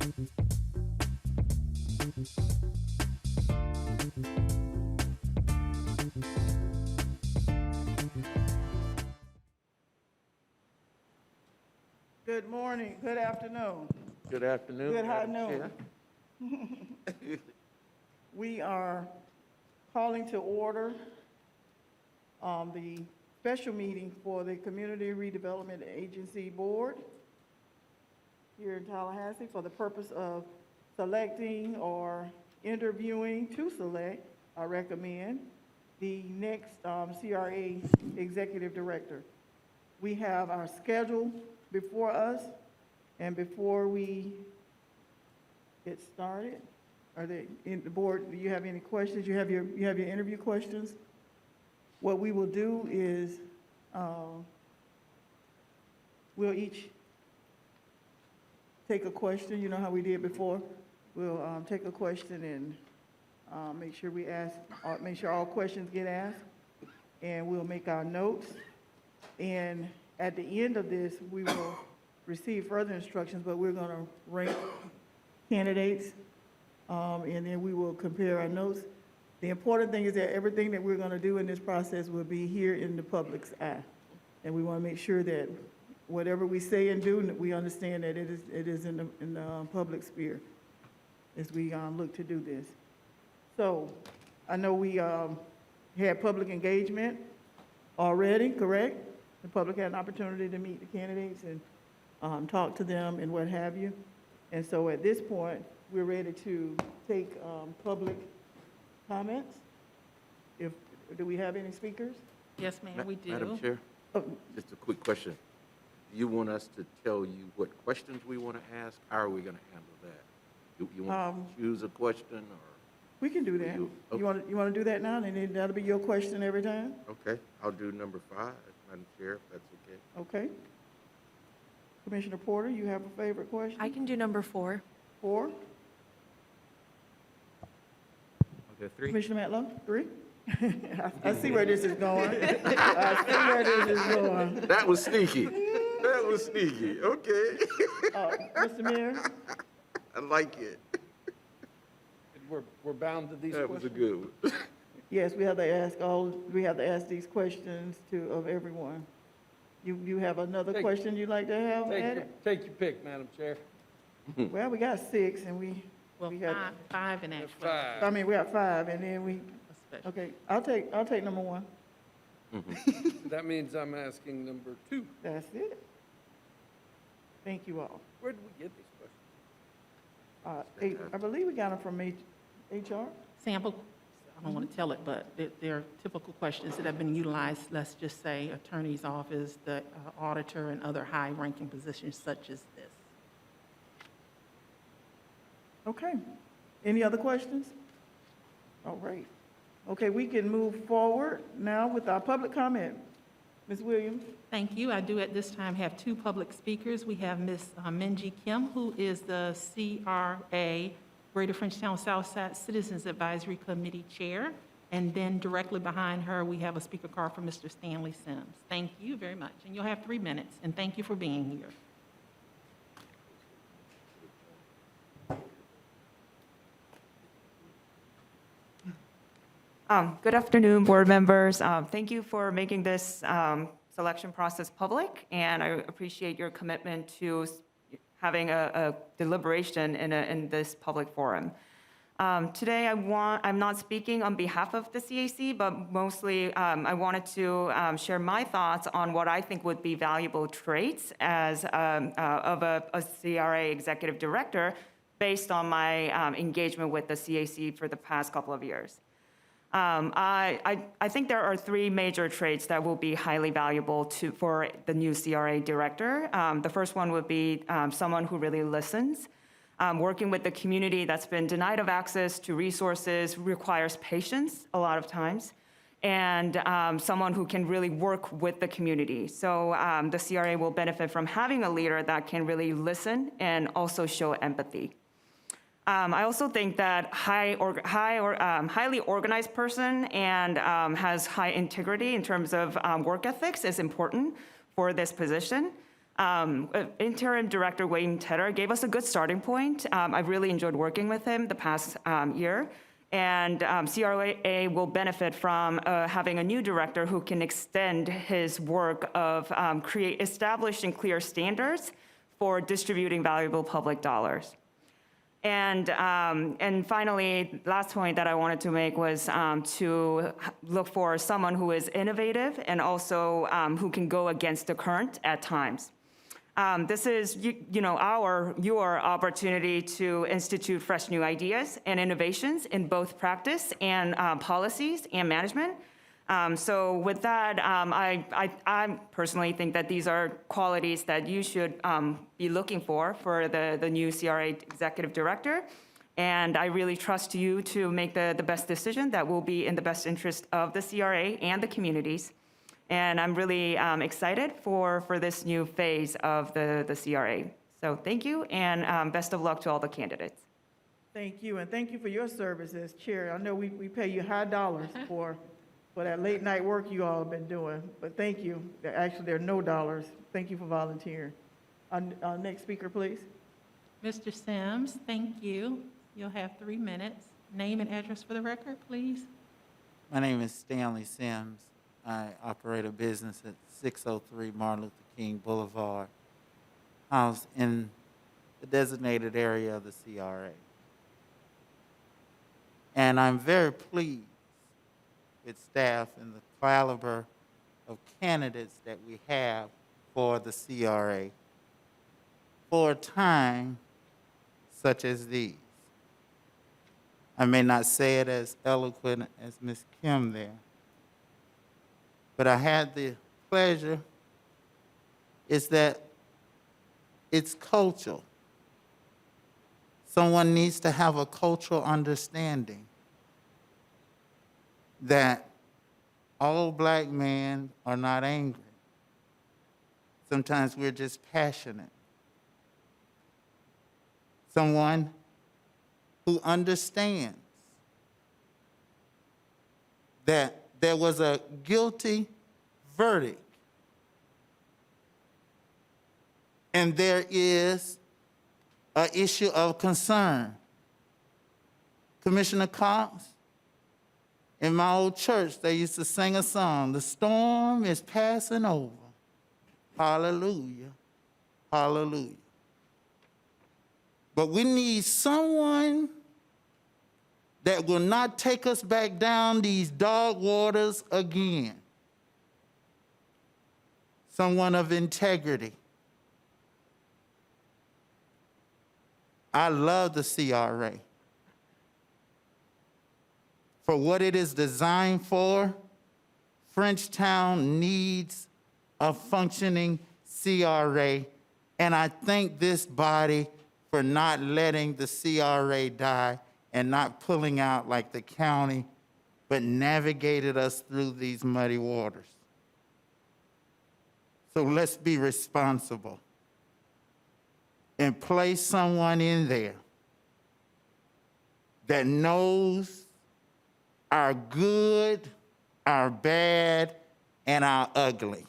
Good morning, good afternoon. Good afternoon. Good high Madam noon. Chair. We are calling to order the special meeting for the Community Redevelopment Agency Board here in Tallahassee for the purpose of selecting or interviewing to select, I recommend, the next CRA Executive Director. We have our schedule before us, and before we get started, are they in the board, do you have any questions? You have your interview questions? What we will do is we'll each take a question, you know how we did before? We'll take a question and make sure we ask, make sure all questions get asked, and we'll make our notes. And at the end of this, we will receive further instructions, but we're gonna rank candidates, and then we will compare our notes. The important thing is that everything that we're gonna do in this process will be here in the public's eye. And we wanna make sure that whatever we say and do, we understand that it is in the public sphere as we look to do this. So, I know we had public engagement already, correct? The public had an opportunity to meet the candidates and talk to them and what have you. And so at this point, we're ready to take public comments. Do we have any speakers? Yes, ma'am, we do. Madam Chair, Oh, just a quick question. You want us to tell you what questions we want to ask? How are we going to handle that? You want to choose a question, or? we can do that. Okay. You want to do that now, and then that'll be your question every time? Okay, I'll do number 5, Madam Chair, if that's okay. Okay. Commissioner Porter, you have a favorite question? I can do number 4. 4? I'll go 3. Commissioner Matlow, 3? I see where this is going. I see where this is going. That was sneaky. That was sneaky. Okay. Mr. Mayor? I like it. We're bound to these That was a questions. good one. Yes, we have to ask these questions of everyone. You have another Take- question you'd like to have added? Take your pick, Madam Chair. Well, we got 6 and we Well, got, five and That's actually. 5. we got 5 and then we, a special. okay, I'll take number 1. That means I'm asking number 2. That's it. Thank you all. Where did we get these questions? I believe we got them from HR. Sample, I don't want to tell it, but they're typical questions that have been utilized, let's just say, attorney's office, the auditor, and other high-ranking positions such as this. Okay. Any other questions? All right. Okay, we can move forward now with our public comment. Ms. Williams? Thank you. I do at this time have 2 public speakers. We have Ms. Minji Kim, who is the CRA, Greater Frenchtown Southside Citizens Advisory Committee Chair. And then directly behind her, we have a speaker card from Mr. Stanley Sims. Thank you very much. And you'll have 3 minutes, and thank you for being here. Good afternoon, board members. Thank you for making this selection process public, and I appreciate your commitment to having a deliberation in this public forum. Today, I'm not speaking on behalf of the CAC, but mostly I wanted to share my thoughts on what I think would be valuable traits as of a CRA executive director based on my engagement with the CAC for the past couple of years. I think there are 3 major traits that will be highly valuable for the new CRA director. The first one would be someone who really listens. Working with the community that's been denied of access to resources requires patience a lot of times, and someone who can really work with the community. So the CRA will benefit from having a leader that can really listen and also show empathy. I also think that highly organized person and has high integrity in terms of work ethics is important for this position. Interim Director Wayne Tedder gave us a good starting point. I've really enjoyed working with him the past year. And CRA will benefit from having a new director who can extend his work of establishing clear standards for distributing valuable public dollars. And finally, last point that I wanted to make was to look for someone who is innovative and also who can go against the current at times. This is, your opportunity to institute fresh new ideas and innovations in both practice and policies and management. So with that, I personally think that these are qualities that you should be looking for the new CRA executive director. And I really trust you to make the best decision that will be in the best interest of the CRA and the communities. And I'm really excited for this new phase of the CRA. So thank you, and best of luck to all the candidates. Thank you, and thank you for your service as chair. I know we pay you high dollars for that late night work you all have been doing, but thank you. Actually, there are no dollars. Thank you for volunteering. Next speaker, please. Mr. Sims, thank you. You'll have 3 minutes. Name and address for the record, please. My name is Stanley Sims. I operate a business at 603 Martin Luther King Boulevard, housed in the designated area of the CRA. And I'm very pleased with staff and the caliber of candidates that we have for the CRA for a time such as these. I may not say it as eloquent as Ms. Kim there, but I had the pleasure is that it's cultural. Someone needs to have a cultural understanding that all black men are not angry. Sometimes we're just passionate. Someone who understands that there was a guilty verdict and there is an issue of concern. Commissioner Cox, in my old church, they used to sing a song, "The storm is passing over. Hallelujah, hallelujah." But we need someone that will not take us back down these dark waters again. Someone of integrity. I love the CRA. For what it is designed for, Frenchtown needs a functioning CRA, and I thank this body for not letting the CRA die and not pulling out like the county, but navigated us through these muddy waters. So let's be responsible and place someone in there that knows our good, our bad, and our ugly.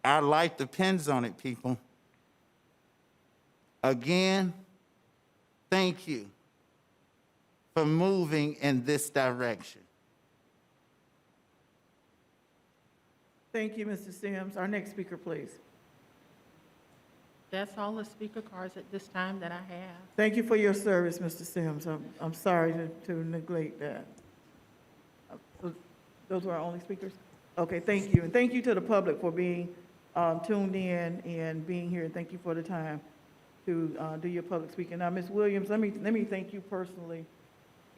Our life depends on it, people. Again, thank you for moving in this direction. Thank you, Mr. Sims. Our next speaker, please. That's all the speaker cards at this time that I have. Thank you for your service, Mr. Sims. I'm sorry to neglect that. Those were our only speakers? Okay, thank you. And thank you to the public for being tuned in and being here. And thank you for the time to do your public speaking. Now, Ms. Williams, let me thank you personally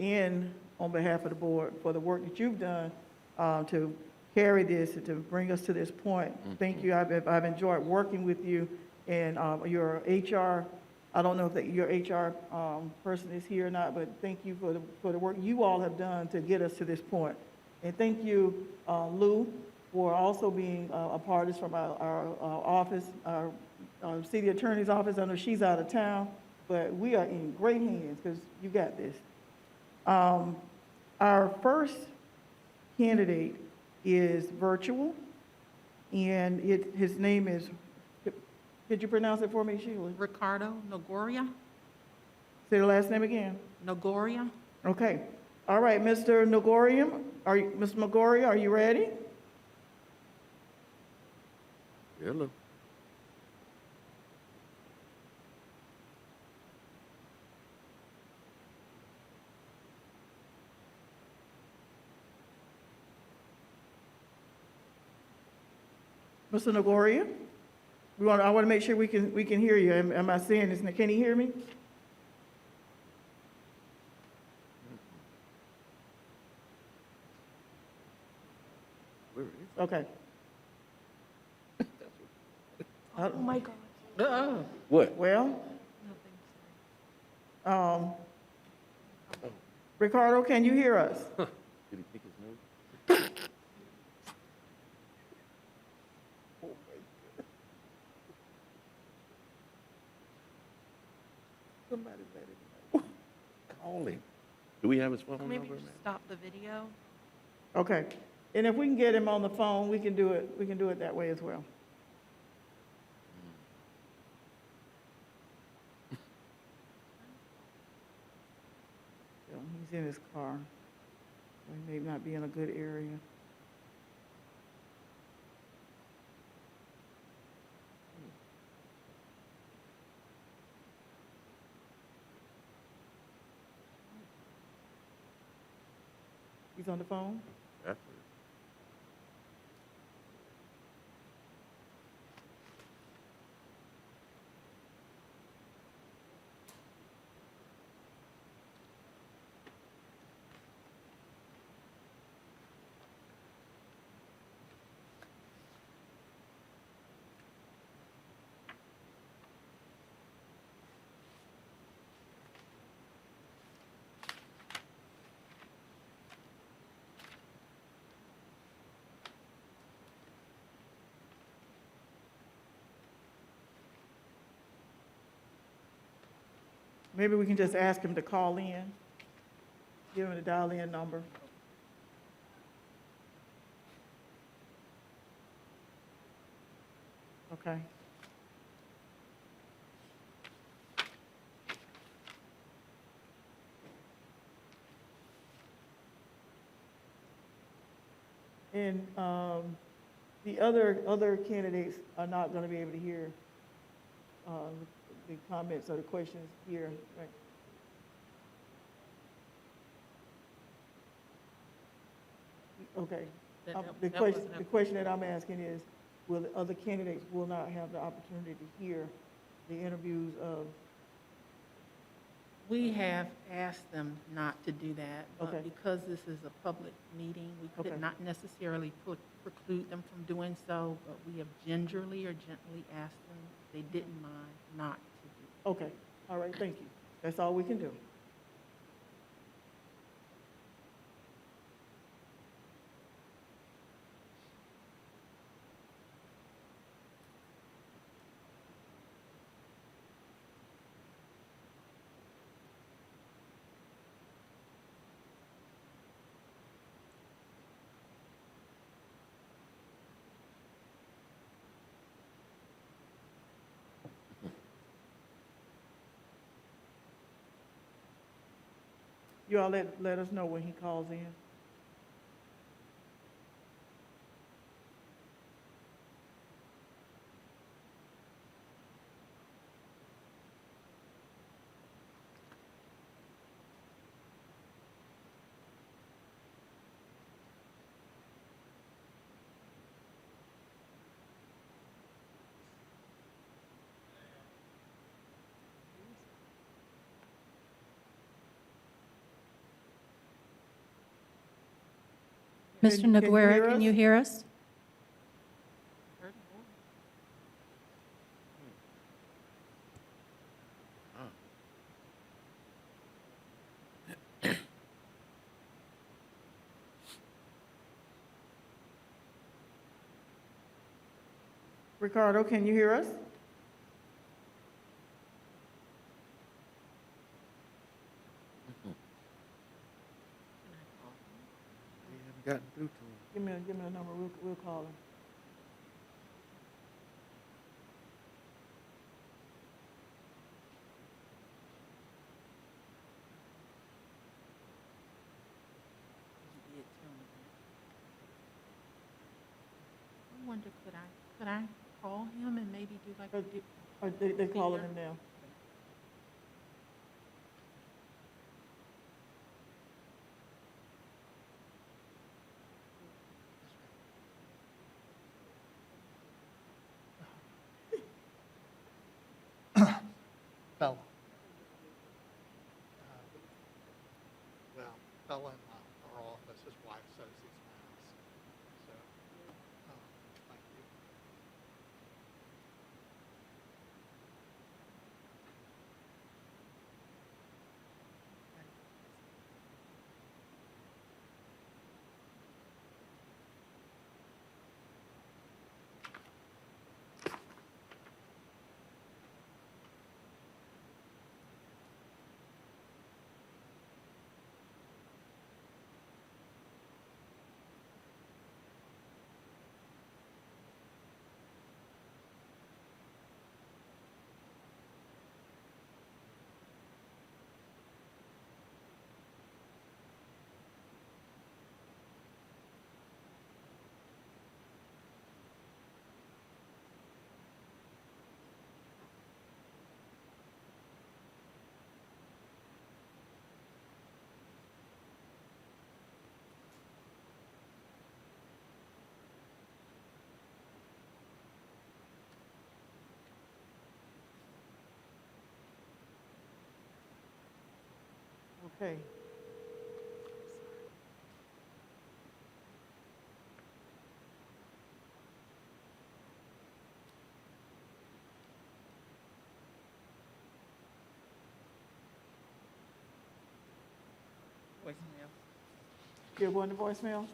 and on behalf of the board for the work that you've done to carry this and to bring us to this point. Thank you. I've enjoyed working with you. And your HR, I don't know if your HR person is here or not, but thank you for the work you all have done to get us to this point. And thank you, Lou, for also being a part of this from our office, our city attorney's office. I know she's out of town, but we are in great hands because you got this. Our first candidate is virtual, And his name is, could you pronounce it for me, Sheila? Ricardo Nogoria, Say the last name again. Nogoria. Okay. All right, Mr. Nogorian, Mr. Nogoria, are you ready? Hello. Mr. Nogoria? I want to make sure we can hear you. Am I saying this? Can he hear me? Where is Okay. Oh, my gosh. What? Well, Ricardo, can you hear us? Did he pick his nose? Somebody let him know. Call him. Do we have his phone number, Maybe man? just stop the video. Okay. And if we can get him on the phone, we can do it that way as well. He's in his car. He may not be in a good area. He's on the phone? That's Maybe we can just ask him to call in. Give him the dial-in number. Okay. And the other candidates are not going to be able to hear the comments or the questions here, right? Okay. The question that I'm asking is, will the other candidates will not have the opportunity to hear the interviews of, We have asked them not to do that, Okay. but because this is a public meeting, we Okay. could not necessarily preclude them from doing so, but we have gingerly or gently asked them if they didn't mind not to do it. okay, all right, thank you. That's all we can do. You all let us know when he calls in. Mr. Can you Noguera, hear can us? you hear us? Ricardo, can you hear us? We haven't gotten through to him. Give me a number, we'll call him. wonder, could I call him and maybe do like a Or they calling him now? Fella. Well, fella in our office, his wife says he's masked. So, thank you. Okay. Voicemail. You're going to voicemail?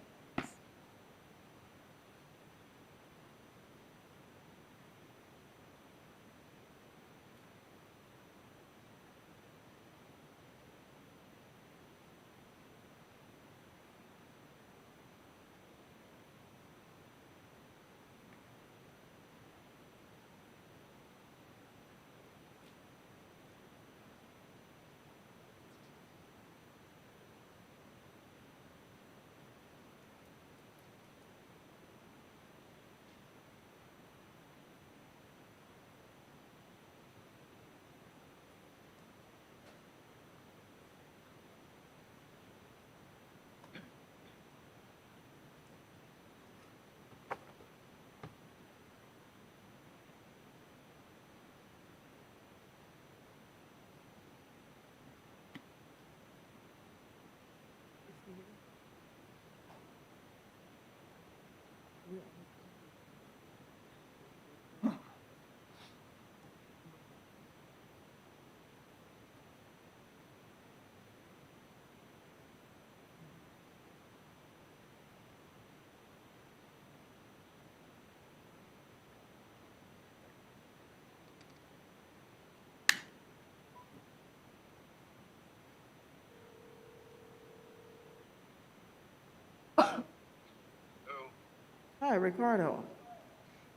Hi, Ricardo.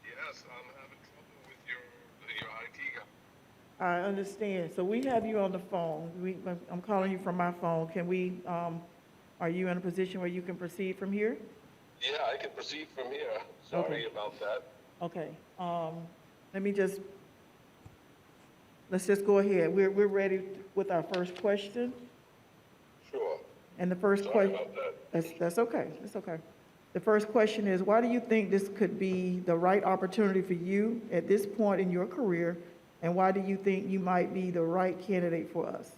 Yes, I'm having trouble with your IT guy. I understand. So we have you on the phone. I'm calling you from my phone. Can we, are you in a position where you can proceed from here? Yeah, I can proceed from here. Sorry Okay. about that. Okay, let's just go ahead. We're ready with our first question. Sure. And the first Sorry question, about that. that's okay, that's okay. The first question is, why do you think this could be the right opportunity for you at this point in your career? And why do you think you might be the right candidate for us?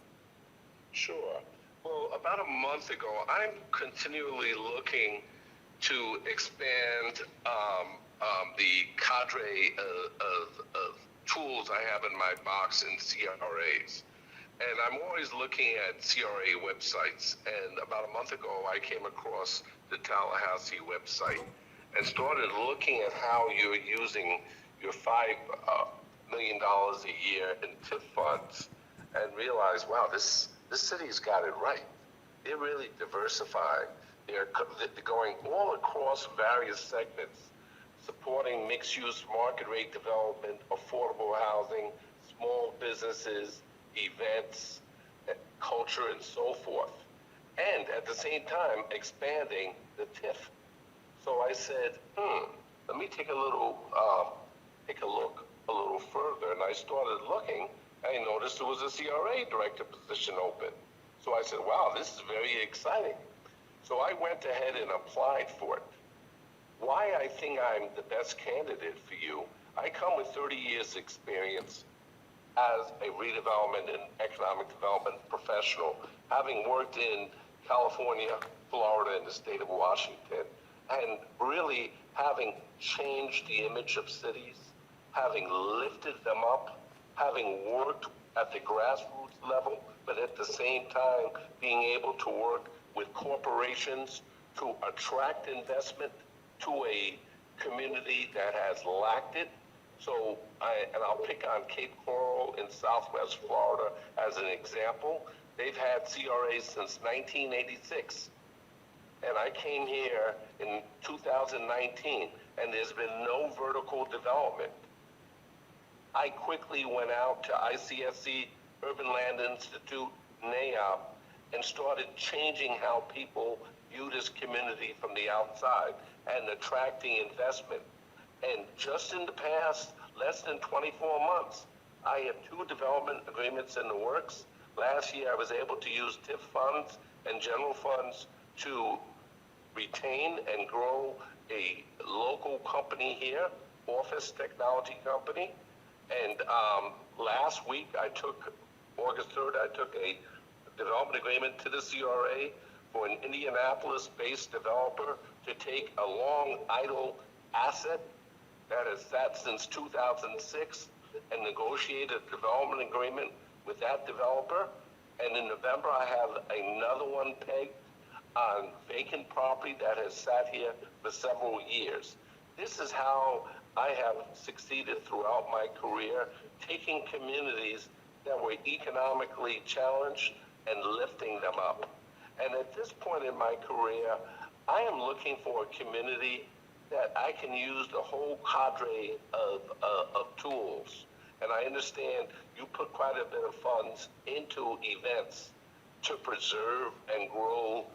Sure. Well, about a month ago, I'm continually looking to expand the cadre of tools I have in my box in CRAs. And I'm always looking at CRA websites. And about a month ago, I came across the Tallahassee website and started looking at how you're using your $5 million a year in TIF funds and realized, wow, this city's got it right. They're really diversified. They're going all across various segments, supporting mixed-use market rate development, affordable housing, small businesses, events, culture, and so forth. And at the same time, expanding the TIF. So I said, let me take a look a little further. And I started looking, and I noticed there was a CRA director position open. So I said, wow, this is very exciting. So I went ahead and applied for it. Why I think I'm the best candidate for you, I come with 30 years experience as a redevelopment and economic development professional, having worked in California, Florida, and the state of Washington, and really having changed the image of cities, having lifted them up, having worked at the grassroots level, but at the same time being able to work with corporations to attract investment to a community that has lacked it. So, I'll pick on Cape Coral in Southwest Florida as an example. They've had CRAs since 1986. And I came here in 2019, and there's been no vertical development. I quickly went out to ICSC, Urban Land Institute, NAIOP, and started changing how people view this community from the outside and attracting investment. And just in the past less than 24 months, I have 2 development agreements in the works. Last year, I was able to use TIF funds and general funds to retain and grow a local company here, office technology company. And last week, August 3rd, I took a development agreement to the CRA for an Indianapolis-based developer to take a long idle asset that has sat since 2006 and negotiate a development agreement with that developer. And in November, I have another one pegged on vacant property that has sat here for several years. This is how I have succeeded throughout my career, taking communities that were economically challenged and lifting them up. And at this point in my career, I am looking for a community that I can use the whole cadre of tools. And I understand you put quite a bit of funds into events to preserve and grow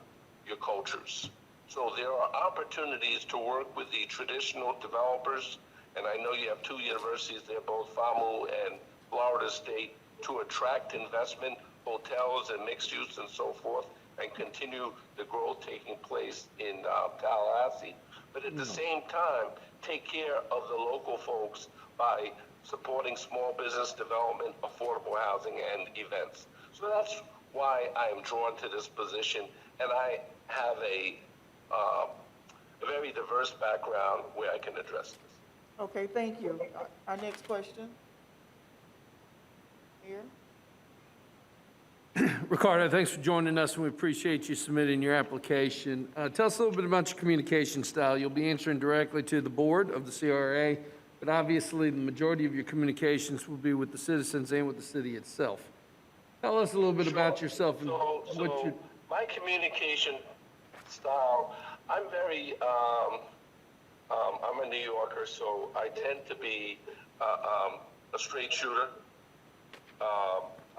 your cultures. So there are opportunities to work with the traditional developers, and I know you have 2 universities there, both FAMU and Florida State, to attract investment, hotels and mixed use and so forth, and continue the growth taking place in Tallahassee. But at the same time, take care of the local folks by supporting small business development, affordable housing, and events. So that's why I am drawn to this position, and I have a very diverse background where I can address this. Okay, thank you. Our next question. Here. Ricardo, thanks for joining us, and we appreciate you submitting your application. Tell us a little bit about your communication style. You'll be answering directly to the board of the CRA, but obviously the majority of your communications will be with the citizens and with the city itself. Tell us a little bit about yourself and what you... My communication style, I'm very, I'm a New Yorker, so I tend to be a straight shooter.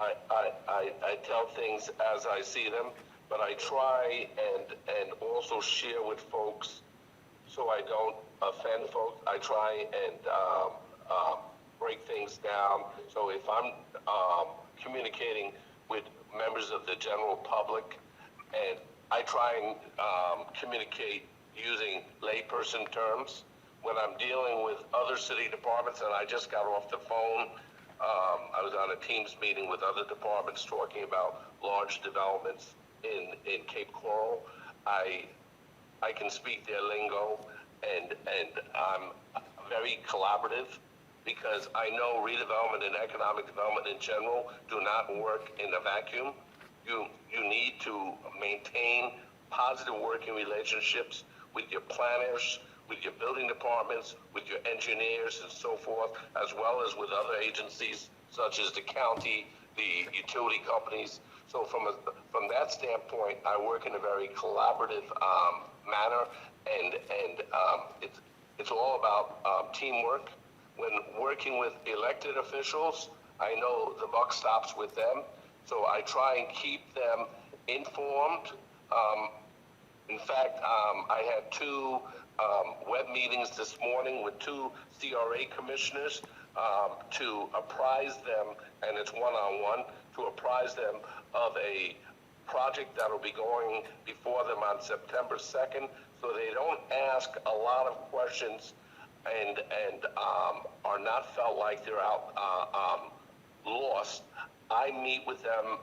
I tell things as I see them, but I try and also share with folks so I don't offend folks. I try and break things down. So if I'm communicating with members of the general public, and I try and communicate using layperson terms. When I'm dealing with other city departments, and I just got off the phone, I was on a Teams meeting with other departments talking about large developments in Cape Coral. I can speak their lingo, and I'm very collaborative because I know redevelopment and economic development in general do not work in a vacuum. You need to maintain positive working relationships with your planners, with your building departments, with your engineers and so forth, as well as with other agencies such as the county, the utility companies. So from that standpoint, I work in a very collaborative manner, and it's all about teamwork. When working with elected officials, I know the buck stops with them, so I try and keep them informed. In fact, I had 2 web meetings this morning with 2 CRA commissioners to apprise them, and it's one-on-one, to apprise them of a project that'll be going before them on September 2nd, so they don't ask a lot of questions and are not felt like they're out lost. I meet with them,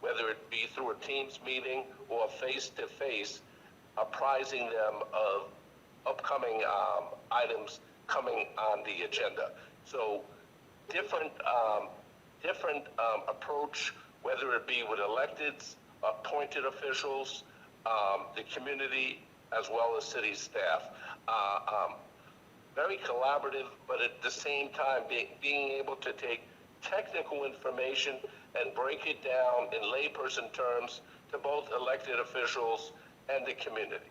whether it be through a Teams meeting or face-to-face, apprising them of upcoming items coming on the agenda. So different approach, whether it be with electeds, appointed officials, the community, as well as city staff. Very collaborative, but at the same time, being able to take technical information and break it down in layperson terms to both elected officials and the community.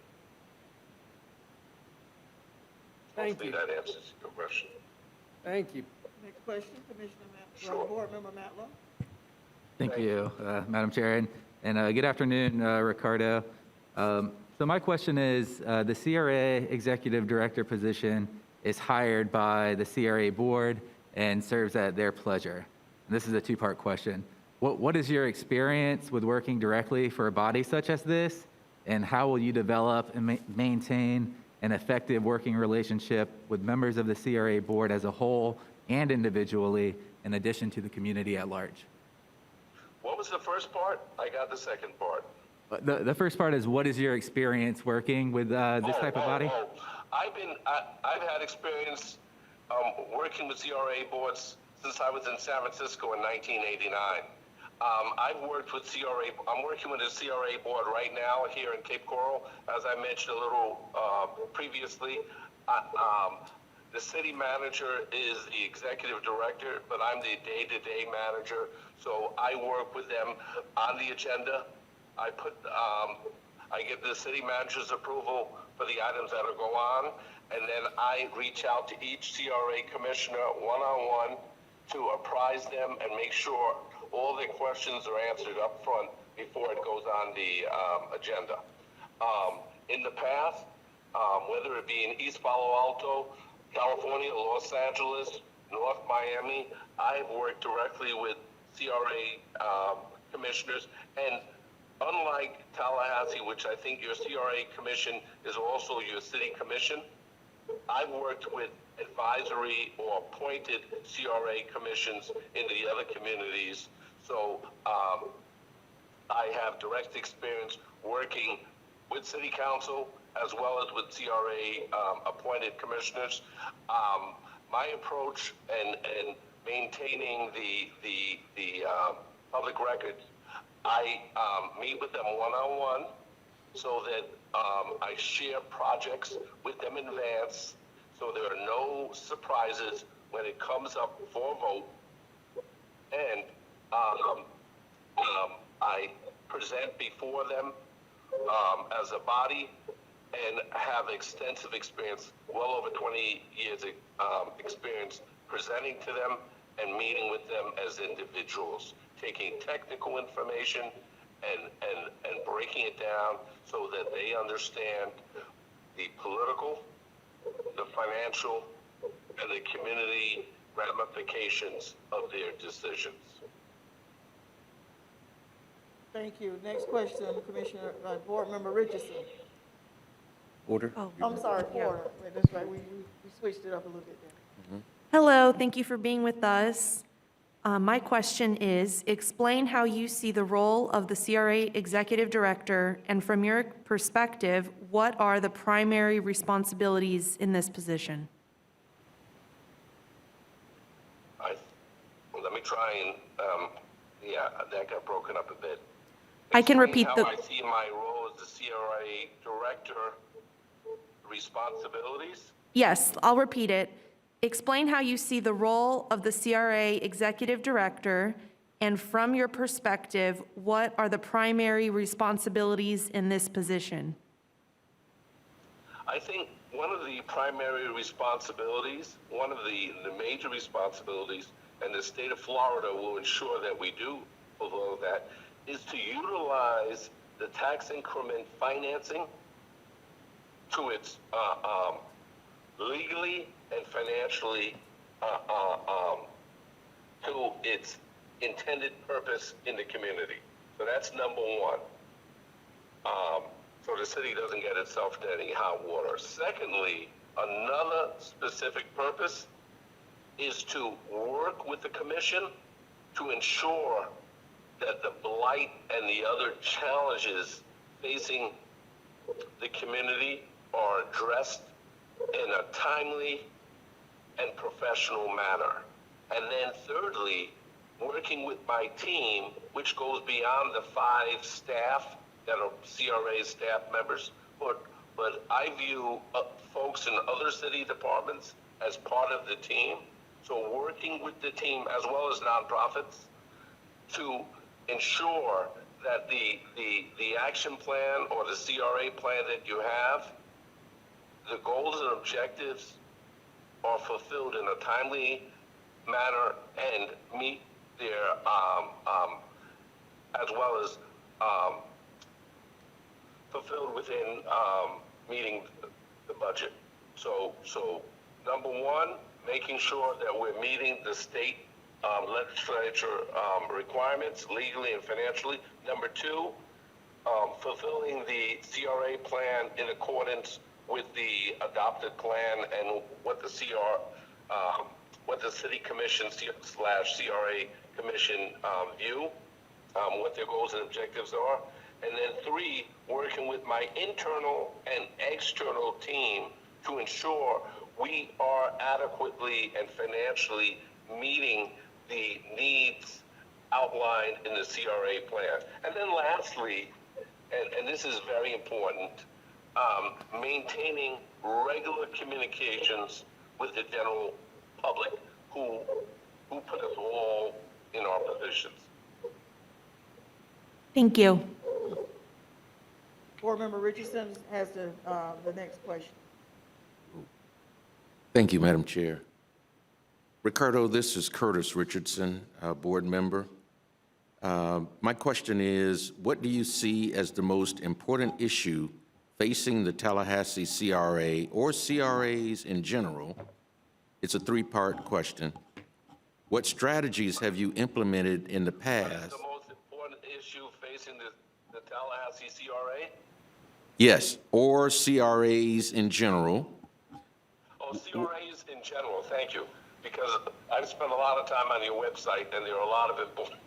Thank Hopefully you. that answers your question. Thank you. Next question, Commissioner Sure. Board Member Matlow. Thank you, Madam Chair, and good afternoon, Ricardo. So my question is, the CRA Executive Director position is hired by the CRA Board and serves at their pleasure. And this is a two-part question. What is your experience with working directly for a body such as this, and how will you develop and maintain an effective working relationship with members of the CRA Board as a whole and individually, in addition to the community at large? What was the first part? I got the second part. The first part is, what is your experience working with this type of body? I've had experience working with CRA boards since I was in San Francisco in 1989. I've worked with I'm working with a CRA board right now here in Cape Coral, as I mentioned a little previously. The city manager is the executive director, but I'm the day-to-day manager, so I work with them on the agenda. I get the city manager's approval for the items that are go on, and then I reach out to each CRA commissioner one-on-one to apprise them and make sure all their questions are answered up front before it goes on the agenda. In the past, whether it be in East Palo Alto, California, Los Angeles, North Miami, I've worked directly with CRA commissioners, and unlike Tallahassee, which I think your CRA commission is also your city commission, I've worked with advisory or appointed CRA commissions in the other communities. So I have direct experience working with city council as well as with CRA appointed commissioners. My approach and maintaining the public records, I meet with them one-on-one so that I share projects with them in advance, so there are no surprises when it comes up for a vote. And I present before them as a body and have extensive experience, well over 20 years experience presenting to them and meeting with them as individuals, taking technical information and breaking it down so that they understand the political, the financial, and the community ramifications of their decisions. Thank you. Next question, Commissioner, Board Member Richardson. Order? I'm sorry, Porter. Wait, that's right, we switched it up a little bit there. Hello, thank you for being with us. My question is, explain how you see the role of the CRA Executive Director, and from your perspective, what are the primary responsibilities in this position? Let me try and, that got broken up a bit. I can Explain repeat the- how I see my role as the CRA Director responsibilities. Yes, I'll repeat it. Explain how you see the role of the CRA Executive Director, and from your perspective, what are the primary responsibilities in this position? I think one of the primary responsibilities, one of the major responsibilities, and the state of Florida will ensure that we do follow that, is to utilize the tax increment financing to its legally and financially to its intended purpose in the community. So that's number one. So the city doesn't get itself into any hot water. Secondly, another specific purpose is to work with the commission to ensure that the blight and the other challenges facing the community are addressed in a timely and professional manner. And then thirdly, working with my team, which goes beyond the 5 staff that are CRA staff members, but I view folks in other city departments as part of the team. So working with the team as well as nonprofits to ensure that the action plan or the CRA plan that you have, the goals and objectives are fulfilled in a timely manner and meet their, as well as fulfilled within meeting the budget. So number one, making sure that we're meeting the state legislature requirements legally and financially. Number two, fulfilling the CRA plan in accordance with the adopted plan and what the what the city commission / CRA commission view, what their goals and objectives are. And then three, working with my internal and external team to ensure we are adequately and financially meeting the needs outlined in the CRA plan. And then lastly, and this is very important, maintaining regular communications with the general public who put us all in our positions. Thank you. Board Member Richardson has the next question. Thank you, Madam Chair. Ricardo, this is Curtis Richardson, board member. My question is, what do you see as the most important issue facing the Tallahassee CRA or CRAs in general? It's a 3-part question. What strategies have you implemented in the What is past? the most important issue facing the Tallahassee CRA? Yes, or CRAs in general. Oh, CRAs in general, thank you. Because I've spent a lot of time on your website, and there are a lot of important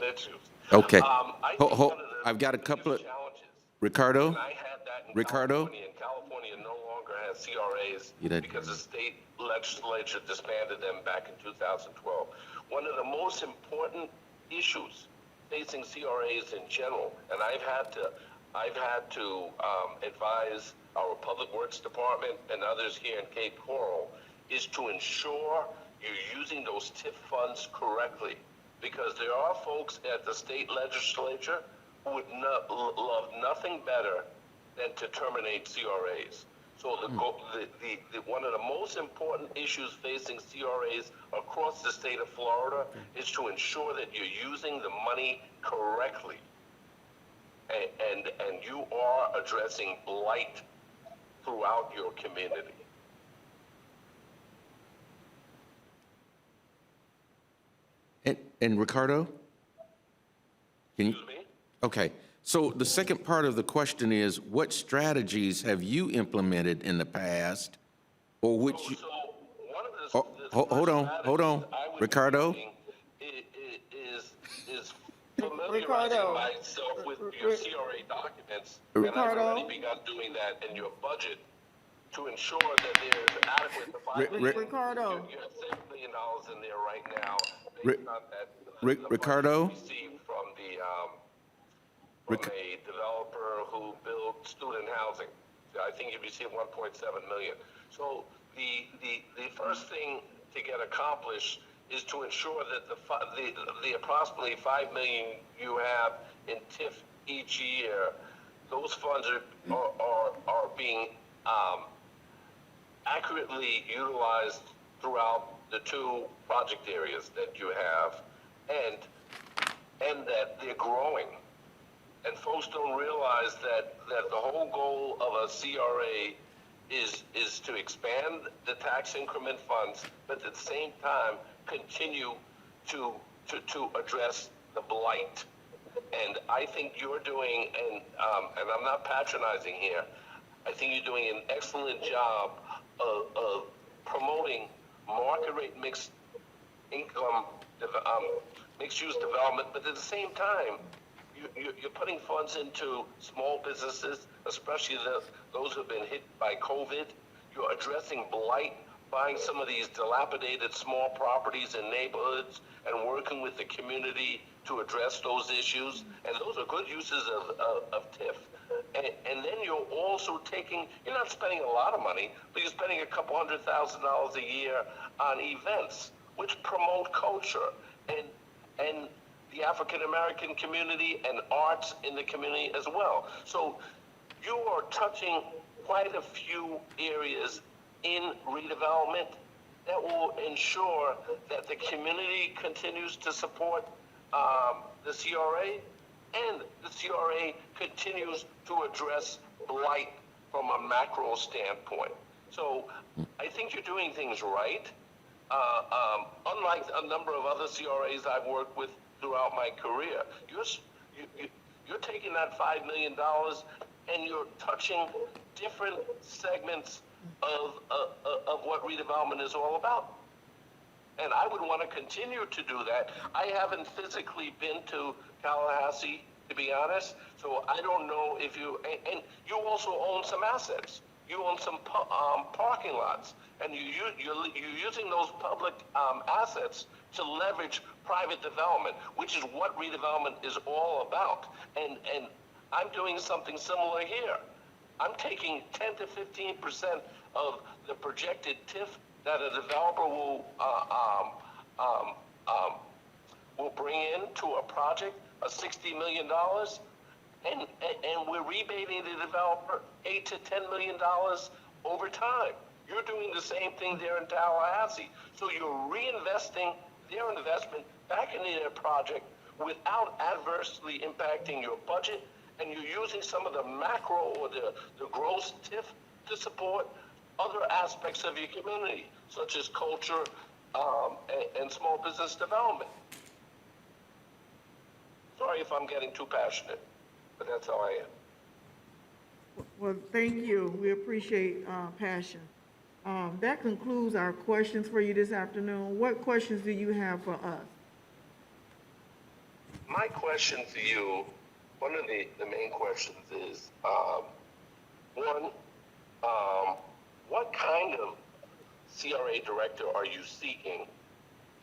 issues. Okay. I think one of the I've got a couple of, biggest challenges, Ricardo? and I had that in Ricardo? California, and California no longer has CRAs You did- because the state legislature disbanded them back in 2012. One of the most important issues facing CRAs in general, and I've had to advise our Public Works Department and others here in Cape Coral, is to ensure you're using those TIF funds correctly. Because there are folks at the state legislature who would love nothing better than to terminate CRAs. So one of the most important issues facing CRAs across the state of Florida is to ensure that you're using the money correctly. And you are addressing blight throughout your community. And Ricardo? Can you? Excuse me? Okay, so the second part of the question is, what strategies have you implemented in the past, or which you, So one of the hold on, strategies I would be Ricardo? using is Ricardo. familiarizing myself with your CRA documents, and I've Ricardo. already begun doing that in your budget to ensure that there's adequate. Ricardo. You have $7 million in there right now Ri- based on that. Ri- the Ricardo? budget received from a developer who built student housing. I think you received 1.7 million. So the first thing to get accomplished is to ensure that the approximately 5 million you have in TIF each year, those funds are being accurately utilized throughout the 2 project areas that you have, and that they're growing. and folks don't realize that the whole goal of a CRA is to expand the tax increment funds, but at the same time continue to address the blight. And I think you're doing, and I'm not patronizing here, I think you're doing an excellent job of promoting market rate mixed income, mixed use development, but at the same time, you're putting funds into small businesses, especially those who've been hit by COVID. You're addressing blight, buying some of these dilapidated small properties in neighborhoods and working with the community to address those issues. And those are good uses of TIF. And then you're also you're not spending a lot of money, but you're spending a couple $100,000 a year on events which promote culture and the African-American community and arts in the community as well. So you are touching quite a few areas in redevelopment that will ensure that the community continues to support the CRA, and the CRA continues to address blight from a macro standpoint. So I think you're doing things right. Unlike a number of other CRAs I've worked with throughout my career, you're taking that $5 million and you're touching different segments of what redevelopment is all about. And I would want to continue to do that. I haven't physically been to Tallahassee, to be honest, so I don't know if and you also own some assets. You own some parking lots, and you're using those public assets to leverage private development, which is what redevelopment is all about. And I'm doing something similar here. I'm taking 10 to 15% of the projected TIF that a developer will bring in to a project of $60 million, and we're rebating the developer $8 to $10 million over time. You're doing the same thing there in Tallahassee. So you're reinvesting their investment back into their project without adversely impacting your budget, and you're using some of the macro or the gross TIF to support other aspects of your community, such as culture and small business development. Sorry if I'm getting too passionate, but that's how I am. Well, thank you. We appreciate passion. That concludes our questions for you this afternoon. What questions do you have for us? My question to you, one of the main questions is, one, what kind of CRA director are you seeking?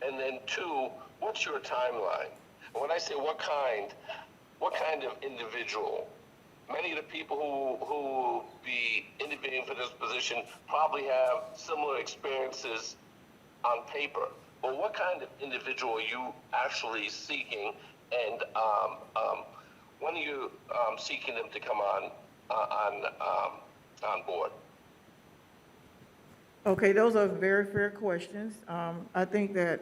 And then two, what's your timeline? And when I say what kind of individual? Many of the people who will be interviewing for this position probably have similar experiences on paper. But what kind of individual are you actually seeking? And when are you seeking them to come on board? Okay, those are very fair questions. I think that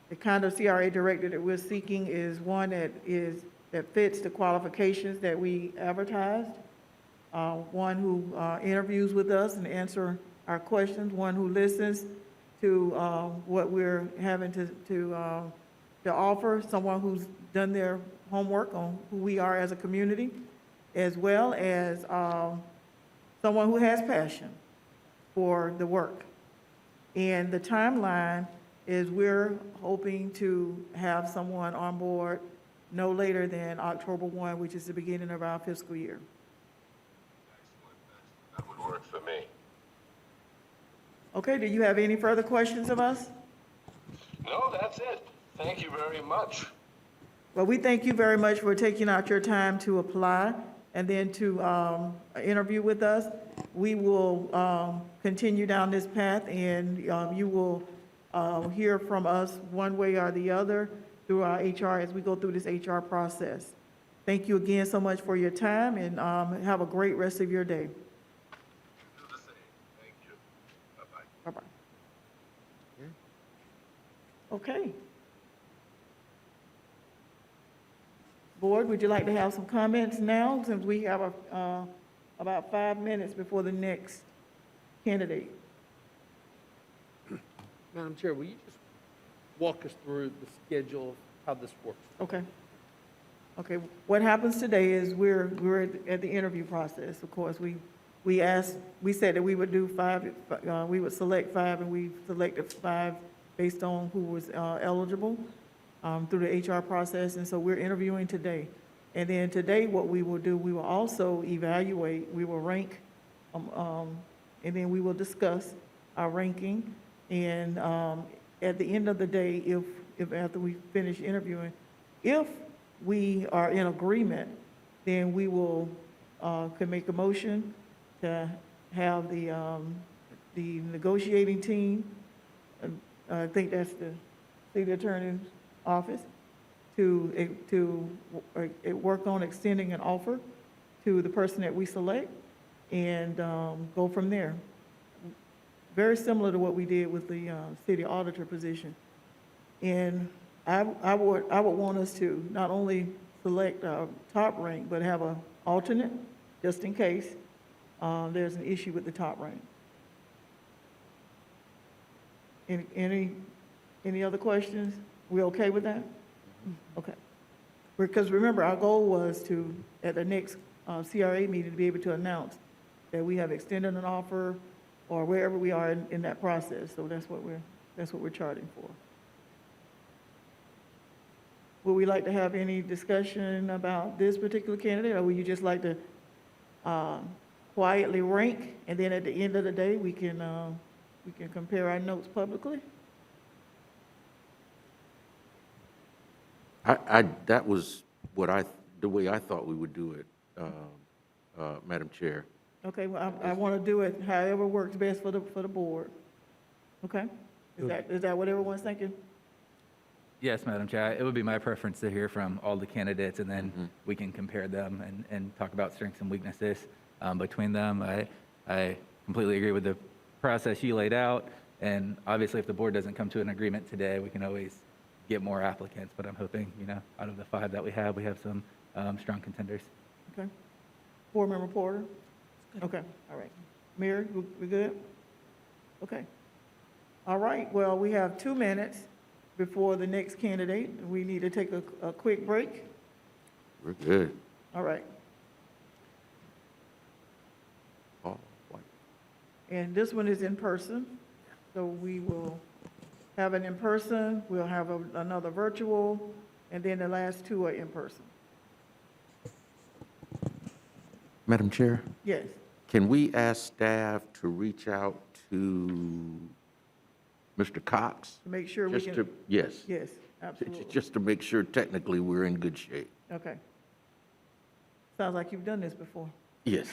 the kind of CRA director that we're seeking is one that fits the qualifications that we advertised, one who interviews with us and answer our questions, one who listens to what we're having to offer, someone who's done their homework on who we are as a community, as well as someone who has passion for the work. And the timeline is we're hoping to have someone on board no later than October 1, which is the beginning of our fiscal year. That would work for me. Okay, do you have any further questions of us? No, that's it. Thank you very much. Well, we thank you very much for taking out your time to apply and then to interview with us. We will continue down this path, and you will hear from us one way or the other through our HR as we go through this HR process. Thank you again so much for your time, and have a great rest of your day. Do the same. Thank you. Bye-bye. Bye-bye. Okay. Board, would you like to have some comments now, since we have about 5 minutes before the next candidate? Madam Chair, will you just walk us through the schedule of how this works? Okay. Okay, what happens today is we're at the interview process, of course. We said that we would do 5, we would select 5, and we selected 5 based on who was eligible through the HR process, and so we're interviewing today. And then today, what we will do, we will also evaluate, we will rank, and then we will discuss our ranking. And at the end of the day, if after we finish interviewing, if we are in agreement, then we will, can make a motion to have the negotiating team, I think that's the city attorney's office, to work on extending an offer to the person that we select, and go from there. Very similar to what we did with the city auditor position. And I would want us to not only select our top rank, but have an alternate, just in case there's an issue with the top rank. Any other questions? We okay with that? Okay. Because remember, our goal was to, at the next CRA meeting, to be able to announce that we have extended an offer, or wherever we are in that process. So that's what we're charting for. Would we like to have any discussion about this particular candidate, or would you just like to quietly rank, and then at the end of the day, we can compare our notes publicly? That was the way I thought we would do it, Madam Chair. Okay, well, I want to do it however works best for the board. Okay? Is that what everyone's thinking? Yes, Madam Chair. It would be my preference to hear from all the candidates, and then we can compare them and talk about strengths and weaknesses between them. I completely agree with the process you laid out, and obviously, if the board doesn't come to an agreement today, we can always get more applicants, but I'm hoping, out of the 5 that we have some strong contenders. Okay. Board Member Porter? Okay, all right. Mary, we good? Okay. All right, well, we have 2 minutes before the next candidate. We need to take a quick break. We're good. All right. Oh, white. And this one is in person, so we will have an in person, we'll have another virtual, and then the last 2 are in person. Madam Chair, Yes. can we ask staff to reach out to Mr. Cox? To make sure we Just can. to, yes. Yes, absolutely. Just to make sure technically we're in good shape. Okay. Sounds like you've done this before. Yes.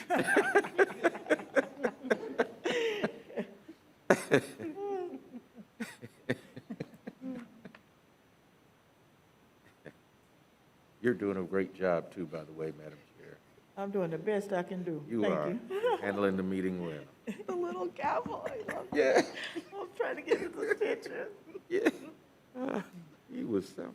You're doing a great job too, by the way, Madam Chair. I'm doing the best I can do. You Thank are you. handling the meeting well. The little cowboy. Yeah. I'm trying to get his attention. Yeah. He was something.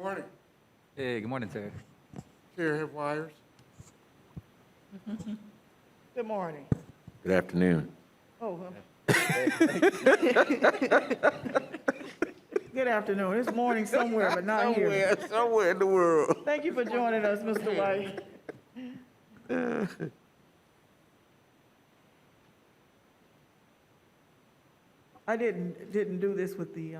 Morning. Hey, good morning, sir. Chair Head Wires. Good morning. Good afternoon. Oh, good afternoon. It's morning somewhere, but not here. Somewhere in the world. Thank you for joining us, Mr. White. I didn't do this with the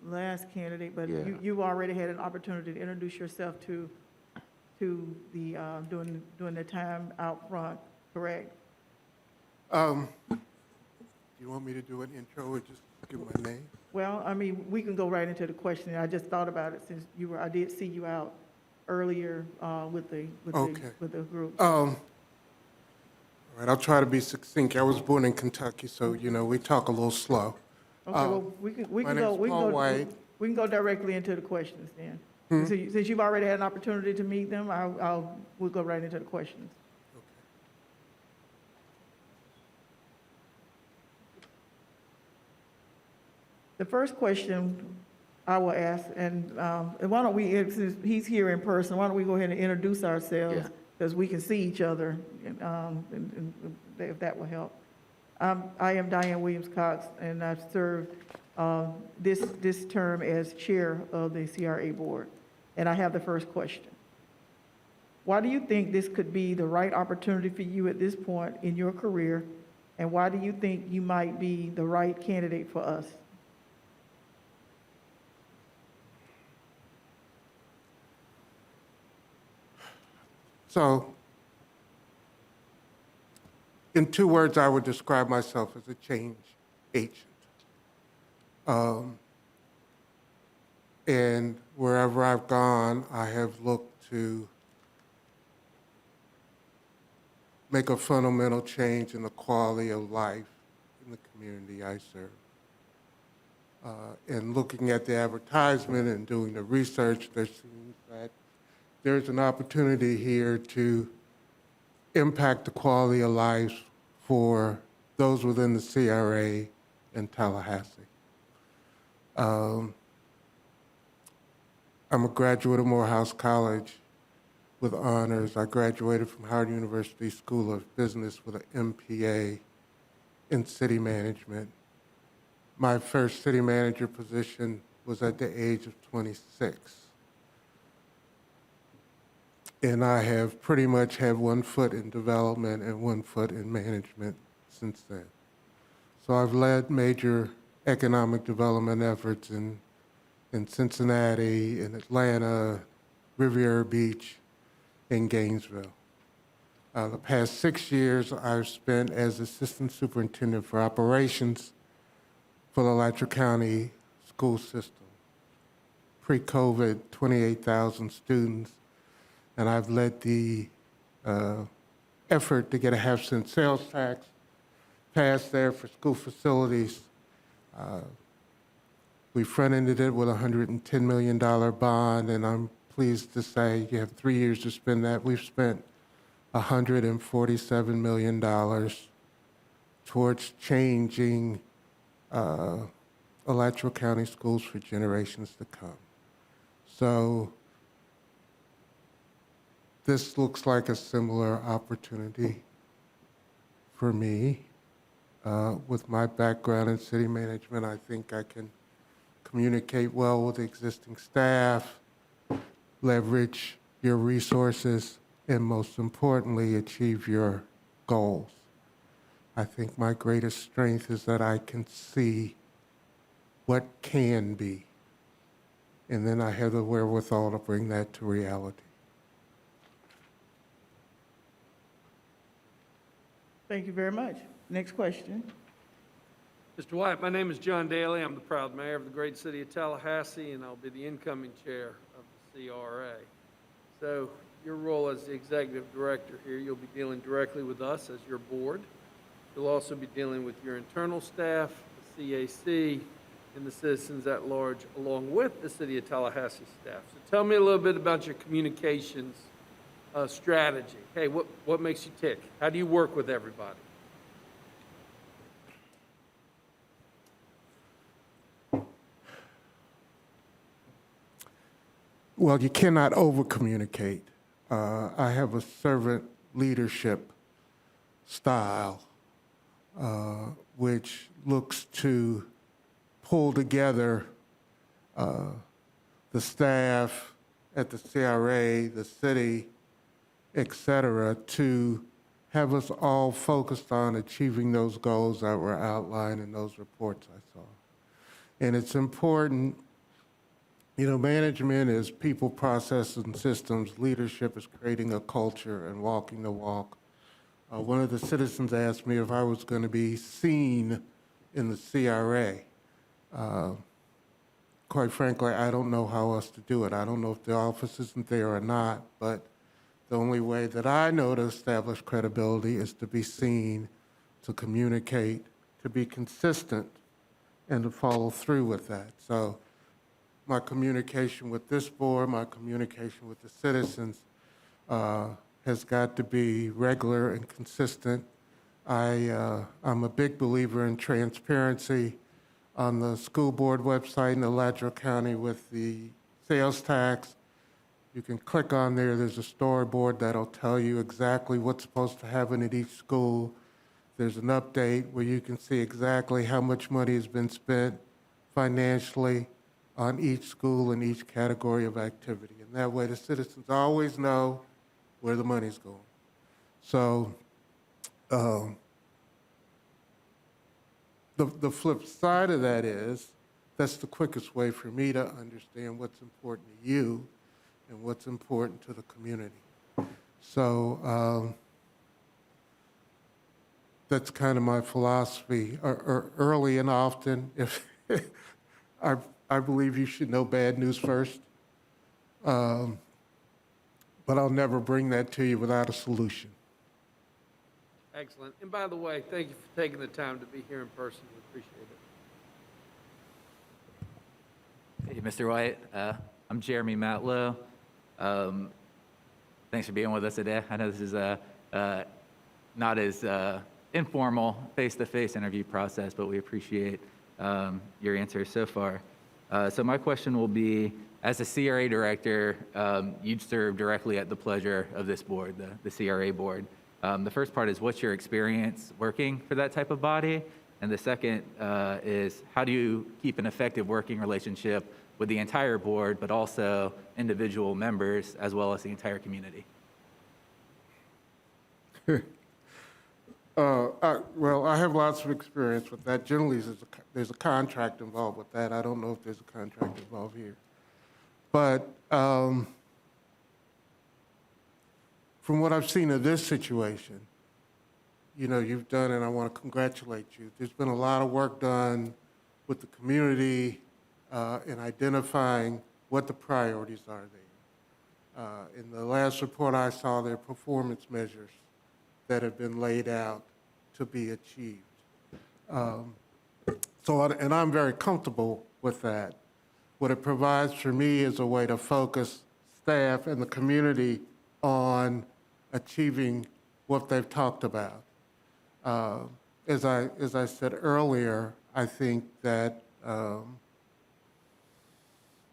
last candidate, but Yeah. you already had an opportunity to introduce yourself to the, during the time out front, correct? Do you want me to do an intro or just give my name? Well, I mean, we can go right into the question. I just thought about it since I did see you out earlier with the Okay. group. All right, I'll try to be succinct. I was born in Kentucky, so, we talk a little slow. Okay, well, we can my go, name's we can Paul go, White. we can go directly into the questions then. Since you've already had an opportunity to meet them, we'll go right into the questions. The first question I will ask, and why don't we, since he's here in person, why don't we go ahead and introduce ourselves? Yeah. Because we can see each other, and if that will help. I am Diane Williams-Cox, and I've served this term as chair of the CRA board. And I have the first question. Why do you think this could be the right opportunity for you at this point in your career? And why do you think you might be the right candidate for us? So, in 2 words, I would describe myself as a change agent. And wherever I've gone, I have looked to make a fundamental change in the quality of life in the community I serve. And looking at the advertisement and doing the research, there seems that there's an opportunity here to impact the quality of life for those within the CRA in Tallahassee. I'm a graduate of Morehouse College with honors. I graduated from Howard University School of Business with an MPA in city management. My first city manager position was at the age of 26. And I have pretty much had 1 foot in development and 1 foot in management since then. So I've led major economic development efforts in Cincinnati, in Atlanta, Riviera Beach, in Gainesville. The past 6 years I've spent as Assistant Superintendent for Operations for the Alachua County school system. Pre-COVID, 28,000 students, and I've led the effort to get a half-cent sales tax passed there for school facilities. We front-ended it with a $110 million bond, and I'm pleased to say you have 3 years to spend that. We've spent $147 million towards changing Alachua County schools for generations to come. So this looks like a similar opportunity for me. With my background in city management, I think I can communicate well with existing staff, leverage your resources, and most importantly, achieve your goals. I think my greatest strength is that I can see what can be, and then I have the wherewithal to bring that to reality. Thank you very much. Next question. Mr. White, my name is John Daly. I'm the proud mayor of the great city of Tallahassee, and I'll be the incoming chair of the CRA. So your role as the executive director here, you'll be dealing directly with us as your board. You'll also be dealing with your internal staff, the CAC, and the citizens at large, along with the city of Tallahassee staff. So tell me a little bit about your communications strategy. Hey, what makes you tick? How do you work with everybody? well, you cannot over-communicate. I have a servant leadership style, which looks to pull together the staff at the CRA, the city, et cetera, to have us all focused on achieving those goals that were outlined in those reports I saw. And it's important, you know, management is people, processes, and systems. Leadership is creating a culture and walking the walk. One of the citizens asked me if I was going to be seen in the CRA. Quite frankly, I don't know how else to do it. I don't know if the office isn't there or not, but the only way that I know to establish credibility is to be seen, to communicate, to be consistent, and to follow through with that. So my communication with this board, my communication with the citizens has got to be regular and consistent. I'm a big believer in transparency. On the school board website in Alachua County with the sales tax, you can click on there. There's a storyboard that'll tell you exactly what's supposed to happen at each school. There's an update where you can see exactly how much money has been spent financially on each school and each category of activity. And that way the citizens always know where the money's going. So the flip side of that is that's the quickest way for me to understand what's important to you and what's important to the community. So that's kind of my philosophy. Early and often, if I believe you should know bad news first, but I'll never bring that to you without a solution. Excellent. And by the way, thank you for taking the time to be here in person. We appreciate it. Hey, Mr. White, I'm Jeremy Matlow. Thanks for being with us today. I know this is not as informal face-to-face interview process, but we appreciate your answers so far. So my question will be, as a CRA director, you'd serve directly at the pleasure of this board, the CRA board. The first part is, what's your experience working for that type of body? And the second is, how do you keep an effective working relationship with the entire board, but also individual members, as well as the entire community? Well, I have lots of experience with that. Generally, there's a contract involved with that. I don't know if there's a contract involved here. But from what I've seen of this situation, you know, you've done, and I want to congratulate you. There's been a lot of work done with the community in identifying what the priorities are there. In the last report I saw, there are performance measures that have been laid out to be achieved. And I'm very comfortable with that. What it provides for me is a way to focus staff and the community on achieving what they've talked about. As I said earlier, I think that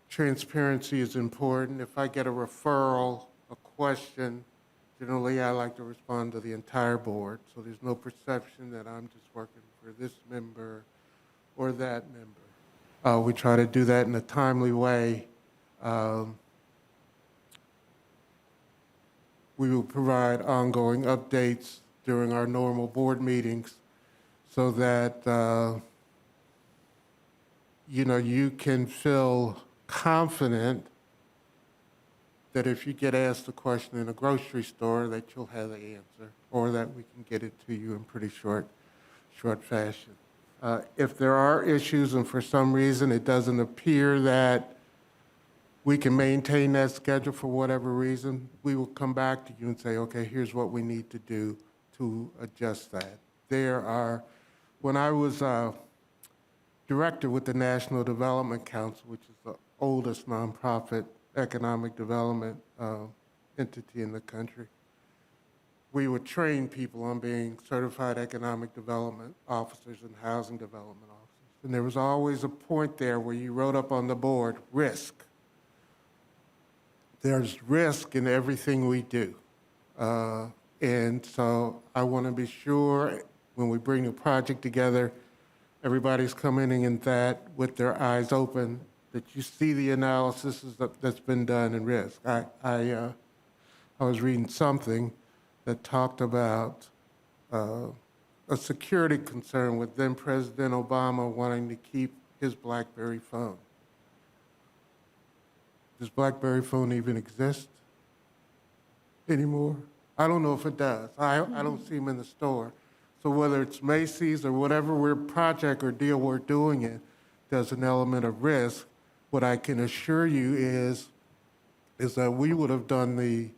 transparency is important. If I get a referral, a question, generally I like to respond to the entire board, so there's no perception that I'm just working for this member or that member. We try to do that in a timely way. We will provide ongoing updates during our normal board meetings so that you know, you can feel confident that if you get asked a question in a grocery store, that you'll have the answer, or that we can get it to you in pretty short fashion. If there are issues and for some reason it doesn't appear that we can maintain that schedule for whatever reason, we will come back to you and say, okay, here's what we need to do to adjust that. When I was director with the National Development Council, which is the oldest nonprofit economic development entity in the country, we would train people on being certified economic development officers and housing development officers. And there was always a point there where you wrote up on the board, risk. there's risk in everything we do. And so I want to be sure when we bring the project together, everybody's coming in that with their eyes open, that you see the analysis that's been done in risk. I was reading something that talked about a security concern with then President Obama wanting to keep his BlackBerry phone. Does BlackBerry phone even exist anymore? I don't know if it does. I don't see them in the store. So whether it's Macy's or whatever project or deal we're doing it, there's an element of risk. What I can assure you is that we would have done the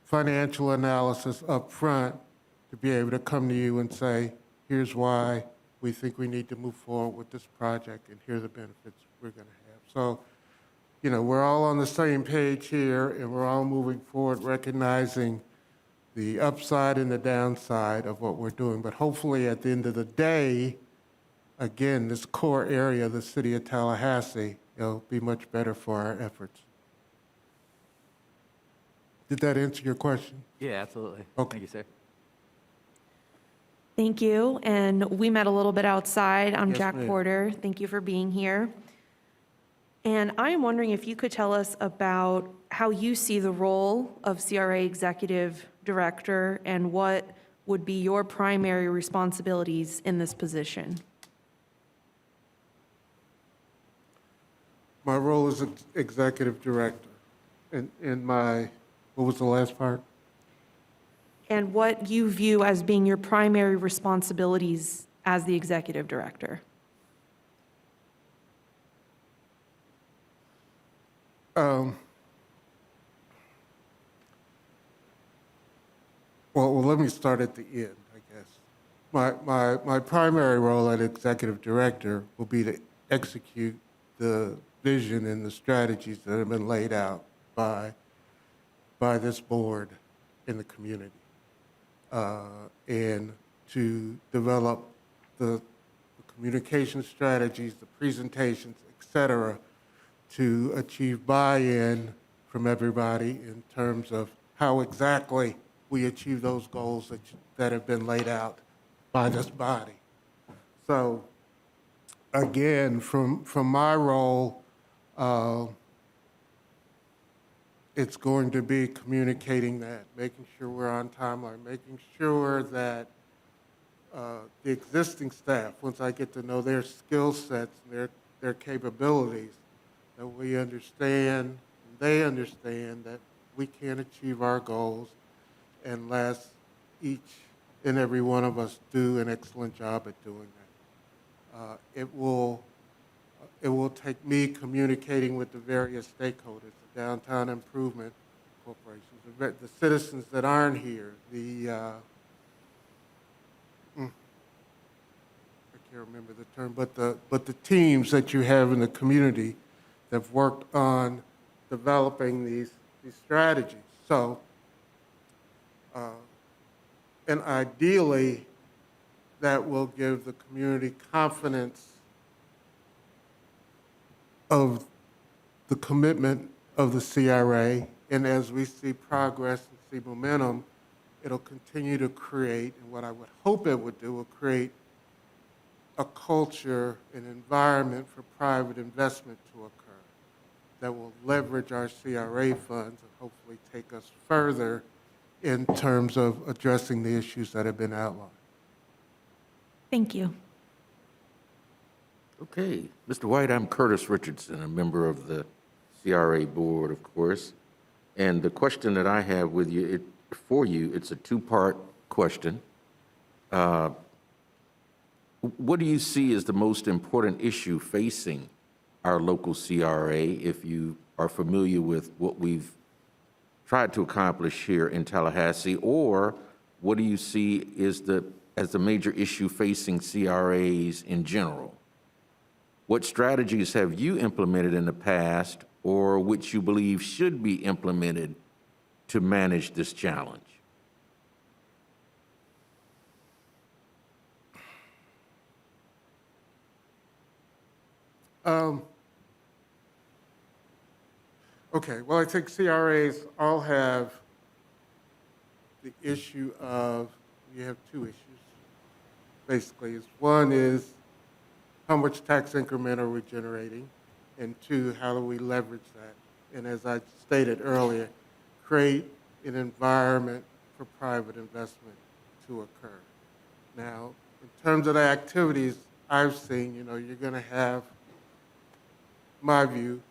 financial analysis up front to be able to come to you and say, here's why we think we need to move forward with this project, and here are the benefits we're going to have. So, you know, we're all on the same page here, and we're all moving forward, recognizing the upside and the downside of what we're doing. But hopefully, at the end of the day, again, this core area of the city of Tallahassee, it'll be much better for our efforts. Did that answer your question? Yeah, absolutely. Okay. Thank you, sir. Thank you. And we met a little bit outside. I'm Yes, Jack ma'am. Porter. Thank you for being here. And I am wondering if you could tell us about how you see the role of CRA Executive Director and what would be your primary responsibilities in this position. My role is executive director. In my, what was the last part? And what you view as being your primary responsibilities as the Executive Director. Well, let me start at the end, I guess. My primary role as executive director will be to execute the vision and the strategies that have been laid out by this board in the community, and to develop the communication strategies, the presentations, et cetera, to achieve buy-in from everybody in terms of how exactly we achieve those goals that have been laid out by this body. So again, from my role, it's going to be communicating that, making sure we're on timeline, making sure that the existing staff, once I get to know their skill sets, their capabilities, that we understand, they understand that we can achieve our goals unless each and every one of us do an excellent job at doing that. It will take me communicating with the various stakeholders, the Downtown Improvement Corporation, the citizens that aren't here, I can't remember the term, but the teams that you have in the community that have worked on developing these strategies. So, and ideally, that will give the community confidence of the commitment of the CRA, and as we see progress and see momentum, it'll continue to create, and what I would hope it would do, will create a culture, an environment for private investment to occur that will leverage our CRA funds and hopefully take us further in terms of addressing the issues that have been outlined. Thank you. Okay, Mr. White, I'm Curtis Richardson, a member of the CRA board, of course. And the question that I have with you, for you, it's a two-part question. What do you see as the most important issue facing our local CRA, if you are familiar with what we've tried to accomplish here in Tallahassee, or what do you see as the major issue facing CRAs in general? What strategies have you implemented in the past, or which you believe should be implemented to manage this challenge? Okay, well, I think CRAs all have the issue of, you have two issues, basically. One is, how much tax increment are we generating? And two, how do we leverage that? And as I stated earlier, create an environment for private investment to occur. Now, in terms of the activities I've seen, you know, you're going to have, my view,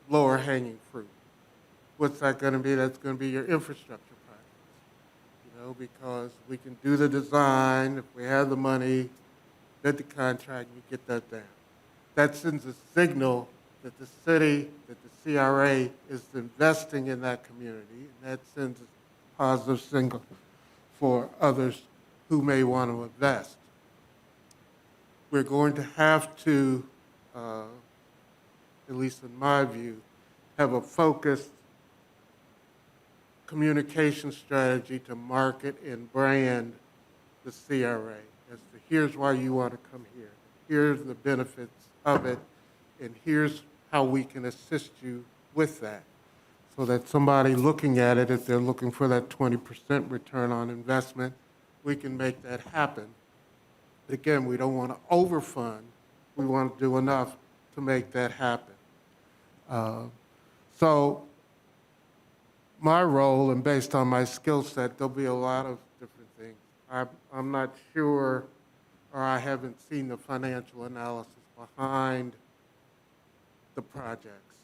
lower hanging fruit. What's that going to be? That's going to be your infrastructure projects, you know, because we can do the design, if we have the money, bid the contract, you get that down. That sends a signal that the city, that the CRA is investing in that community, and that sends a positive signal for others who may want to invest. We're going to have to, at least in my view, have a focused communication strategy to market and brand the CRA as to here's why you want to come here, here's the benefits of it, and here's how we can assist you with that. So that somebody looking at it, if they're looking for that 20% return on investment, we can make that happen. Again, we don't want to overfund. We want to do enough to make that happen. So my role, and based on my skill set, there'll be a lot of different things. I'm not sure, or I haven't seen the financial analysis behind the projects.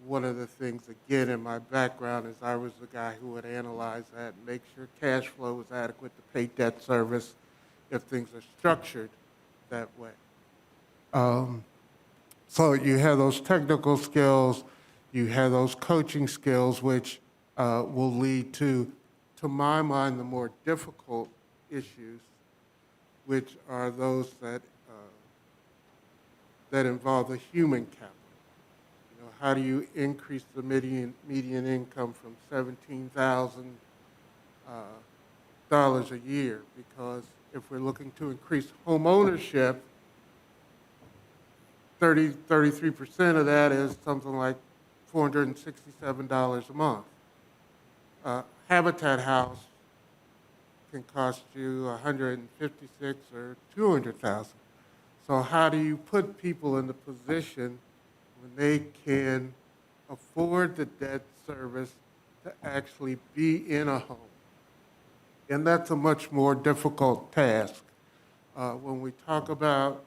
One of the things, again, in my background is I was the guy who would analyze that and make sure cash flow was adequate to pay debt service if things are structured that way. So you have those technical skills, you have those coaching skills, which will lead to my mind, the more difficult issues, which are those that that involve the human capital. You know, how do you increase the median income from $17,000 a year? Because if we're looking to increase home ownership, 33% of that is something like $467 a month. Habitat House can cost you $156,000 or $200,000. So how do you put people in the position when they can afford the debt service to actually be in a home? And that's a much more difficult task. When we talk about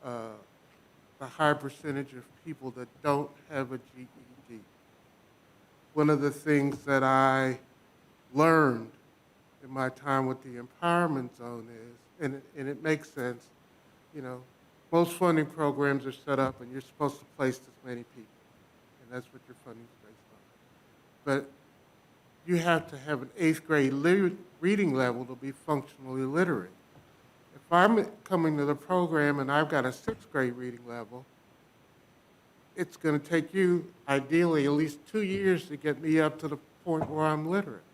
the high percentage of people that don't have a GED, one of the things that I learned in my time with the Empowerment Zone is, and it makes sense, you know, most funding programs are set up and you're supposed to place this many people, and that's what your funding is based on. But you have to have an 8th grade reading level to be functionally literate. If I'm coming to the program and I've got a 6th grade reading level, it's going to take you, ideally, at least 2 years to get me up to the point where I'm literate.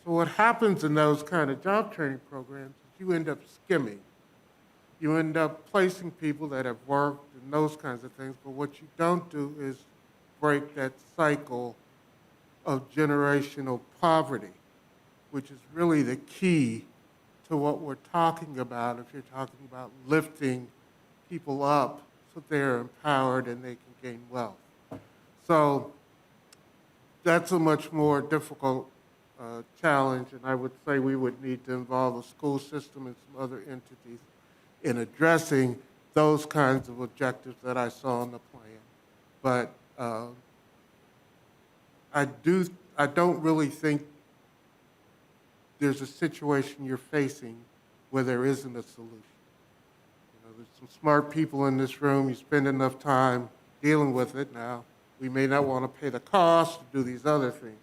So what happens in those kind of job training programs is you end up skimming. You end up placing people that have worked and those kinds of things, but what you don't do is break that cycle of generational poverty, which is really the key to what we're talking about if you're talking about lifting people up so they're empowered and they can gain wealth. So that's a much more difficult challenge, and I would say we would need to involve the school system and some other entities in addressing those kinds of objectives that I saw in the plan. But I don't really think there's a situation you're facing where there isn't a solution. You know, there's some smart people in this room. You spend enough time dealing with it. Now, we may not want to pay the cost to do these other things,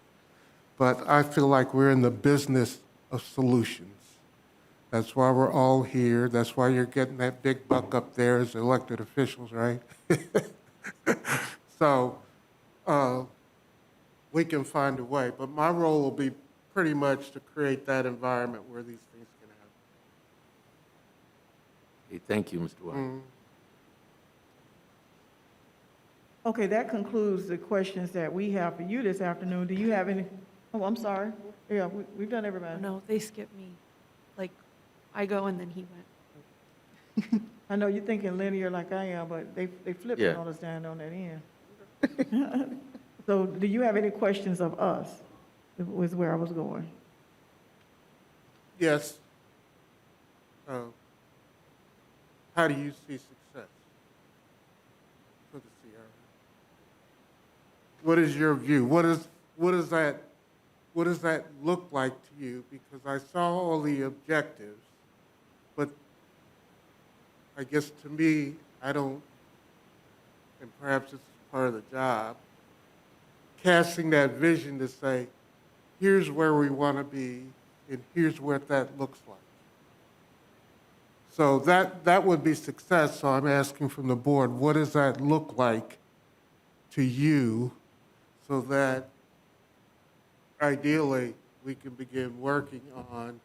but I feel like we're in the business of solutions. That's why we're all here. That's why you're getting that big buck up there as elected officials, right? So we can find a way. But my role will be pretty much to create that environment where these things can happen. Okay, thank you, Mr. White. Okay, that concludes the questions that we have for you this afternoon. Do you have any? Oh, I'm sorry. Yeah, we've done everybody. No, they skipped me. Like, I go and then he went. I know you're thinking linear like I am, but they flipped it Yeah. on us down on that end. So do you have any questions of us? Was where I was going. Yes. How do you see success for the CRA? What is your view? What does that look like to you? Because I saw all the objectives, but I guess to me, I don't, and perhaps it's part of the job, casting that vision to say, here's where we want to be, and here's what that looks like. So that would be success. So I'm asking from the board, what does that look like to you so that ideally we can begin working on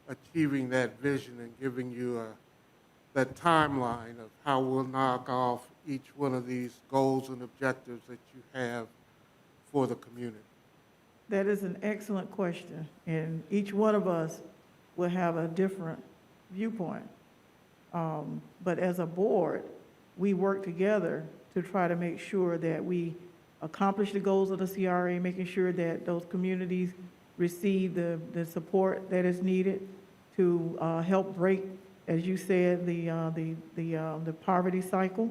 achieving that vision and giving you that timeline of how we'll knock off each one of these goals and objectives that you have for the community? That is an excellent question, and each one of us will have a different viewpoint. But as a board, we work together to try to make sure that we accomplish the goals of the CRA, making sure that those communities receive the support that is needed to help break, as you said, the poverty cycle,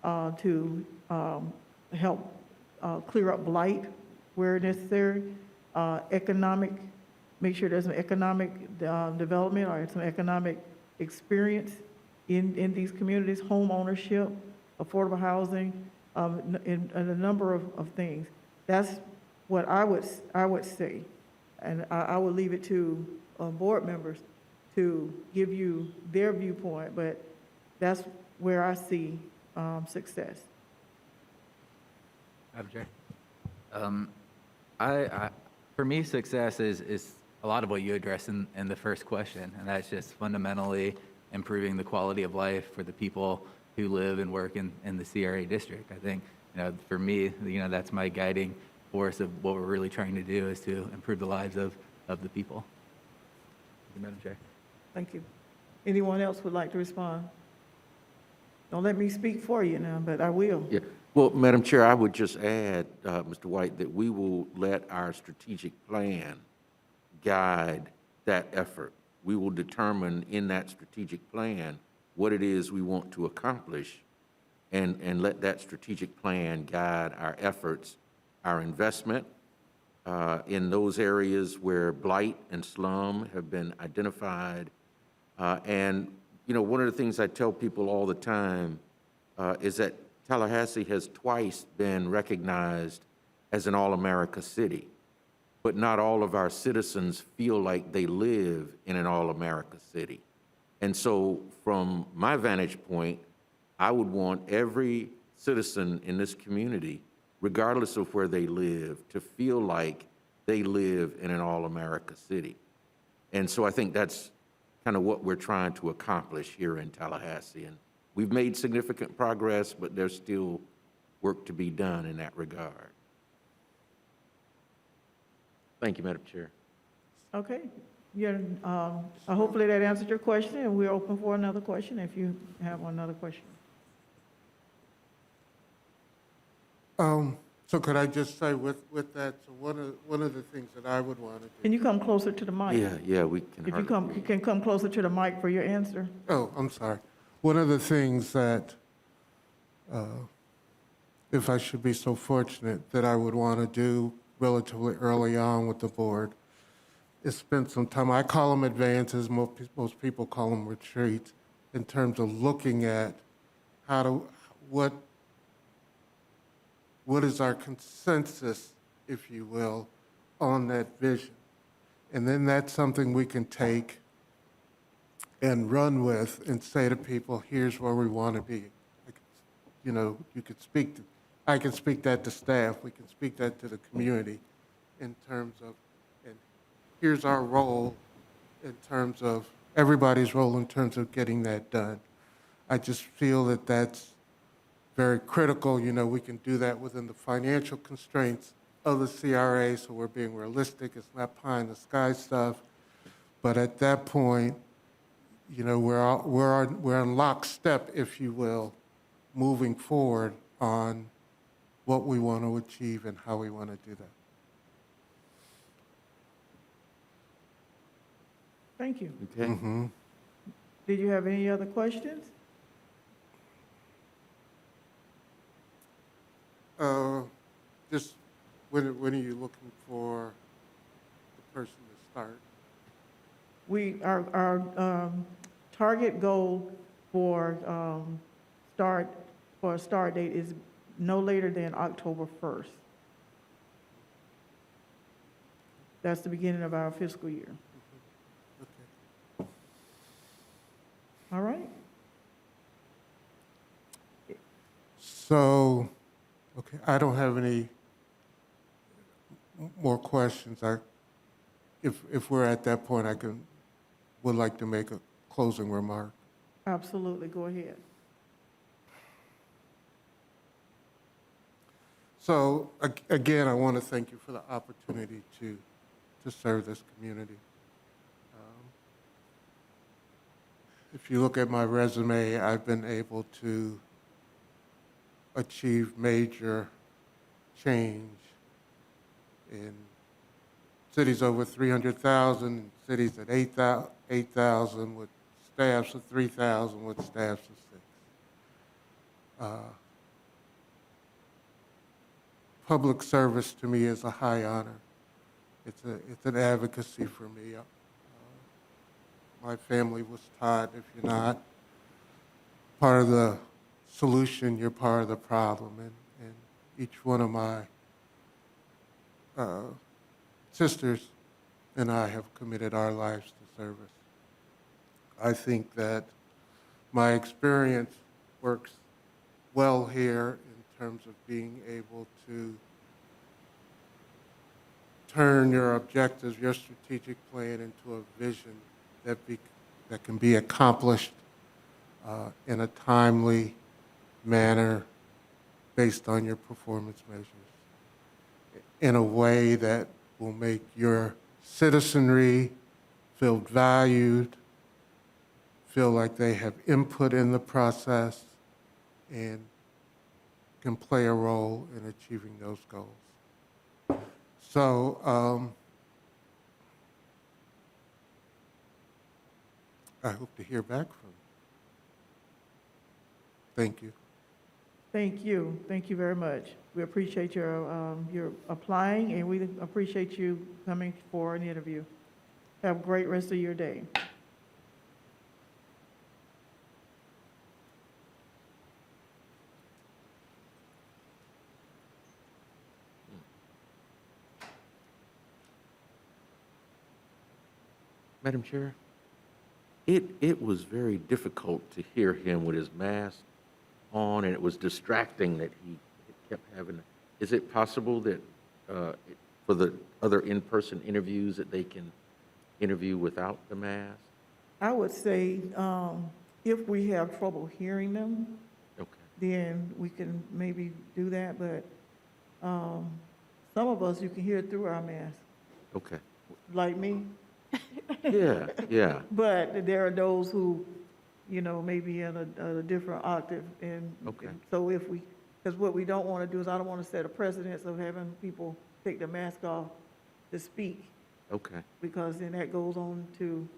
to help clear up blight where necessary, make sure there's some economic development or some economic experience in these communities, home ownership, affordable housing, and a number of things. That's what I would say. And I would leave it to board members to give you their viewpoint, but that's where I see success. Madam Chair. For me, success is a lot of what you addressed in the first question, and that's just fundamentally improving the quality of life for the people who live and work in the CRA district. I think, for me, that's my guiding force of what we're really trying to do is to improve the lives of the people. Thank you, Madam Chair. Thank you. Anyone else would like to respond? Don't let me speak for you now, but I will. Yeah. Well, Madam Chair, I would just add, Mr. White, that we will let our strategic plan guide that effort. We will determine in that strategic plan what it is we want to accomplish and let that strategic plan guide our efforts, our investment in those areas where blight and slum have been identified. And, one of the things I tell people all the time is that Tallahassee has twice been recognized as an all-America city, but not all of our citizens feel like they live in an all-America city. And so from my vantage point, I would want every citizen in this community, regardless of where they live, to feel like they live in an all-America city. And so I think that's kind of what we're trying to accomplish here in Tallahassee. And we've made significant progress, but there's still work to be done in that regard. Thank you, Madam Chair. Okay. Hopefully that answered your question, and we're open for another question if you have another question. So could I just say with that, so one of the things that I would want to Can do. you come closer to the mic? Yeah, we can. If you can come closer to the mic for your answer. Oh, I'm sorry. One of the things that, if I should be so fortunate, that I would want to do relatively early on with the board is spend some time, I call them advances, most people call them retreats, in terms of looking at what is our consensus, if you will, on that vision. And then that's something we can take and run with and say to people, here's where we want to be. I can speak that to staff, we can speak that to the community in terms of, and here's our role in terms of, everybody's role in terms of getting that done. I just feel that that's very critical. You know, we can do that within the financial constraints of the CRA, so we're being realistic. It's not pie in the sky stuff. But at that point, you know, we're in lockstep, if you will, moving forward on what we want to achieve and how we want to do that. Thank you. Okay? Did you have any other questions? Just when are you looking for the person to start? Our target goal for a start date is no later than October 1st. That's the beginning of our fiscal year. Okay. All right? So, okay, I don't have any more questions. If we're at that point, would like to make a closing remark. Absolutely, go ahead. So, again, I want to thank you for the opportunity to serve this community. If you look at my resume, I've been able to achieve major change in cities over 300,000, cities at 8,000 with staffs of 3,000 with staffs of 6. Public service to me is a high honor. It's an advocacy for me. My family was taught, if you're not part of the solution, you're part of the problem. And each one of my sisters and I have committed our lives to service. I think that my experience works well here in terms of being able to turn your objectives, your strategic plan into a vision that can be accomplished in a timely manner based on your performance measures in a way that will make your citizenry feel valued, feel like they have input in the process, and can play a role in achieving those goals. So I hope to hear back from you. Thank you. Thank you. Thank you very much. We appreciate your applying, and we appreciate you coming for an interview. Have a great rest of your day. Madam Chair, it was very difficult to hear him with his mask on, and it was distracting that he kept having. Is it possible that for the other in-person interviews that they can interview without the mask? I would say if we have trouble hearing them, Okay. then we can maybe do that, but some of us, you can hear through our mask, Okay. like me. Yeah. But there are those who, you know, maybe in a different octave, and Okay. so if we, because what we don't want to do is, I don't want to set a precedence of having people take their mask off to speak, Okay. because then that goes on to,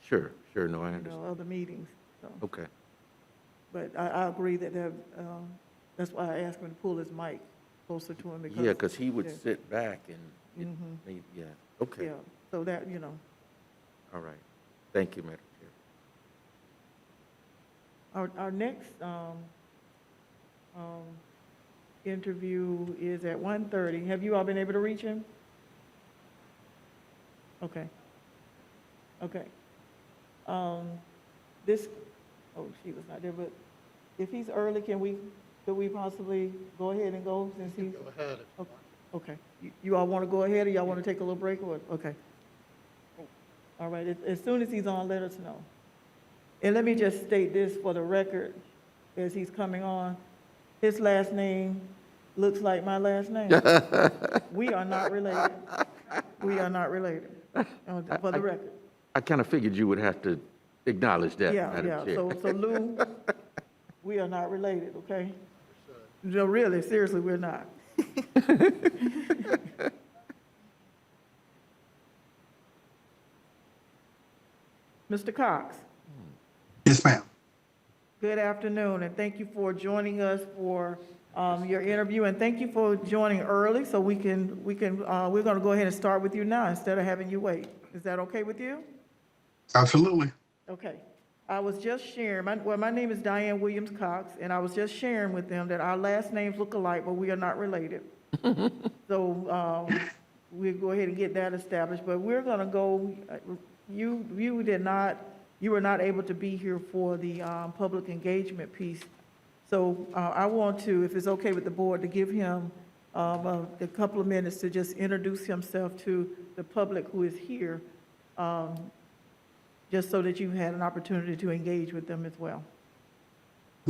Sure. No, I you understand. know, other meetings, so. Okay. But I agree that that's why I asked him to pull his mic closer to him, because. Yeah, because he would yeah, sit back and, Mhm. yeah. Okay. Yeah, so that, you know, All right. Thank you, Madam Chair. our next interview is at 1:30. Have you all been able to reach him? Okay. She was not there, but if he's early, could we possibly go ahead and go since he's? Go ahead if you want. Okay. You all want to go ahead, or y'all want to take a little break, or what? Okay. All right, as soon as he's on, let us know. And let me just state this for the record, as he's coming on. His last name looks like my last name. We are not related. We are not related, for the record. I kind of figured you would have to acknowledge that, Yeah, Madam yeah, Chair. so Lou, we are not related, okay? No, really, seriously, we're not. Mr. Cox, Yes, ma'am. good afternoon, and thank you for joining us for your interview, and thank you for joining early, so we're gonna go ahead and start with you now instead of having you wait. Is that okay with you? Absolutely. Okay. I was just sharing, my name is Diane Williams Cox, and I was just sharing with them that our last names look alike, but we are not related. So, we'll go ahead and get that established, but we're gonna go, you were not able to be here for the, public engagement piece. So, I want to, if it's okay with the board, to give him, a couple of minutes to just introduce himself to the public who is here, just so that you had an opportunity to engage with them as well.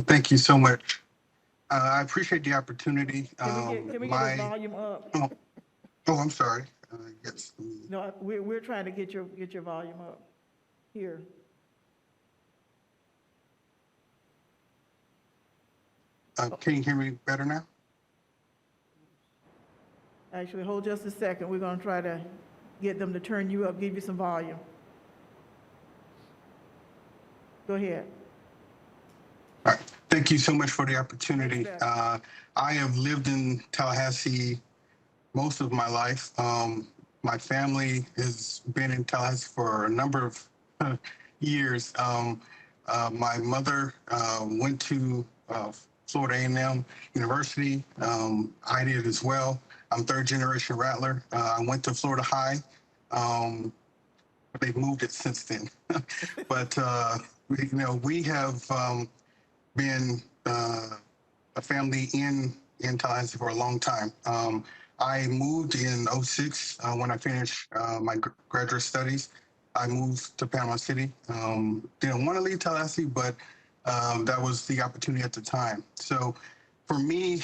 Thank you so much. I appreciate the opportunity. Can we get his volume up? I'm sorry. Yes. No, we're trying to get your volume up here. Can you hear me better now? Actually, hold just a second. We're gonna try to get them to turn you up, give you some volume. Go ahead. All right. Thank you so much for the opportunity. Thanks, Dad. I have lived in Tallahassee most of my life. My family has been in Tallahassee for a number of years. My mother went to Florida A&M University. I did as well. I'm third generation Rattler. I went to Florida High. They've moved it since then. But, we have been a family in Tallahassee for a long time. I moved in 06 when I finished my graduate studies. I moved to Panama City. Didn't want to leave Tallahassee, but that was the opportunity at the time. So for me,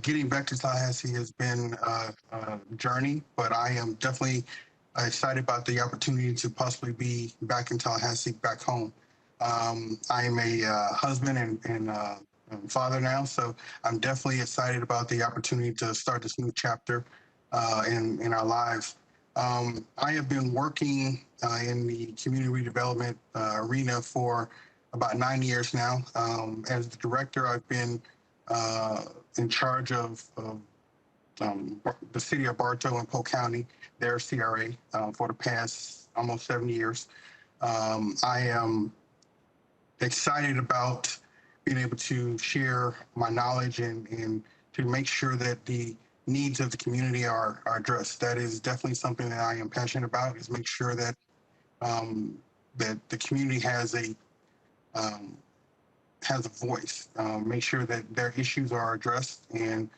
getting back to Tallahassee has been a journey, but I am definitely excited about the opportunity to possibly be back in Tallahassee, back home. I am a husband and father now, so I'm definitely excited about the opportunity to start this new chapter in our lives. I have been working in the community redevelopment arena for about 9 years now. As the director, I've been in charge of the city of Bartow and Polk County, their CRA, for the past almost 7 years. I am excited about being able to share my knowledge and to make sure that the needs of the community are addressed. That is definitely something that I am passionate about, is make sure that that the community has a voice, make sure that their issues are addressed, and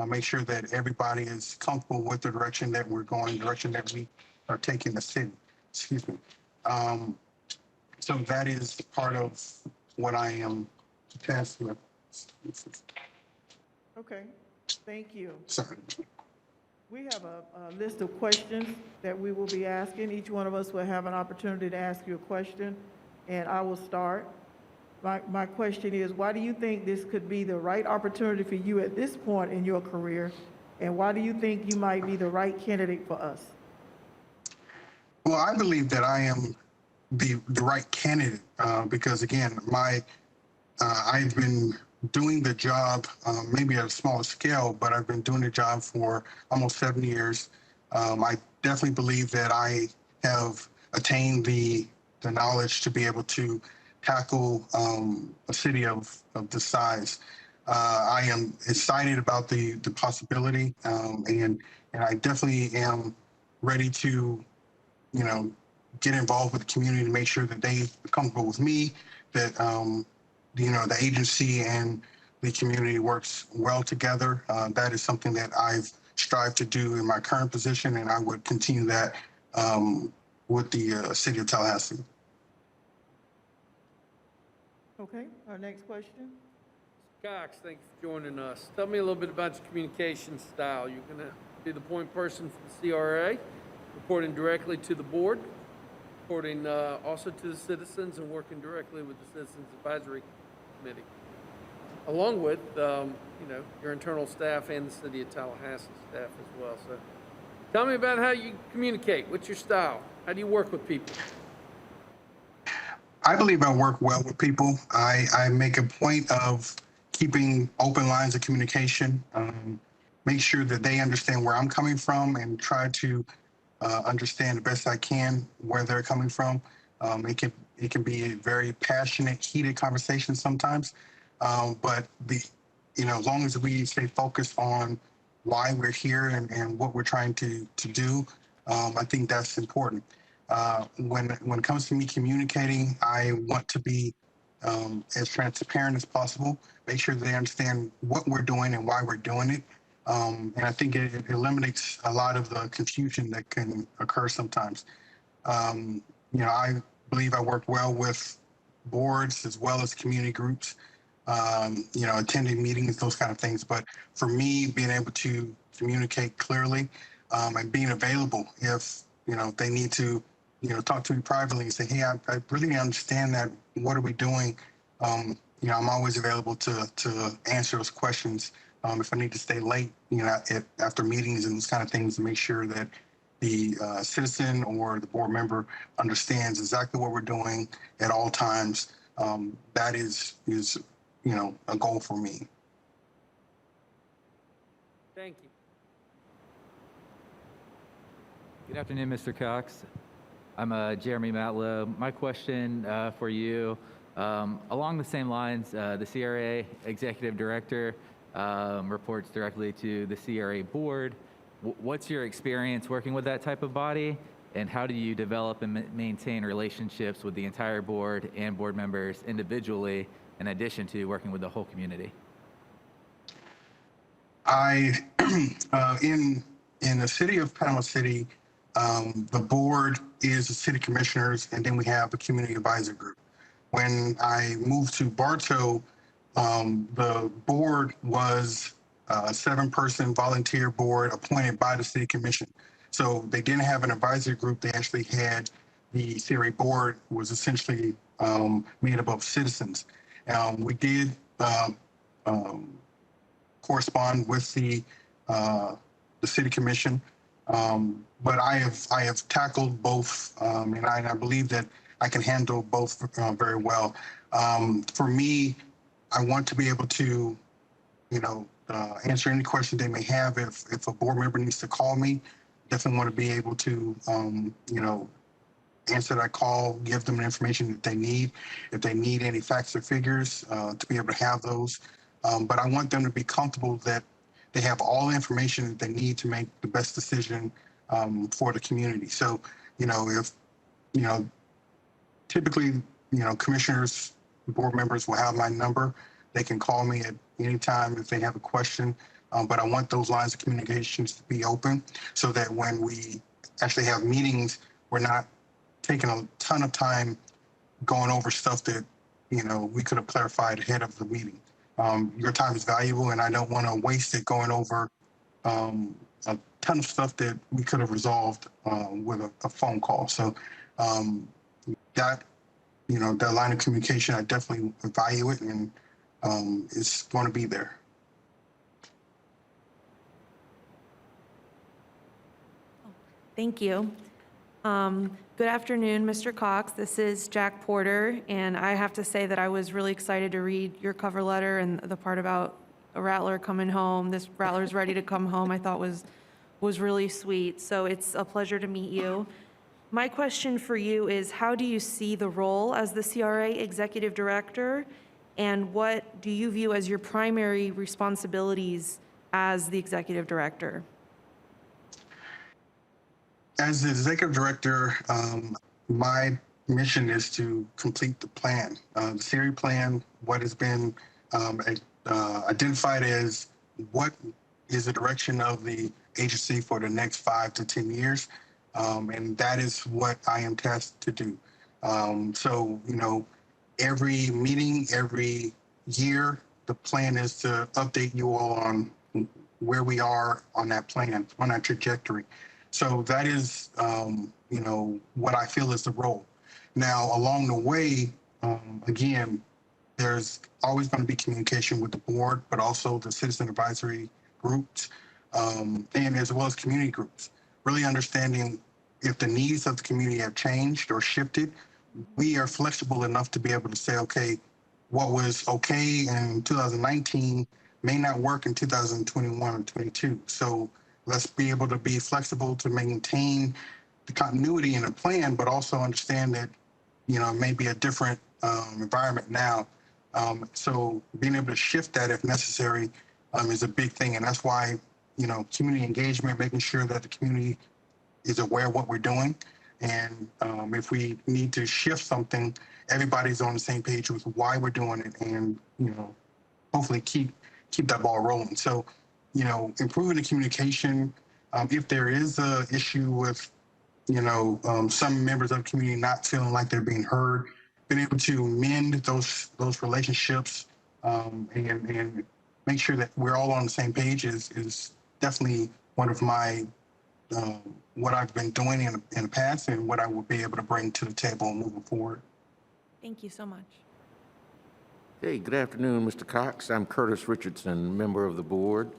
make sure that everybody is comfortable with the direction that we're going, the direction that we are taking the city. Excuse me. So that is part of what I am tasked with. Okay, thank you. Sorry. We have a list of questions that we will be asking. Each one of us will have an opportunity to ask you a question, and I will start. My question is, why do you think this could be the right opportunity for you at this point in your career? And why do you think you might be the right candidate for us? Well, I believe that I am the right candidate because, again, I've been doing the job maybe at a smaller scale, but I've been doing the job for almost 7 years. I definitely believe that I have attained the knowledge to be able to tackle a city of this size. I am excited about the possibility, and I definitely am ready to, get involved with the community to make sure that they are comfortable with me, that the agency and the community works well together. That is something that I've strived to do in my current position, and I would continue that with the city of Tallahassee. Okay, our next question. Cox, thank you for joining us. Tell me a little bit about your communication style. You're going to be the point person for the CRA, reporting directly to the board, reporting also to the citizens, and working directly with the Citizens Advisory Committee, along with, your internal staff and the City of Tallahassee staff as well. So tell me about how you communicate. What's your style? How do you work with people? I believe I work well with people. I make a point of keeping open lines of communication, make sure that they understand where I'm coming from and try to understand the best I can where they're coming from. It can be a very passionate, heated conversation sometimes, but as long as we stay focused on why we're here and what we're trying to do, I think that's important. When it comes to me communicating, I want to be as transparent as possible, make sure that they understand what we're doing and why we're doing it. And I think it eliminates a lot of the confusion that can occur sometimes. I believe I work well with boards as well as community groups, attending meetings, those kind of things. But for me, being able to communicate clearly and being available if, they need to, talk to me privately and say, hey, I really understand that. What are we doing? I'm always available to answer those questions. If I need to stay late, after meetings and those kind of things, to make sure that the citizen or the board member understands exactly what we're doing at all times. That is a goal for me. Thank you. Good afternoon, Mr. Cox. I'm Jeremy Matlow. My question for you, along the same lines, the CRA Executive Director reports directly to the CRA Board. What's your experience working with that type of body, and how do you develop and maintain relationships with the entire board and board members individually, in addition to working with the whole community? In the city of Panama City, the board is the city commissioners, and then we have a community advisor group. When I moved to Bartow, the board was a 7-person volunteer board appointed by the city commission. So they didn't have an advisory group. They actually had the CRA board was essentially made up of citizens. We did correspond with the city commission, but I have tackled both, and I believe that I can handle both very well. For me, I want to be able to, answer any question they may have. If a board member needs to call me, definitely want to be able to, answer that call, give them the information that they need. If they need any facts or figures, to be able to have those. But I want them to be comfortable that they have all the information that they need to make the best decision for the community. So, if, typically, commissioners, board members will have my number. They can call me at any time if they have a question. But I want those lines of communications to be open so that when we actually have meetings, we're not taking a ton of time going over stuff that, we could have clarified ahead of the meeting. Your time is valuable, and I don't want to waste it going over a ton of stuff that we could have resolved with a phone call. So that line of communication, I definitely value it, and it's going to be there. Thank you. Good afternoon, Mr. Cox. This is Jack Porter, and I have to say that I was really excited to read your cover letter, and the part about a Rattler coming home, this Rattler's ready to come home, I thought was really sweet. So it's a pleasure to meet you. My question for you is, how do you see the role as the CRA Executive Director, and what do you view as your primary responsibilities as the Executive Director? As the executive director, my mission is to complete the plan, the CRA plan, what has been identified as what is the direction of the agency for the next 5 to 10 years. And that is what I am tasked to do. So, every meeting, every year, the plan is to update you all on where we are on that plan, on that trajectory. So that is, you know, what I feel is the role. Now, along the way, again, there's always going to be communication with the board, but also the citizen advisory groups, and as well as community groups. Really understanding if the needs of the community have changed or shifted, we are flexible enough to be able to say, okay, what was okay in 2019 may not work in 2021 or 22. So let's be able to be flexible to maintain the continuity in the plan, but also understand that, you know, it may be a different environment now. So being able to shift that if necessary is a big thing. And that's why, you know, community engagement, making sure that the community is aware of what we're doing. And if we need to shift something, everybody's on the same page with why we're doing it, and, you know, hopefully keep that ball rolling. So, you know, improving the communication. If there is a issue with, you know, some members of the community not feeling like they're being heard, being able to mend those relationships and make sure that we're all on the same page is definitely one of my what I've been doing in the past and what I will be able to bring to the table moving forward. Thank you so much. Hey, good afternoon, Mr. Cox. I'm Curtis Richardson, member of the board,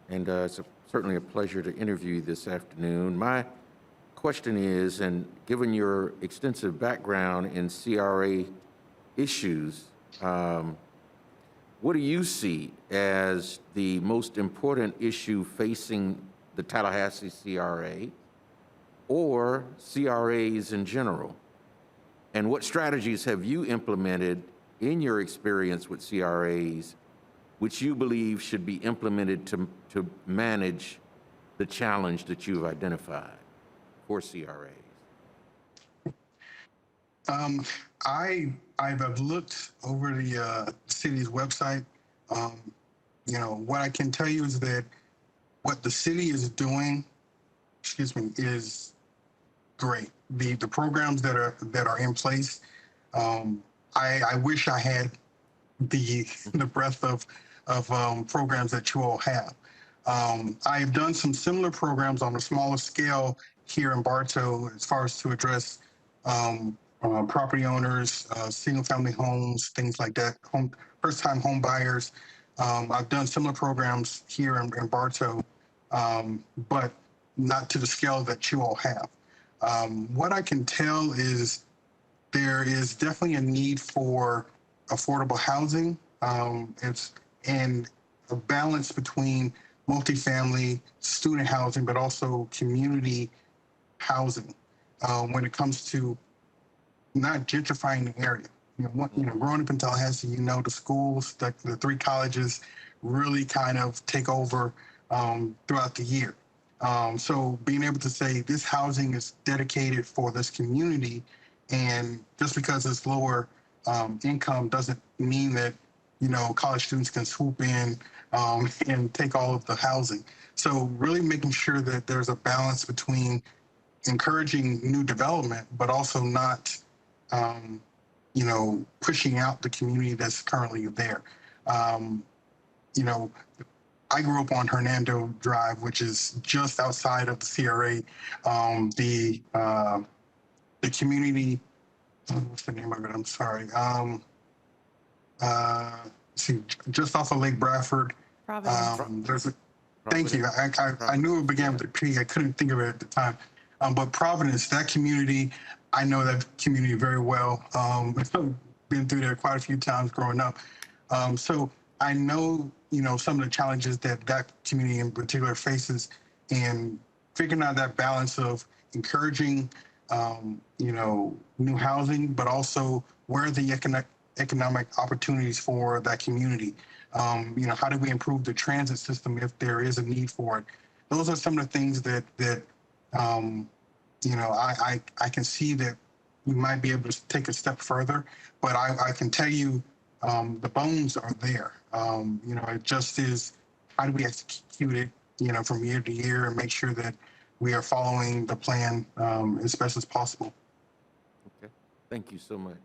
and it's certainly a pleasure to interview you this afternoon. My question is, and given your extensive background in CRA issues, what do you see as the most important issue facing the Tallahassee CRA or CRAs in general? And what strategies have you implemented in your experience with CRAs, which you believe should be implemented to manage the challenge that you've identified for CRAs? I've looked over the city's website. You know, what I can tell you is that what the city is doing, is great. The programs that are in place. I wish I had the breadth of programs that you all have. I've done some similar programs on a smaller scale here in Bartow as far as to address property owners, single-family homes, things like that, first-time home buyers. I've done similar programs here in Bartow, but not to the scale that you all have. What I can tell is there is definitely a need for affordable housing. And a balance between multifamily, student housing, but also community housing when it comes to not gentrifying the area. Growing up in Tallahassee, you know, the schools, the three colleges really kind of take over throughout the year. So being able to say this housing is dedicated for this community, and just because it's lower income doesn't mean that, you know, college students can swoop in and take all of the housing. So really making sure that there's a balance between encouraging new development, but also not, you know, pushing out the community that's currently there. You know, I grew up on Hernando Drive, which is just outside of the CRA. The community, what's the name of it? I'm sorry. Just off of Lake Bradford. Providence. There's a, thank you. I knew it began with a P. I couldn't think of it at the time. But Providence, that community, I know that community very well. I've been through there quite a few times growing up. So I know, you know, some of the challenges that that community in particular faces, and figuring out that balance of encouraging, you know, new housing, but also where are the economic opportunities for that community? You know, how do we improve the transit system if there is a need for it? Those are some of the things that you know, I can see that we might be able to take a step further, but I can tell you the bones are there. You know, it just is, how do we execute it, you know, from year to year and make sure that we are following the plan as best as possible. Okay, thank you so much.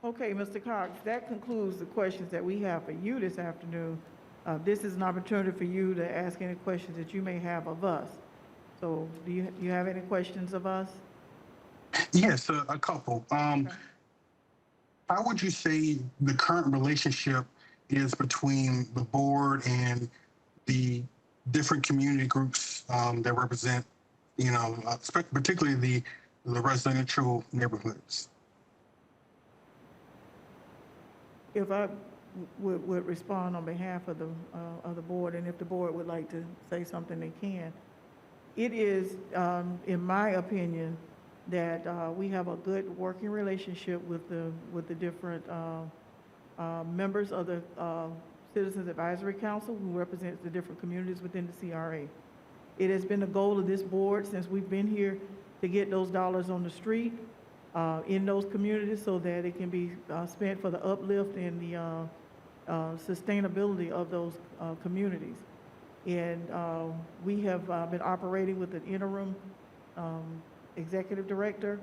Okay, Mr. Cox, that concludes the questions that we have for you this afternoon. This is an opportunity for you to ask any questions that you may have of us. So do you have any questions of us? Yes, a couple. How would you say the current relationship is between the board and the different community groups that represent, particularly the residential neighborhoods? If I would respond on behalf of the board, and if the board would like to say something, they can. It is, in my opinion, that we have a good working relationship with the different members of the Citizens Advisory Council, who represents the different communities within the CRA. It has been the goal of this board since we've been here to get those dollars on the street in those communities so that it can be spent for the uplift and the sustainability of those communities. And we have been operating with an interim executive director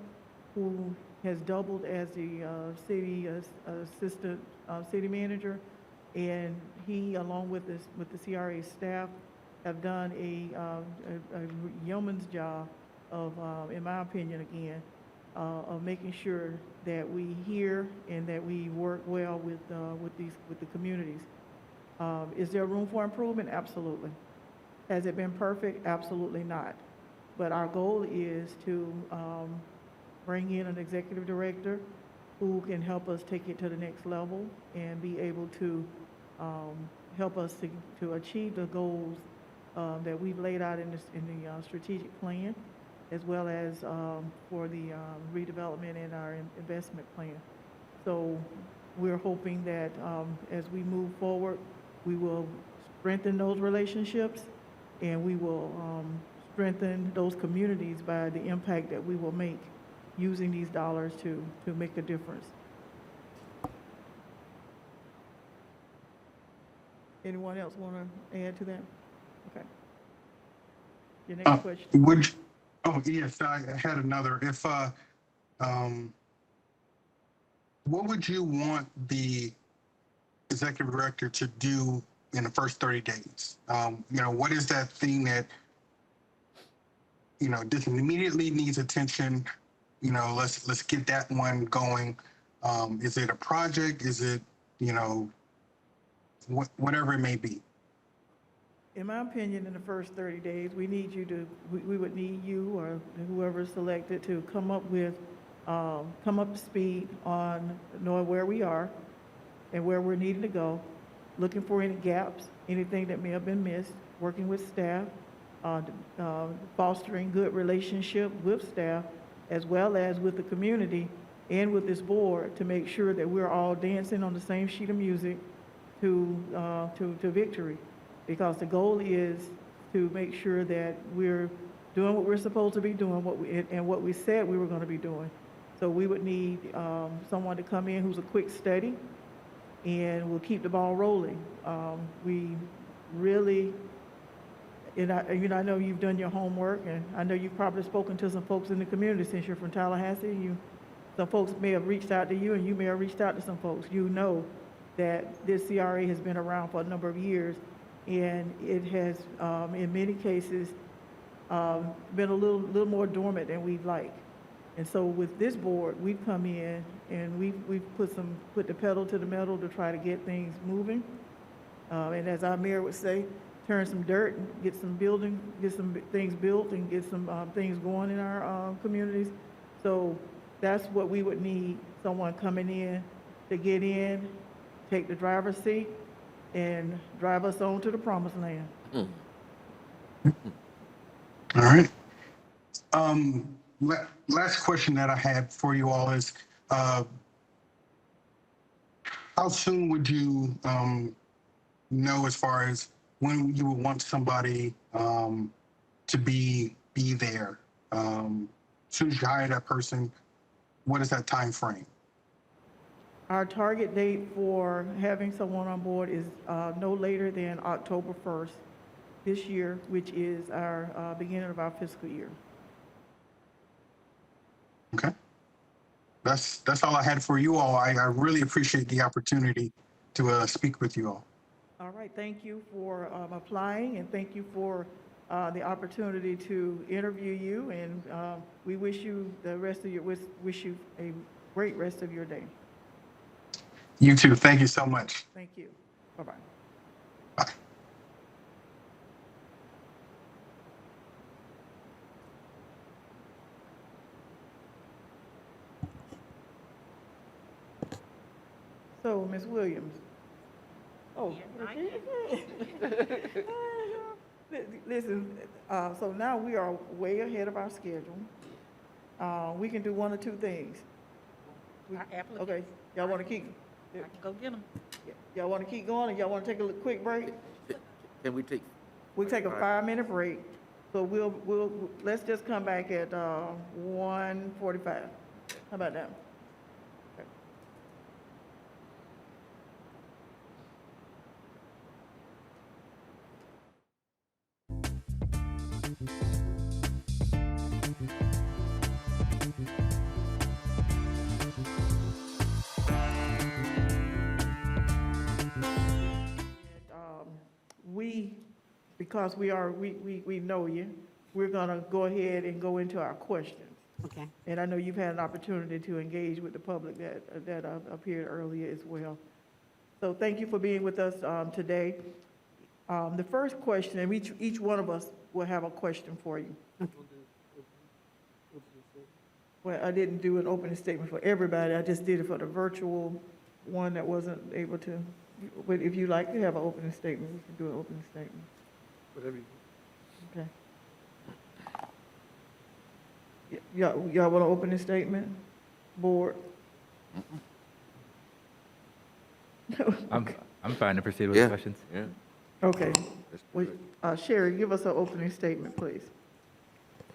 who has doubled as the city assistant city manager. And he, along with the CRA staff, have done a yeoman's job of, in my opinion, again, of making sure that we hear and that we work well with the communities. Is there room for improvement? Absolutely. Has it been perfect? Absolutely not. But our goal is to bring in an executive director who can help us take it to the next level and be able to help us to achieve the goals that we've laid out in the strategic plan, as well as for the redevelopment and our investment plan. So we're hoping that as we move forward, we will strengthen those relationships, and we will strengthen those communities by the impact that we will make using these dollars to make a difference. Anyone else want to add to that? Okay. Your next question. Yes, I had another. What would you want the executive director to do in the first 30 days? What is that thing that, this immediately needs attention? Let's get that one going. Is it a project? Is it, whatever it may be? In my opinion, in the first 30 days, we would need you or whoever is selected to come up to speed on knowing where we are and where we're needing to go, looking for any gaps, anything that may have been missed, working with staff, fostering good relationship with staff, as well as with the community and with this board to make sure that we're all dancing on the same sheet of music to victory. Because the goal is to make sure that we're doing what we're supposed to be doing, what we said we were going to be doing. So we would need someone to come in who's a quick study, and we'll keep the ball rolling. We really, and I know you've done your homework, and I know you've probably spoken to some folks in the community since you're from Tallahassee. Some folks may have reached out to you, and you may have reached out to some folks. You know that this CRA has been around for a number of years, and it has, in many cases, been a little more dormant than we'd like. And so with this board, we've come in and we've put the pedal to the metal to try to get things moving. And as our mayor would say, turn some dirt and get some things built and get some things going in our communities. So that's what we would need, someone coming in to get in, take the driver's seat, and drive us on to the promised land. All right. Last question that I had for you all is, how soon would you know as far as when you would want somebody to be there? As soon as you hire that person, what is that time frame? Our target date for having someone on board is no later than October 1st this year, which is our beginning of our fiscal year. Okay. that's all I had for you all. I really appreciate the opportunity to speak with you all. All right, thank you for applying, and thank you for the opportunity to interview you, and we wish you the rest of your, wish you a great rest of your day. You too. Thank you so much. Thank you. Bye-bye. Bye. So, Ms. Williams. Oh. Listen, so now we are way ahead of our schedule. We can do one or two things. Our applicants. Okay, y'all want to keep, I can go get them. y'all want to keep going, or y'all want to take a quick break? Can we take, We'll take a 5-minute break. So let's just come back at 1:45. How about that? Okay. Because we know you, we're gonna go ahead and go into our questions. Okay. And I know you've had an opportunity to engage with the public that appeared earlier as well. So thank you for being with us today. The first question, and each one of us will have a question for you. Well, I didn't do an opening statement for everybody, I just did it for the virtual one that wasn't able to. But if you'd like to have an opening statement, we can do an opening statement. Whatever you. Okay. Y'all want to open this statement? Board? I'm fine to proceed with Yeah. questions. yeah? Okay. Well, Sherry, give us an opening statement, please.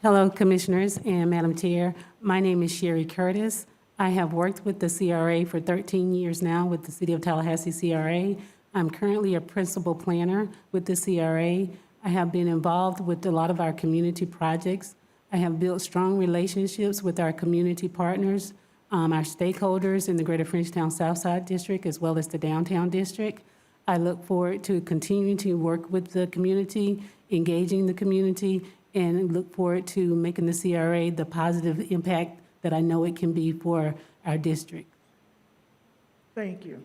Hello, Commissioners and Madam Chair. My name is Sherry Curtis. I have worked with the CRA for 13 years now with the City of Tallahassee CRA. I'm currently a principal planner with the CRA. I have been involved with a lot of our community projects. I have built strong relationships with our community partners, our stakeholders in the Greater Frenchtown Southside District, as well as the Downtown District. I look forward to continuing to work with the community, engaging the community, and look forward to making the CRA the positive impact that I know it can be for our district. Thank you.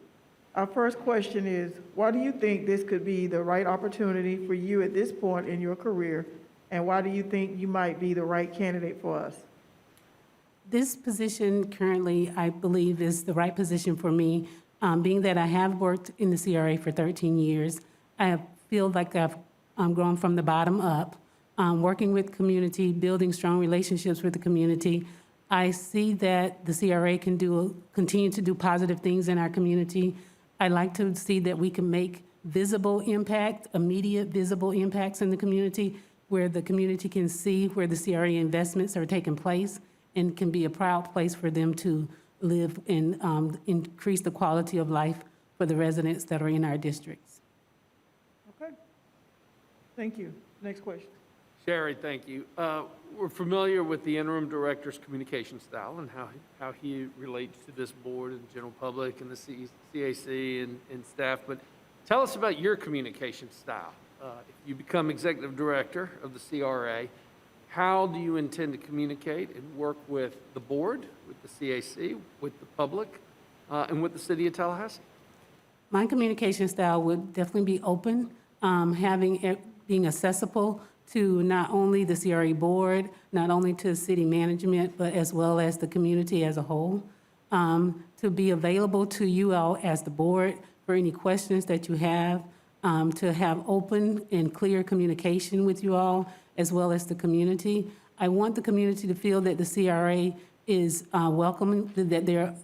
Our first question is, why do you think this could be the right opportunity for you at this point in your career? And why do you think you might be the right candidate for us? This position currently, I believe, is the right position for me, being that I have worked in the CRA for 13 years. I feel like I've grown from the bottom up, working with community, building strong relationships with the community. I see that the CRA can continue to do positive things in our community. I like to see that we can make visible impact, immediate visible impacts in the community, where the community can see where the CRA investments are taking place and can be a proud place for them to live and increase the quality of life for the residents that are in our districts. Okay. Thank you. Next question. Sherry, thank you. We're familiar with the interim director's communication style and how he relates to this board and the general public and the CAC and staff, but tell us about your communication style. If you become executive director of the CRA, how do you intend to communicate and work with the board, with the CAC, with the public, and with the city of Tallahassee? My communication style would definitely be open, being accessible to not only the CRA board, not only to city management, but as well as the community as a whole. To be available to you all as the board for any questions that you have, to have open and clear communication with you all, as well as the community. I want the community to feel that the CRA is welcome, that they're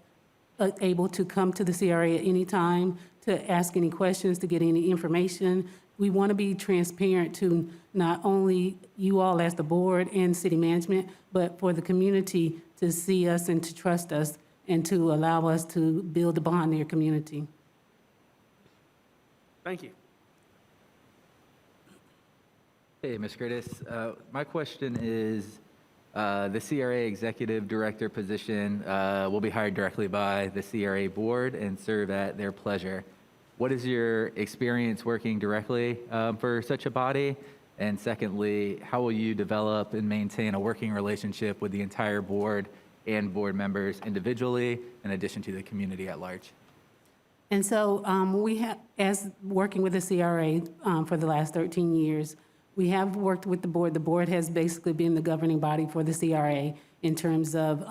able to come to the CRA at any time to ask any questions, to get any information. We want to be transparent to not only you all as the board and city management, but for the community to see us and to trust us and to allow us to build a bond in your community. Thank you. Hey, Ms. Curtis. My question is, The CRA Executive Director position will be hired directly by the CRA Board and serve at their pleasure. What is your experience working directly for such a body? And secondly, how will you develop and maintain a working relationship with the entire board and board members individually, in addition to the community at large? And so we have, as working with the CRA for the last 13 years, we have worked with the board. The board has basically been the governing body for the CRA in terms of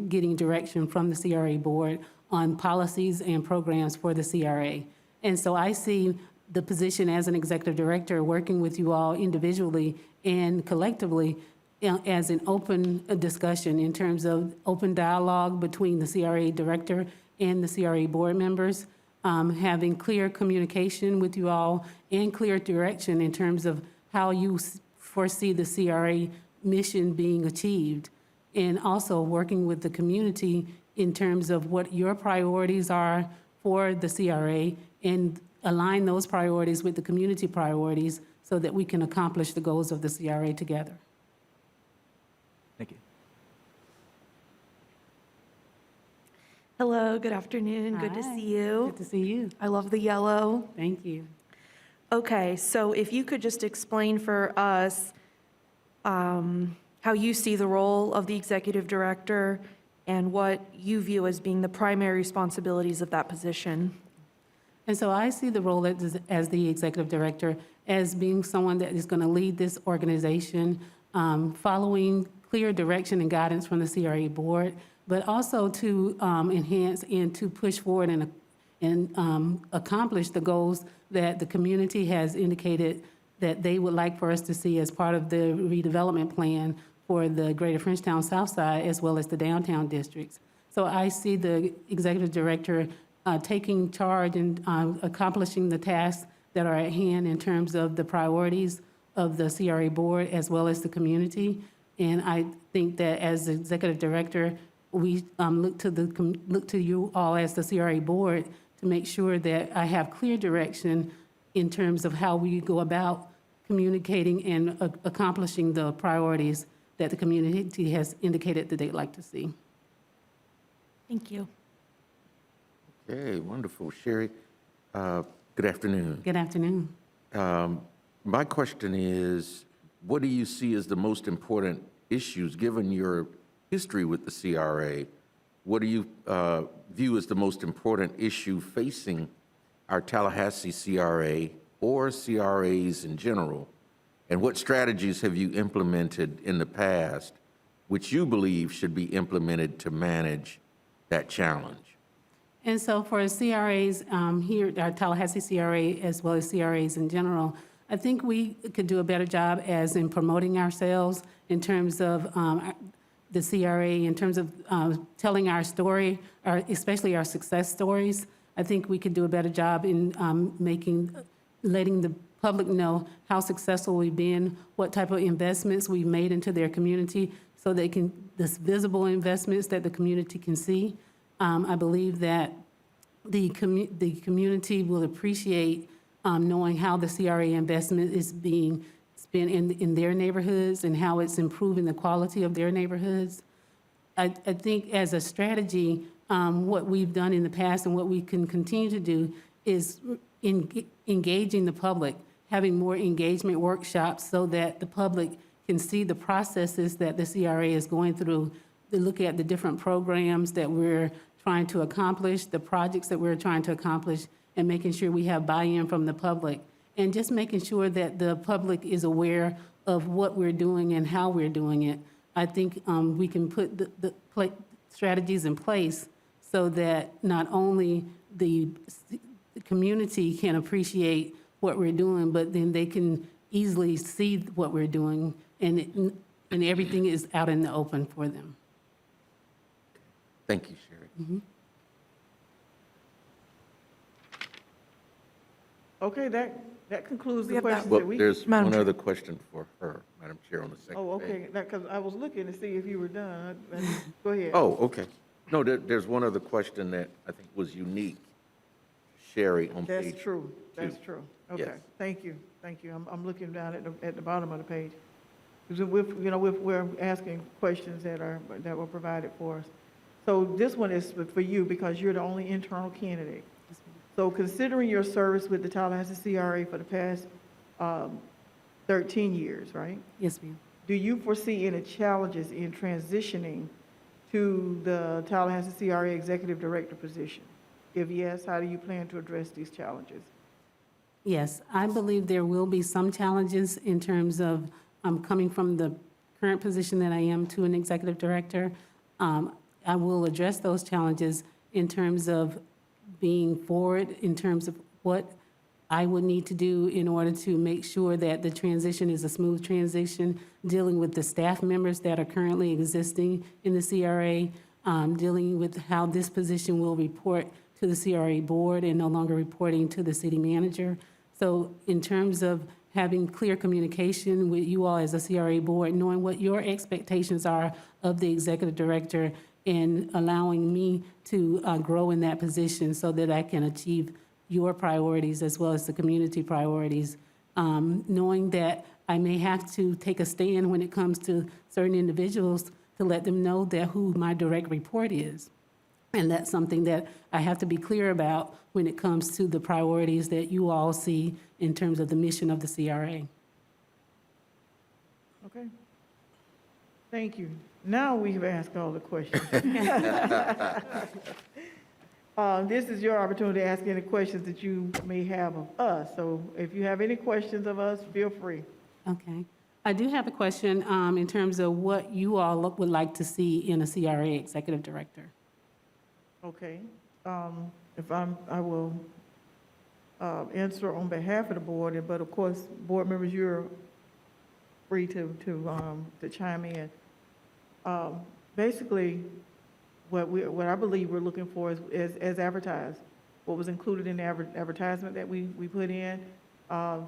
getting direction from the CRA board on policies and programs for the CRA. And so I see the position as an executive director, working with you all individually and collectively as an open discussion in terms of open dialogue between the CRA director and the CRA board members, having clear communication with you all and clear direction in terms of how you foresee the CRA mission being achieved, and also working with the community in terms of what your priorities are for the CRA and align those priorities with the community priorities so that we can accomplish the goals of the CRA together. Thank you. Hello, good afternoon. Good to Hi. see you. Good to see you. I love the yellow. Thank you. Okay, so if you could just explain for us how you see the role of the executive director and what you view as being the primary responsibilities of that position. And so I see the role as the executive director as being someone that is going to lead this organization, following clear direction and guidance from the CRA board, but also to enhance and to push forward and accomplish the goals that the community has indicated that they would like for us to see as part of the redevelopment plan for the Greater Frenchtown South Side as well as the downtown districts. So I see the executive director taking charge and accomplishing the tasks that are at hand in terms of the priorities of the CRA board as well as the community. And I think that as the executive director, we look to you all as the CRA board to make sure that I have clear direction in terms of how we go about communicating and accomplishing the priorities that the community has indicated that they'd like to see. Thank you. Okay, wonderful. Sherry, good afternoon. Good afternoon. My question is, what do you see as the most important issues, given your history with the CRA? What do you view as the most important issue facing our Tallahassee CRA or CRAs in general? And what strategies have you implemented in the past which you believe should be implemented to manage that challenge? And so for CRAs here, our Tallahassee CRA as well as CRAs in general, I think we could do a better job as in promoting ourselves in terms of the CRA, in terms of telling our story, especially our success stories. I think we could do a better job in letting the public know how successful we've been, what type of investments we've made into their community, so they can, this visible investments that the community can see. I believe that the community will appreciate knowing how the CRA investment is being spent in their neighborhoods and how it's improving the quality of their neighborhoods. I think as a strategy, what we've done in the past and what we can continue to do is engaging the public, having more engagement workshops so that the public can see the processes that the CRA is going through, to look at the different programs that we're trying to accomplish, the projects that we're trying to accomplish, and making sure we have buy-in from the public. And just making sure that the public is aware of what we're doing and how we're doing it. I think we can put the strategies in place so that not only the community can appreciate what we're doing, but then they can easily see what we're doing, and everything is out in the open for them. Thank you, Sherry. Okay, that concludes We the have that. questions Well, that we. there's Madam one Chair. other question for her, Madam Chair, on the second Oh, page. okay, because I was looking to see if you were done. Go ahead. Oh, okay. No, there's one other question that I think was unique, Sherry, on page. That's true, that's two. true. Okay, Yes. thank you, thank you. I'm looking down at the bottom of the page. because we're asking questions that were provided for us. So this one is for you because you're the only internal candidate. So considering your service with the Tallahassee CRA for the past 13 years, right? Yes, ma'am. Do you foresee any challenges in transitioning to the Tallahassee CRA Executive Director position? If yes, how do you plan to address these challenges? Yes, I believe there will be some challenges in terms of coming from the current position that I am to an executive director. I will address those challenges in terms of being forward, in terms of what I would need to do in order to make sure that the transition is a smooth transition, dealing with the staff members that are currently existing in the CRA, dealing with how this position will report to the CRA board and no longer reporting to the city manager. So in terms of having clear communication with you all as a CRA board, knowing what your expectations are of the executive director and allowing me to grow in that position so that I can achieve your priorities as well as the community priorities. Knowing that I may have to take a stand when it comes to certain individuals to let them know that who my direct report is. And that's something that I have to be clear about when it comes to the priorities that you all see in terms of the mission of the CRA. Okay. Thank you. Now we have asked all the questions. This is your opportunity to ask any questions that you may have of us. So if you have any questions of us, feel free. Okay. I do have a question in terms of what you all would like to see in a CRA executive director. Okay. I will answer on behalf of the board, but of course, board members, you're free to chime in. Basically, what I believe we're looking for is as advertised, what was included in the advertisement that we put in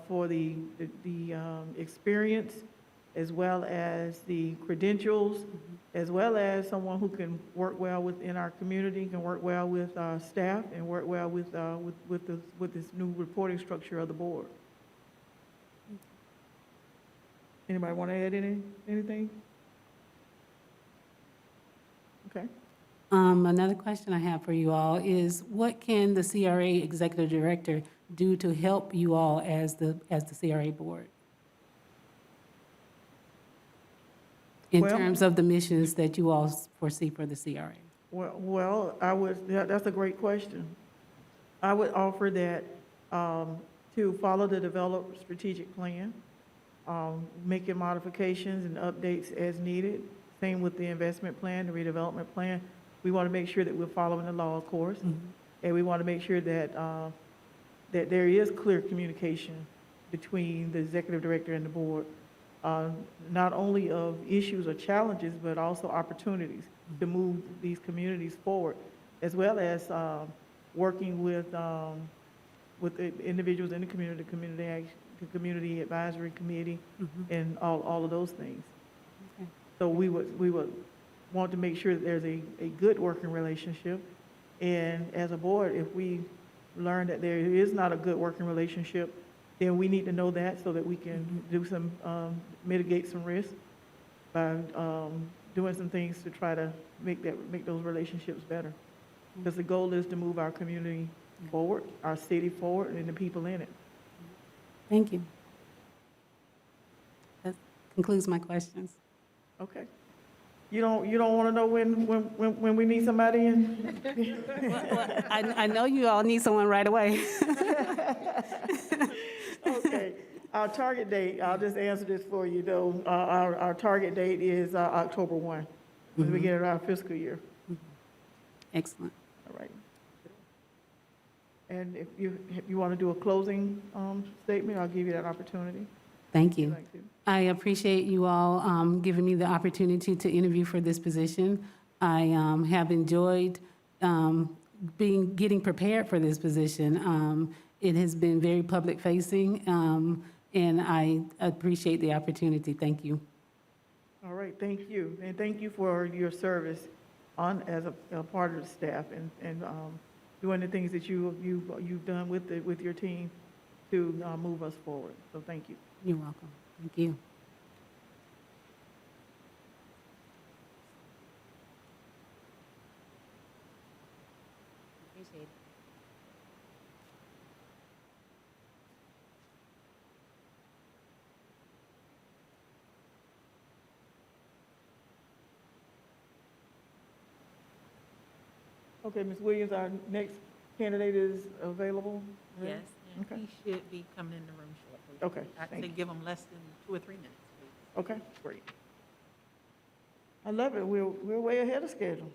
for the experience, as well as the credentials, as well as someone who can work well within our community, can work well with staff, and work well with this new reporting structure of the board. Anybody want to add anything? Okay. Another question I have for you all is, what can the CRA executive director do to help you all as the CRA board? In Well- terms of the missions that you all foresee for the CRA? Well, that's a great question. I would offer that to follow the developed strategic plan, making modifications and updates as needed. Same with the investment plan, the redevelopment plan. We want to make sure that we're following the law, of course. And we want to make sure that that there is clear communication between the executive director and the board, not only of issues or challenges, but also opportunities to move these communities forward, as well as working with the individuals in the community advisory committee, and all of those things. Okay. So we would want to make sure that there's a good working relationship. And as a board, if we learn that there is not a good working relationship, then we need to know that so that we can do some, mitigate some risk by doing some things to try to make those relationships better. Because the goal is to move our community forward, our city forward, and the people in it. Thank you. That concludes my questions. Okay. You don't want to know when we need somebody in? I know you all need someone right away. Okay. Our target date, I'll just answer this for you, though. Our target date is October 1, the beginning of our fiscal year. Excellent. All right. And if you want to do a closing statement, I'll give you that opportunity. Thank If you'd you. like to. I appreciate you all giving me the opportunity to interview for this position. I have enjoyed getting prepared for this position. It has been very public-facing, and I appreciate the opportunity. Thank you. All right, thank you. And thank you for your service as a part of the staff and doing the things that you've done with your team to move us forward. So thank you. You're welcome. Thank you. Okay, Ms. Williams, our next candidate is available? Yes, and Okay. he should be coming in the room shortly. Okay, I'd thank say you. give him less than 2 or 3 minutes, please. Okay, great. I love it. We're way ahead of schedule.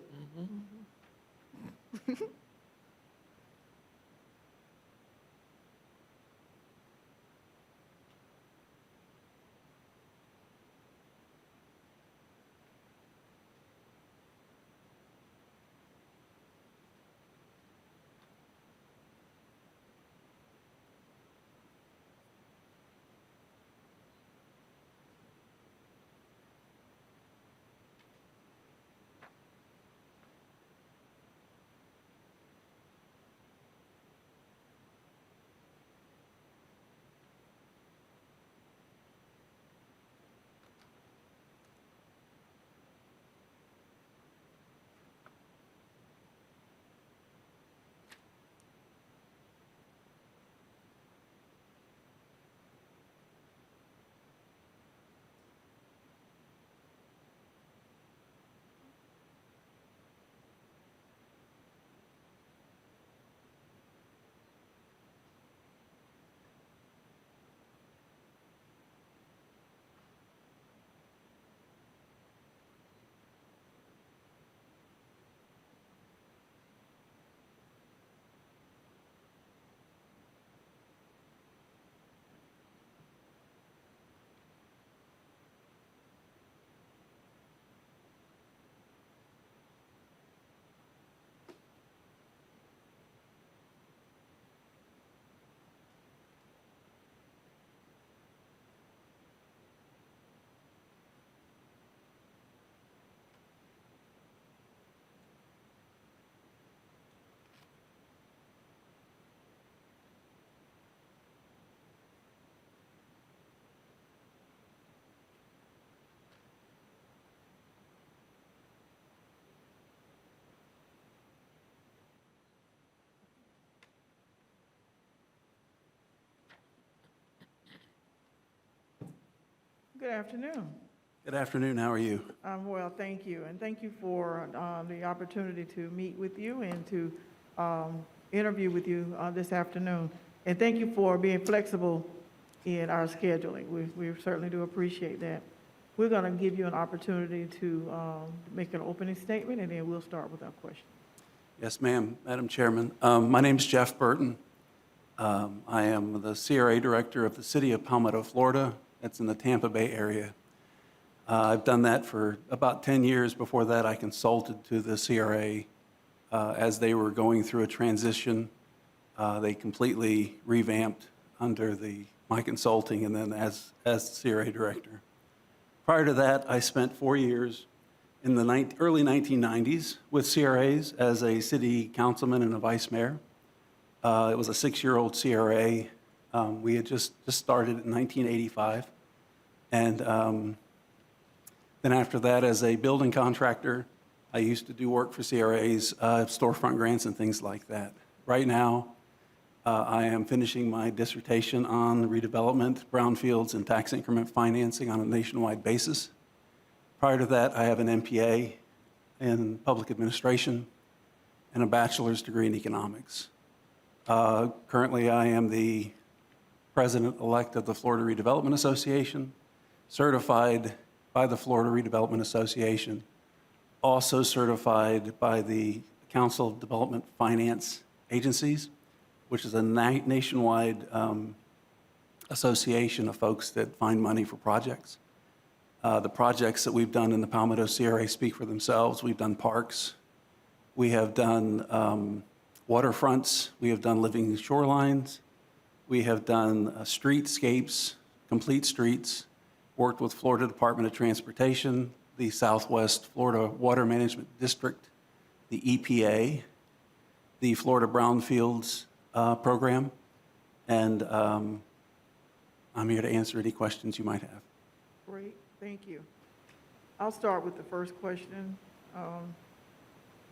Good afternoon. Good afternoon, how are you? I'm well, thank you. And thank you for the opportunity to meet with you and to interview with you this afternoon. And thank you for being flexible in our scheduling. We certainly do appreciate that. We're going to give you an opportunity to make an opening statement, and then we'll start with our questions. Yes, ma'am, Madam Chairman. My name's Jeff Burton. I am the CRA Director of the City of Palmetto, Florida. That's in the Tampa Bay area. I've done that for about 10 years. Before that, I consulted to the CRA as they were going through a transition. They completely revamped under my consulting and then as CRA Director. Prior to that, I spent 4 years in the early 1990s with CRAs as a city councilman and a vice mayor. It was a 6-year-old CRA. We had just started in 1985. And then after that, as a building contractor, I used to do work for CRAs, storefront grants and things like that. Right now, I am finishing my dissertation on redevelopment, brownfields, and tax increment financing on a nationwide basis. Prior to that, I have an MPA in public administration and a bachelor's degree in economics. Currently, I am the president-elect of the Florida Redevelopment Association, certified by the Florida Redevelopment Association, also certified by the Council of Development Finance Agencies, which is a nationwide association of folks that find money for projects. The projects that we've done in the Palmetto CRA speak for themselves. We've done parks. We have done waterfronts. We have done living shorelines. We have done streetscapes, complete streets, worked with Florida Department of Transportation, the Southwest Florida Water Management District, the EPA, the Florida Brownfields program, and I'm here to answer any questions you might have. Great, thank you. I'll start with the first question.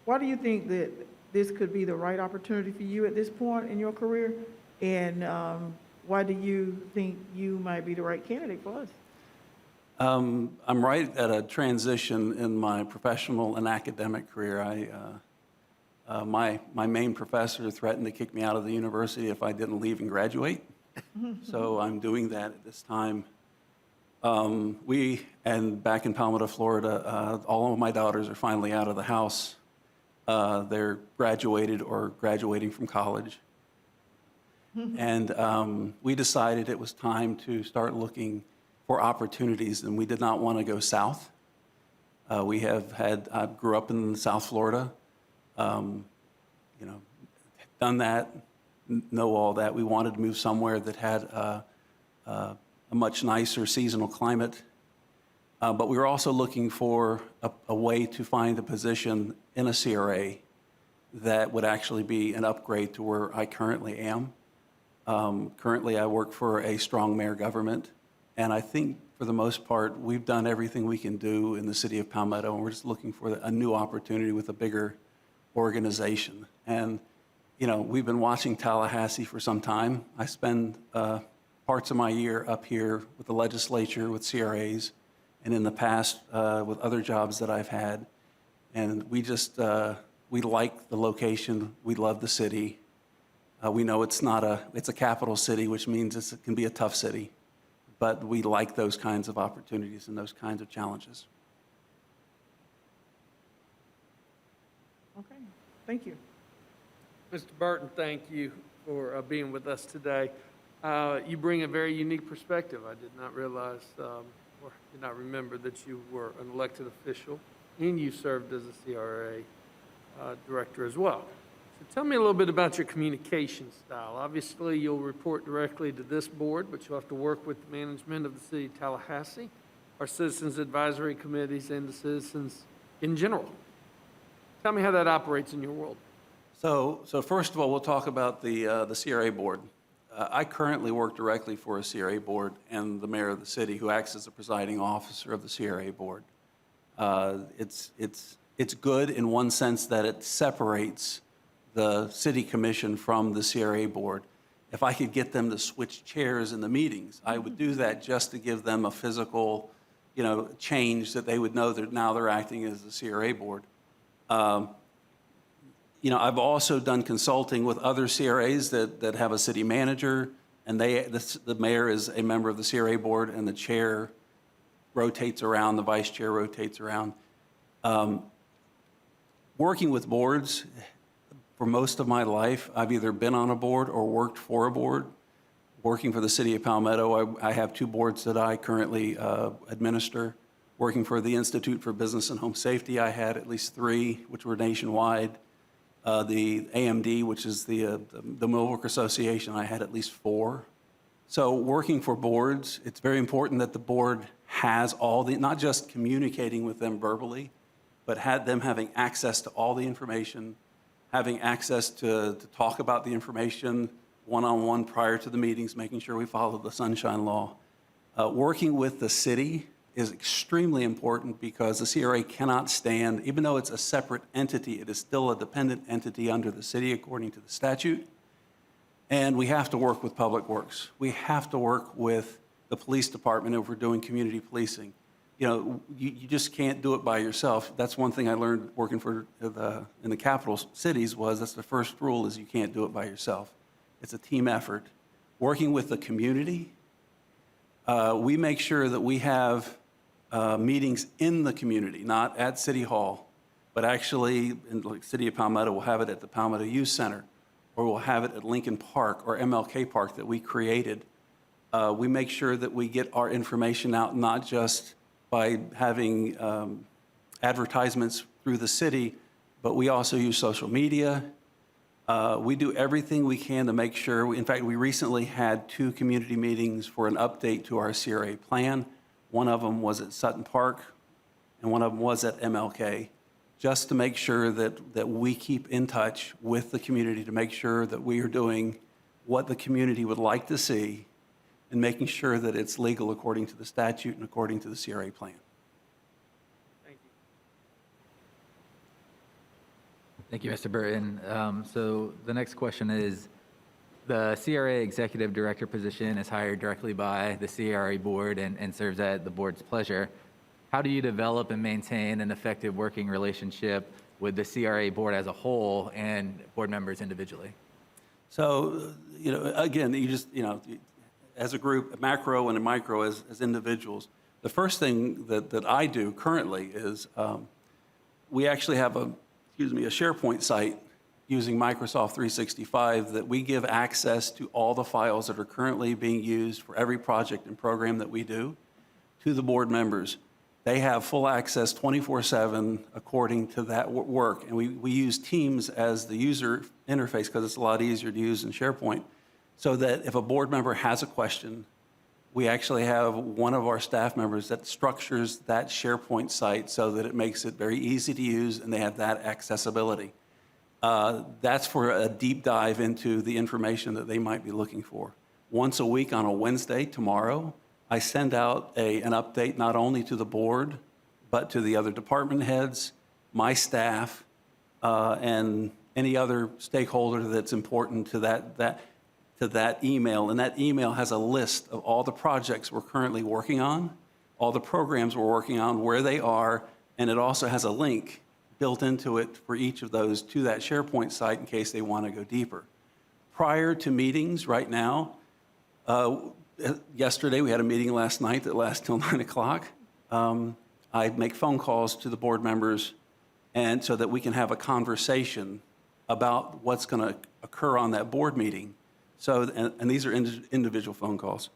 Why do you think that this could be the right opportunity for you at this point in your career? And why do you think you might be the right candidate for us? I'm right at a transition in my professional and academic career. My main professor threatened to kick me out of the university if I didn't leave and graduate. So I'm doing that at this time. And back in Palmetto, Florida, all of my daughters are finally out of the house. They're graduated or graduating from college. And we decided it was time to start looking for opportunities, and we did not want to go south. I grew up in South Florida, done that, know all that. We wanted to move somewhere that had a much nicer seasonal climate. But we were also looking for a way to find a position in a CRA that would actually be an upgrade to where I currently am. Currently, I work for a strong mayor government, and I think for the most part, we've done everything we can do in the city of Palmetto, and we're just looking for a new opportunity with a bigger organization. And, we've been watching Tallahassee for some time. I spend parts of my year up here with the legislature, with CRAs, and in the past with other jobs that I've had. And we like the location, we love the city. We know it's a capital city, which means it can be a tough city, but we like those kinds of opportunities and those kinds of challenges. Okay, thank you. Mr. Burton, thank you for being with us today. You bring a very unique perspective. I did not realize, or did not remember that you were an elected official, and you served as a CRA director as well. So tell me a little bit about your communication style. Obviously, you'll report directly to this board, but you'll have to work with the management of the city of Tallahassee, our citizens advisory committees, and the citizens in general. Tell me how that operates in your world. So first of all, we'll talk about the CRA board. I currently work directly for a CRA board and the mayor of the city, who acts as the presiding officer of the CRA board. It's good in one sense that it separates the city commission from the CRA board. If I could get them to switch chairs in the meetings, I would do that just to give them a physical, change that they would know that now they're acting as the CRA board. I've also done consulting with other CRAs that have a city manager, and the mayor is a member of the CRA board, and the chair rotates around, the vice chair rotates around. Working with boards, for most of my life, I've either been on a board or worked for a board. Working for the city of Palmetto, I have 2 boards that I currently administer. Working for the Institute for Business and Home Safety, I had at least 3, which were nationwide. The AMD, which is the Millwork Association, I had at least 4. So working for boards, it's very important that the board has not just communicating with them verbally, but had them having access to all the information, having access to talk about the information one-on-one prior to the meetings, making sure we follow the Sunshine Law. Working with the city is extremely important because the CRA cannot stand, even though it's a separate entity, it is still a dependent entity under the city according to the statute. And we have to work with Public Works. We have to work with the police department if we're doing community policing. You just can't do it by yourself. That's one thing I learned working in the capital cities that's the first rule is you can't do it by yourself. It's a team effort. Working with the community, we make sure that we have meetings in the community, not at City Hall, but actually in the city of Palmetto, we'll have it at the Palmetto Youth Center, or we'll have it at Lincoln Park or MLK Park that we created. We make sure that we get our information out, not just by having advertisements through the city, but we also use social media. We do everything we can to make sure, in fact, we recently had 2 community meetings for an update to our CRA plan. One of them was at Sutton Park, and one of them was at MLK, just to make sure that we keep in touch with the community to make sure that we are doing what the community would like to see and making sure that it's legal according to the statute and according to the CRA plan. Thank you. Thank you, Mr. Burton. So the next question is, the CRA Executive Director position is hired directly by the CRA Board and serves at the board's pleasure. How do you develop and maintain an effective working relationship with the CRA board as a whole and board members individually? So, again, you just, as a group, macro and a micro as individuals, the first thing that I do currently is we actually have a SharePoint site using Microsoft 365 that we give access to all the files that are currently being used for every project and program that we do to the board members. They have full access 24/7 according to that work. And we use Teams as the user interface because it's a lot easier to use in SharePoint, so that if a board member has a question, we actually have one of our staff members that structures that SharePoint site so that it makes it very easy to use and they have that accessibility. That's for a deep dive into the information that they might be looking for. Once a week on a Wednesday, tomorrow, I send out an update not only to the board, but to the other department heads, my staff, and any other stakeholder that's important to that email. And that email has a list of all the projects we're currently working on, all the programs we're working on, where they are, and it also has a link built into it for each of those to that SharePoint site in case they want to go deeper. Prior to meetings right now, yesterday we had a meeting last night that lasts till 9 o'clock. I make phone calls to the board members and so that we can have a conversation about what's going to occur on that board meeting. So, and these are individual phone calls,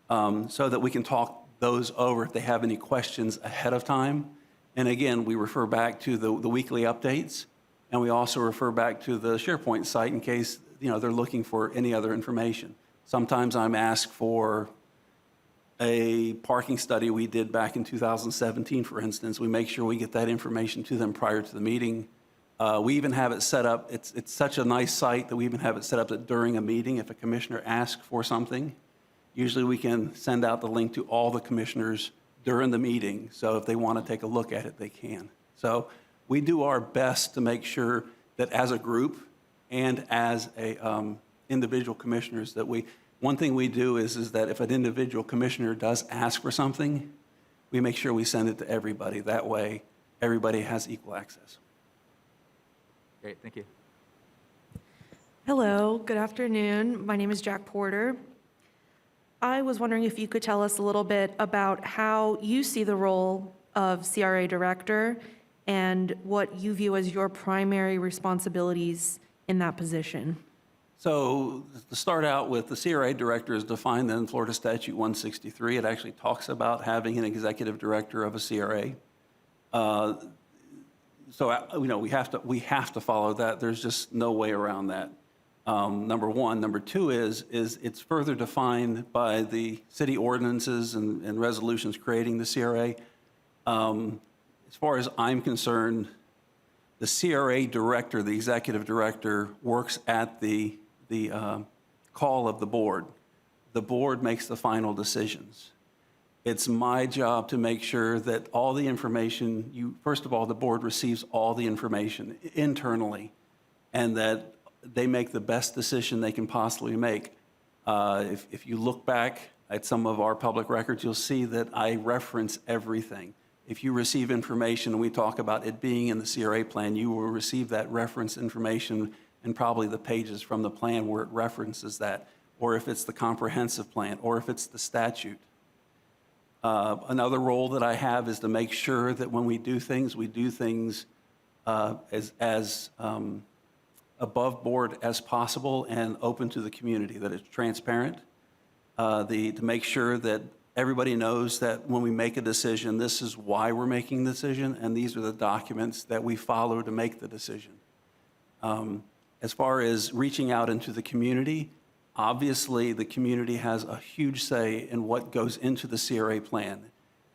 so that we can talk those over if they have any questions ahead of time. And again, we refer back to the weekly updates, and we also refer back to the SharePoint site in case they're looking for any other information. Sometimes I'm asked for a parking study we did back in 2017, for instance. We make sure we get that information to them prior to the meeting. We even have it set up. It's such a nice site that we even have it set up that during a meeting, if a commissioner asks for something, usually we can send out the link to all the commissioners during the meeting. So if they want to take a look at it, they can. So we do our best to make sure that as a group and as individual commissioners that one thing we do is that if an individual commissioner does ask for something, we make sure we send it to everybody. That way, everybody has equal access. Great, thank you. Hello, good afternoon. My name is Jack Porter. I was wondering if you could tell us a little bit about how you see the role of CRA director and what you view as your primary responsibilities in that position. So to start out with, the CRA director is defined in Florida Statute 163. It actually talks about having an executive director of a CRA. So we have to follow that. There's just no way around that. Number one. Number two is it's further defined by the city ordinances and resolutions creating the CRA. As far as I'm concerned, the CRA director, the executive director, works at the call of the board. The board makes the final decisions. It's my job to make sure that all the information, first of all, the board receives all the information internally, and that they make the best decision they can possibly make. If you look back at some of our public records, you'll see that I reference everything. If you receive information and we talk about it being in the CRA plan, you will receive that reference information and probably the pages from the plan where it references that, or if it's the comprehensive plan, or if it's the statute. Another role that I have is to make sure that when we do things as above board as possible and open to the community, that it's transparent, to make sure that everybody knows that when we make a decision, this is why we're making the decision, and these are the documents that we follow to make the decision. As far as reaching out into the community, obviously the community has a huge say in what goes into the CRA plan.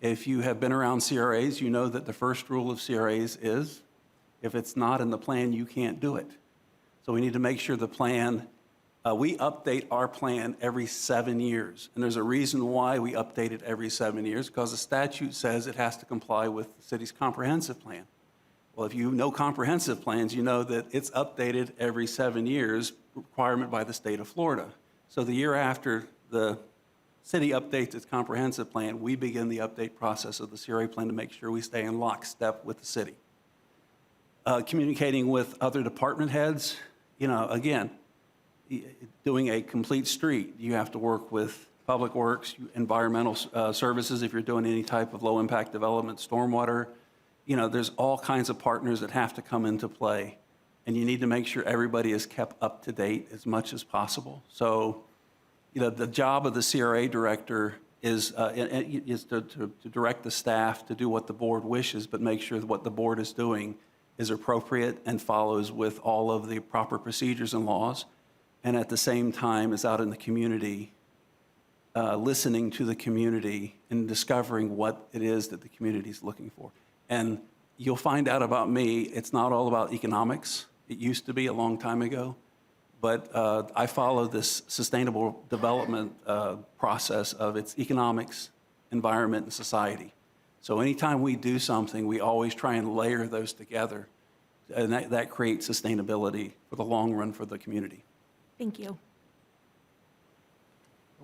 If you have been around CRAs, you know that the first rule of CRAs is, if it's not in the plan, you can't do it. So we need to make sure the plan, we update our plan every 7 years. And there's a reason why we update it every 7 years, because the statute says it has to comply with the city's comprehensive plan. Well, if you know comprehensive plans, you know that it's updated every 7 years, requirement by the state of Florida. So the year after the city updates its comprehensive plan, we begin the update process of the CRA plan to make sure we stay in lockstep with the city. communicating with other department heads. Again, doing a complete street, you have to work with Public Works, environmental services, if you're doing any type of low-impact development, stormwater. There's all kinds of partners that have to come into play, and you need to make sure everybody is kept up to date as much as possible. So, the job of the CRA director is to direct the staff to do what the board wishes, but make sure that what the board is doing is appropriate and follows with all of the proper procedures and laws, and at the same time is out in the community, listening to the community and discovering what it is that the community is looking for. And you'll find out about me, it's not all about economics. It used to be a long time ago, but I follow this sustainable development process of its economics, environment, and society. So anytime we do something, we always try and layer those together, and that creates sustainability for the long run for the community. Thank you.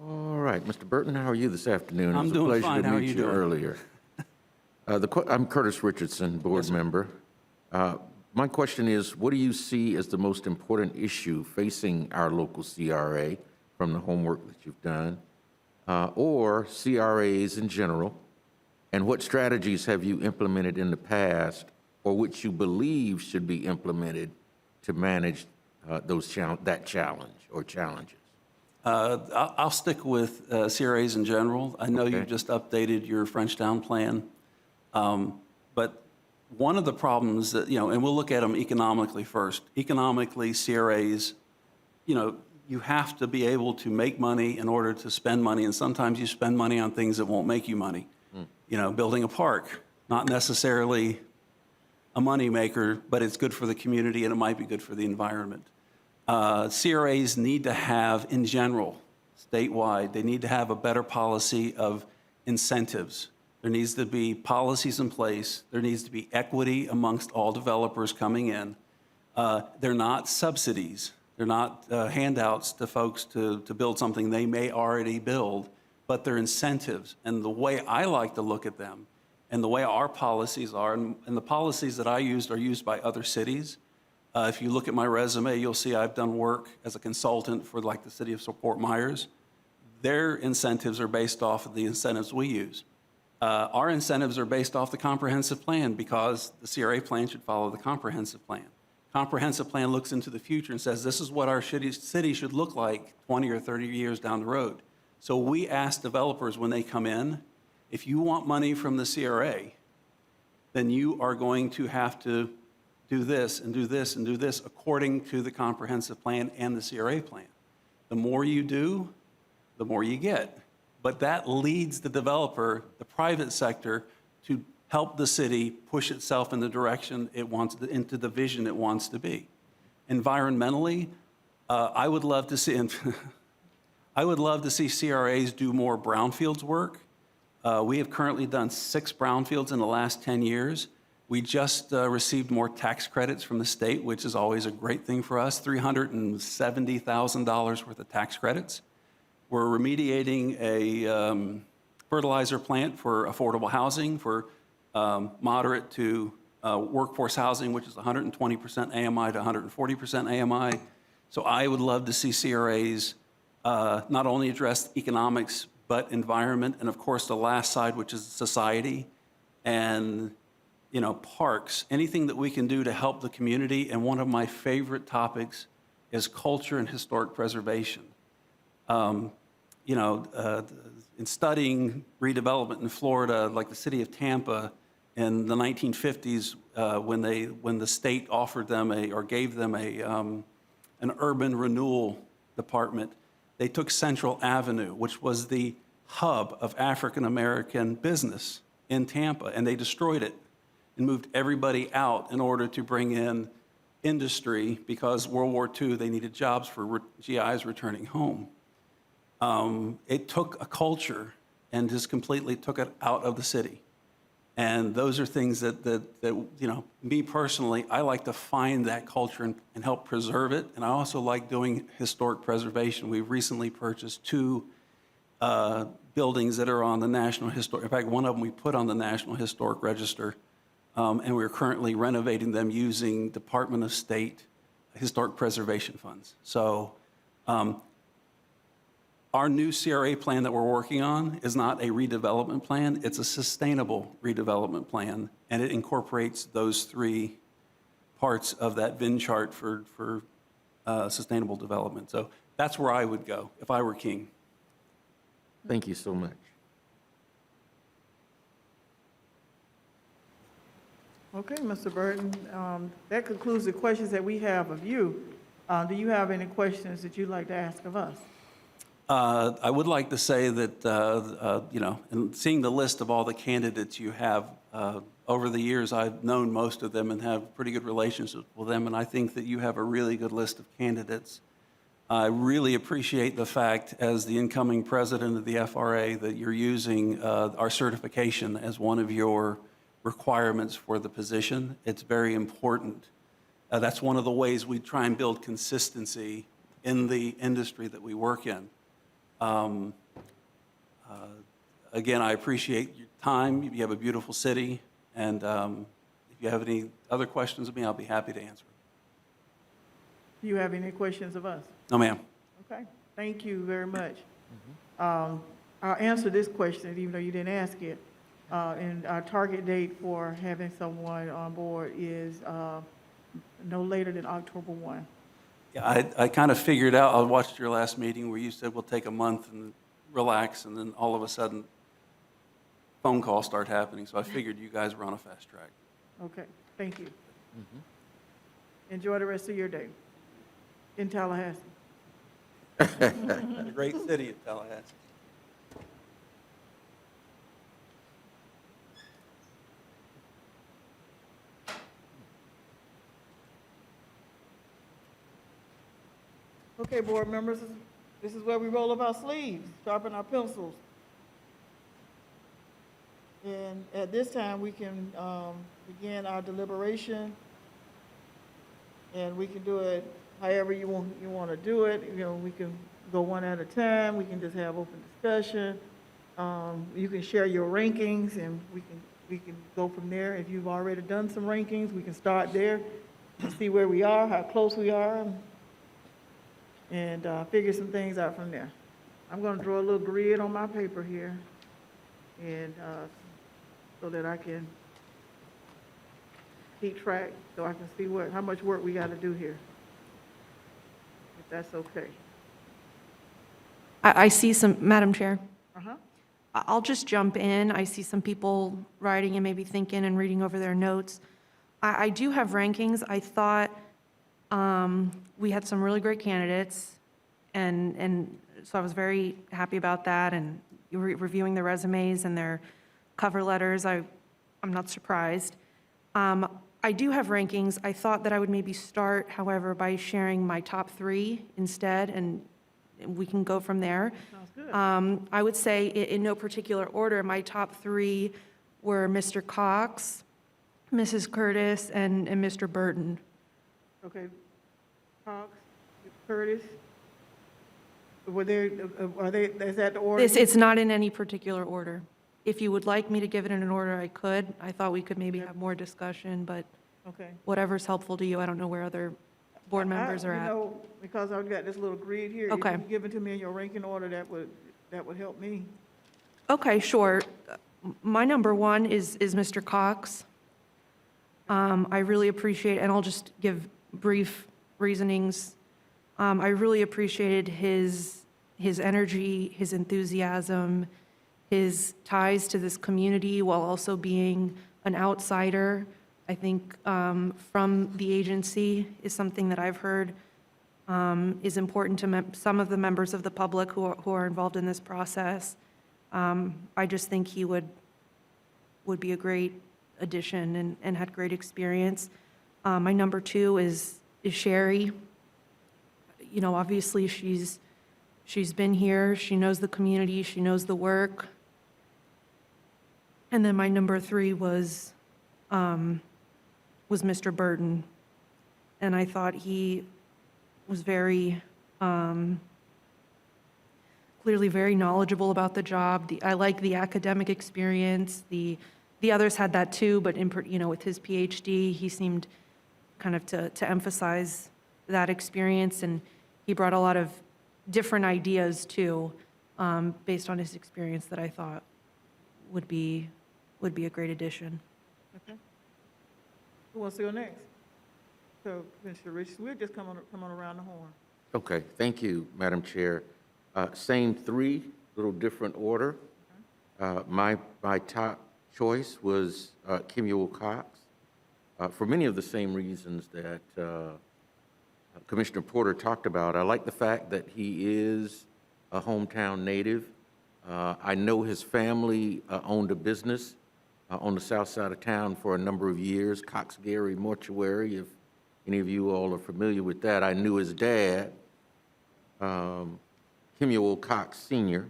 All right, Mr. Burton, how are you this afternoon? I'm doing fine. How are It was a pleasure to meet you you doing? earlier. I'm Curtis Richardson, board member. My question is, what do you see as the most important issue facing our local CRA from the homework that you've done, or CRAs in general? And what strategies have you implemented in the past, or which you believe should be implemented to manage that challenge or challenges? I'll stick with CRAs in general. I know you Okay. just updated your Frenchtown plan. But one of the problems that, and we'll look at them economically first. Economically, CRAs, you have to be able to make money in order to spend money, and sometimes you spend money on things that won't make you money. Building a park, not necessarily a moneymaker, but it's good for the community and it might be good for the environment. CRAs need to have, in general, statewide, they need to have a better policy of incentives. There needs to be policies in place. There needs to be equity amongst all developers coming in. They're not subsidies. They're not handouts to folks to build something they may already build, but they're incentives. And the way I like to look at them and the way our policies are, and the policies that I used are used by other cities. If you look at my resume, you'll see I've done work as a consultant for like the city of Fort Myers. Their incentives are based off of the incentives we use. Our incentives are based off the comprehensive plan because the CRA plan should follow the comprehensive plan. Comprehensive plan looks into the future and says this is what our city should look like 20 or 30 years down the road. So we ask developers when they come in, if you want money from the CRA, then you are going to have to do this and do this and do this according to the comprehensive plan and the CRA plan. The more you do, the more you get. But that leads the developer, the private sector, to help the city push itself in the direction it wants, into the vision it wants to be. Environmentally, I would love to see, I would love to see CRAs do more brownfields work. We have currently done 6 brownfields in the last 10 years. We just received more tax credits from the state, which is always a great thing for us, $370,000 worth of tax credits. We're remediating a fertilizer plant for affordable housing, for moderate to workforce housing, which is 120% AMI to 140% AMI. So I would love to see CRAs not only address economics, but environment, and of course the last side, which is society, and parks, anything that we can do to help the community. And one of my favorite topics is culture and historic preservation. In studying redevelopment in Florida, like the city of Tampa in the 1950s, when the state offered them gave them an urban renewal department, they took Central Avenue, which was the hub of African American business in Tampa, and they destroyed it and moved everybody out in order to bring in industry, because World War II, they needed jobs for GIs returning home. It took a culture and just completely took it out of the city. And those are things that me personally, I like to find that culture and help preserve it. And I also like doing historic preservation. We've recently purchased 2 buildings that are on the National Historic. In fact, one of them we put on the National Historic Register and we're currently renovating them using Department of State historic preservation funds. So our new CRA plan that we're working on is not a redevelopment plan, it's a sustainable redevelopment plan, and it incorporates those three parts of that VIN chart for sustainable development. So that's where I would go if I were king. Thank you so much. Okay, Mr. Burton, that concludes the questions that we have of you. Do you have any questions that you'd like to ask of us? I would like to say that, you know, in seeing the list of all the candidates you have, over the years, I've known most of them and have pretty good relationships with them, and I think that you have a really good list of candidates. I really appreciate the fact, as the incoming president of the FRA, that you're using our certification as one of your requirements for the position. It's very important. That's one of the ways we try and build consistency in the industry that we work in. Again, I appreciate your time. You have a beautiful city, and if you have any other questions of me, I'll be happy to answer. Do you have any questions of us? No, ma'am. Okay, thank you very much. I'll answer this question, even though you didn't ask it. And our target date for having someone on board is no later than October 1. Yeah, I kind of figured out, I watched your last meeting where you said we'll take a month and relax, and then all of a sudden, phone calls start happening, so I figured you guys were on a fast track. Okay, thank you. Enjoy the rest of your day in Tallahassee. A great city of Tallahassee. Okay, board members, this is where we roll up our sleeves, sharpen our pencils. And at this time, we can begin our deliberation. And we can do it however you want to do it. You know, we can go one at a time. We can just have open discussion. You can share your rankings, and we can go from there. If you've already done some rankings, we can start there and see where we are, how close we are, and figure some things out from there. I'm going to draw a little grid on my paper here, and so that I can keep track, so I can see how much work we got to do here, if that's okay. I see some, Madam Chair, Uh-huh. I'll just jump in. I see some people writing and maybe thinking and reading over their notes. I do have rankings. I thought we had some really great candidates, and so I was very happy about that, and reviewing their resumes and their cover letters, I'm not surprised. I do have rankings. I thought that I would maybe start, however, by sharing my top three instead, and we can go from there. Sounds good. I would say in no particular order, my top three were Mr. Cox, Mrs. Curtis, and Mr. Burton. Okay. Cox, Curtis, is that the order? It's not in any particular order. If you would like me to give it in an order, I could. I thought we could maybe have more discussion, but Okay. whatever's helpful to you. I don't know where other board members are You at. know, because I've got this little grid here. Okay. If you give it to me in your ranking order, that would help me. Okay, sure. My number one is Mr. Cox. I really appreciate, and I'll just give brief reasonings. I really appreciated his energy, his enthusiasm, his ties to this community while also being an outsider. I think from the agency is something that I've heard is important to some of the members of the public who are involved in this process. I just think he would be a great addition and had great experience. My number two is Sherry. You know, obviously she's been here, she knows the community, she knows the work. And then my number three was Mr. Burton. And I thought he was very, clearly very knowledgeable about the job. I like the academic experience, the the others had that too, but with his PhD, he seemed kind of to emphasize that experience, and he brought a lot of different ideas too, based on his experience that I thought would be a great addition. Okay. Who wants to go next? So, Commissioner Richardson, we'll just come on around the horn. Okay, thank you, Madam Chair. Same three, little different order. My top choice was Kim Ewell-Cox, for many of the same reasons that Commissioner Porter talked about. I like the fact that he is a hometown native. I know his family owned a business on the south side of town for a number of years, Cox Gary Mortuary, if any of you all are familiar with that. I knew his dad, Kemuel Cox Sr.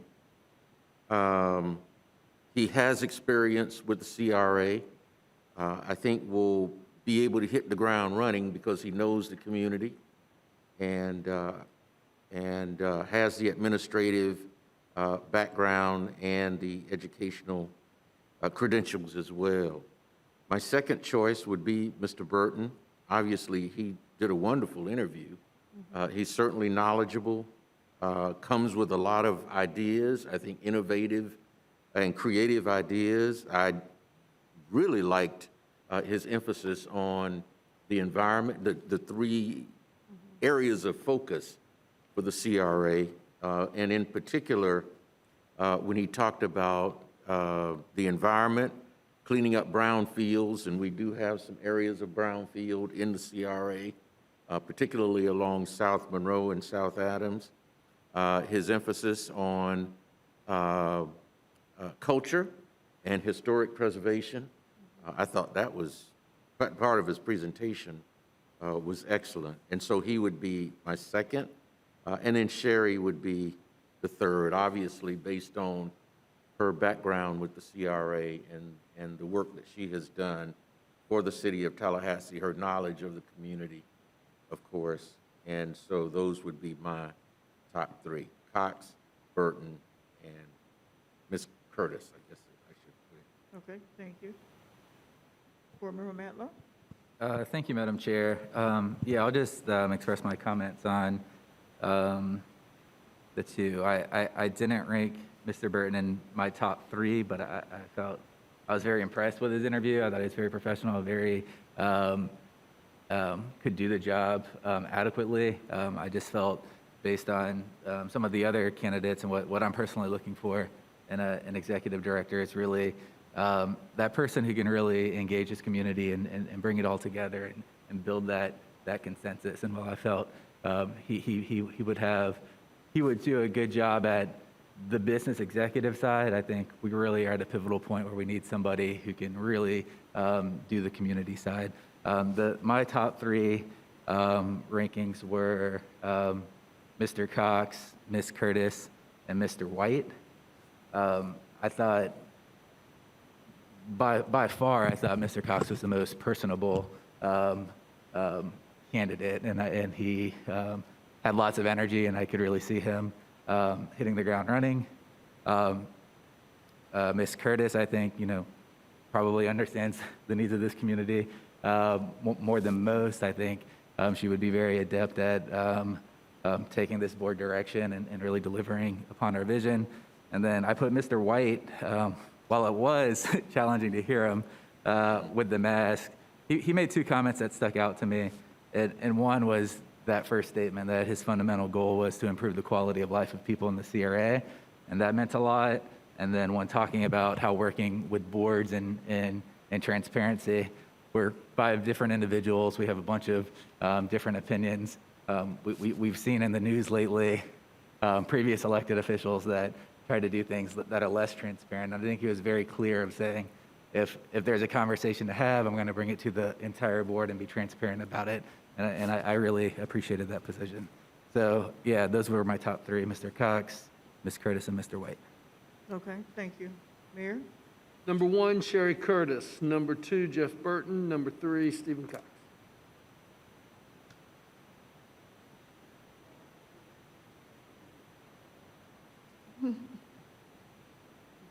He has experience with the CRA. I think will be able to hit the ground running because he knows the community and has the administrative background and the educational credentials as well. My second choice would be Mr. Burton. Obviously, he did a wonderful interview. He's certainly knowledgeable, comes with a lot of ideas, I think innovative and creative ideas. I really liked his emphasis on the environment, the three areas of focus for the CRA, and in particular, when he talked about the environment, cleaning up brownfields, and we do have some areas of brownfield in the CRA, particularly along South Monroe and South Adams. His emphasis on culture and historic preservation, I thought that was part of his presentation was excellent. And so he would be my second, and then Sherry would be the third, obviously based on her background with the CRA and the work that she has done for the city of Tallahassee, her knowledge of the community, of course. And so those would be my top three: Cox, Burton, and Ms. Curtis, I guess I should put it. Okay, thank you. Board Member Matlow? Thank you, Madam Chair. Yeah, I'll just express my comments on the two. I didn't rank Mr. Burton in my top three, but I felt I was very impressed with his interview. I thought he was very professional, very could do the job adequately. I just felt, based on some of the other candidates and what I'm personally looking for in an executive director, is really that person who can really engage his community and bring it all together and build that consensus. And while I felt he would do a good job at the business executive side, I think we really are at a pivotal point where we need somebody who can really do the community side. My top three rankings were Mr. Cox, Ms. Curtis, and Mr. White. I thought, by far, I thought Mr. Cox was the most personable candidate, and he had lots of energy, and I could really see him hitting the ground running. Ms. Curtis, I think, probably understands the needs of this community more than most. I think she would be very adept at taking this board direction and really delivering upon our vision. And then I put Mr. White, while it was challenging to hear him with the mask, he made two comments that stuck out to me. And one was that first statement that his fundamental goal was to improve the quality of life of people in the CRA, and that meant a lot. And then when talking about how working with boards and transparency, we're 5 different individuals, we have a bunch of different opinions. We've seen in the news lately previous elected officials that try to do things that are less transparent. And I think he was very clear of saying, if there's a conversation to have, I'm going to bring it to the entire board and be transparent about it. And I really appreciated that position. So yeah, those were my top three: Mr. Cox, Ms. Curtis, and Mr. White. Okay, thank you. Mayor? Number 1, Sherry Curtis. Number 2, Jeff Burton. Number 3, Stephen Cox.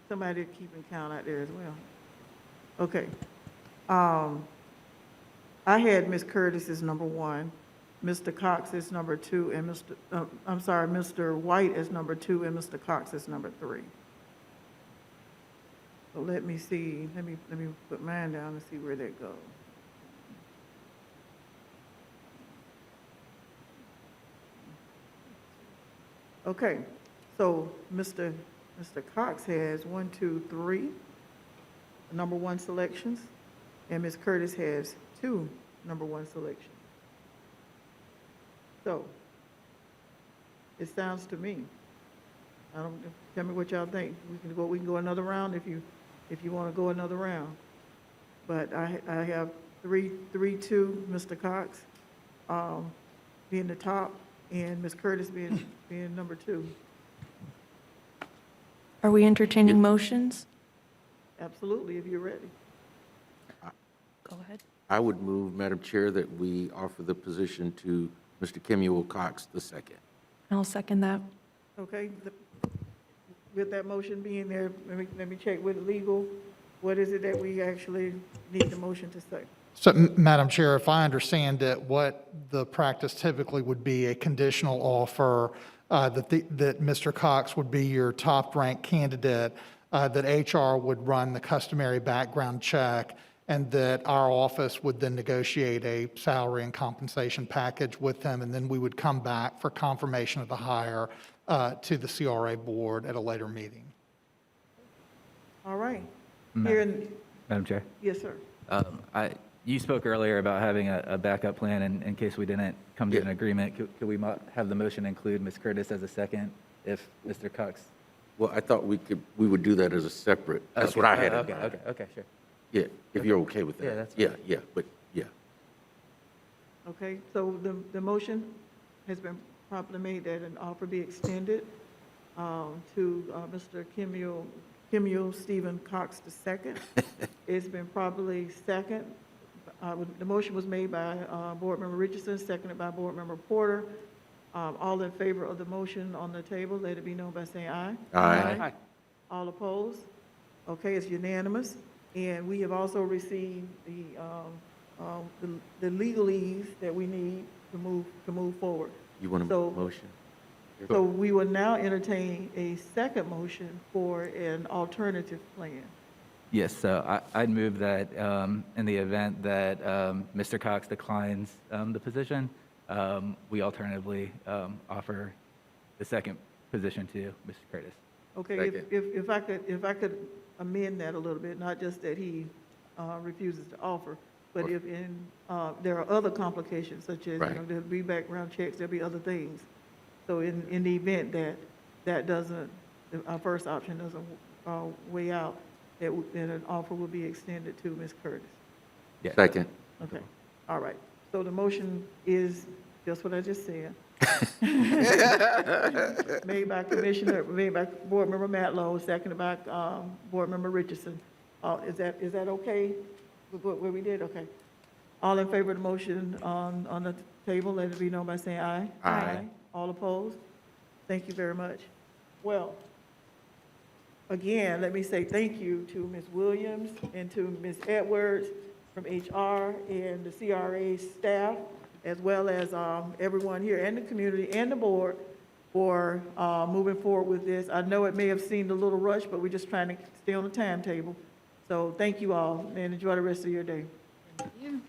Somebody keeping count out there as well. Okay. I had Ms. Curtis as number 1, Mr. Cox as number 2, and Mr. White as number 2, and Mr. Cox as number 3. So let me see, let me put mine down and see where that goes. Okay, so Mr. Cox has 1, 2, 3, number 1 selections, and Ms. Curtis has 2 number 1 selections. So, it sounds to me, tell me what y'all think. We can go another round if you want to go another round. But I have 3, 2, Mr. Cox being the top, and Ms. Curtis being number 2. Are we entertaining motions? Absolutely, if you're ready. Go ahead. I would move, Madam Chair, that we offer the position to Mr. Kemuel Cox II. I'll second that. Okay, with that motion being there, let me check with legal. What is it that we actually need the motion to say? So, Madam Chair, if I understand it, what the practice typically would be a conditional offer, that Mr. Cox would be your top-ranked candidate, that HR would run the customary background check, and that our office would then negotiate a salary and compensation package with him, and then we would come back for confirmation of the hire to the CRA board at a later meeting. All right. Madam Chair? Yes, sir. You spoke earlier about having a backup plan in case we didn't come to an agreement. Could we have the motion include Ms. Curtis as a second if Mr. Cox? Well, I thought we would do that as a separate, that's what I had. Okay, sure. Yeah, if you're okay with that. Yeah, that's Yeah, but, yeah. Okay, so the motion has been properly made that an offer be extended to Mr. Kemuel Stephen Cox II. It's been properly second. The motion was made by Board Member Richardson, seconded by Board Member Porter. All in favor of the motion on the table, let it be known by saying aye. Aye. All opposed? Okay, it's unanimous. And we have also received the legalese that we need to move forward. You want a So- motion? So we will now entertain a second motion for an alternative plan. Yes, so I'd move that in the event that Mr. Cox declines the position, we alternatively offer the second position to Mr. Curtis. Okay, Second. if I could amend that a little bit, not just that he refuses to offer, but if there are other complications such as, Right. there'll be background checks, there'll be other things. So in the event that doesn't, our first option doesn't weigh out, that an offer will be extended to Ms. Curtis. Yeah. Second. Okay, all right. So the motion is just what I just said. Made by Board Member Matlow, seconded by Board Member Richardson. Is that okay with what we did? Okay. All in favor of the motion on the table, let it be known by saying aye. Aye. All opposed? Thank you very much. Well, again, let me say thank you to Ms. Williams and to Ms. Edwards from HR and the CRA staff, as well as everyone here and the community and the board for moving forward with this. I know it may have seemed a little rushed, but we're just trying to stay on the timetable. So thank you all, and enjoy the rest of your day. Thank you.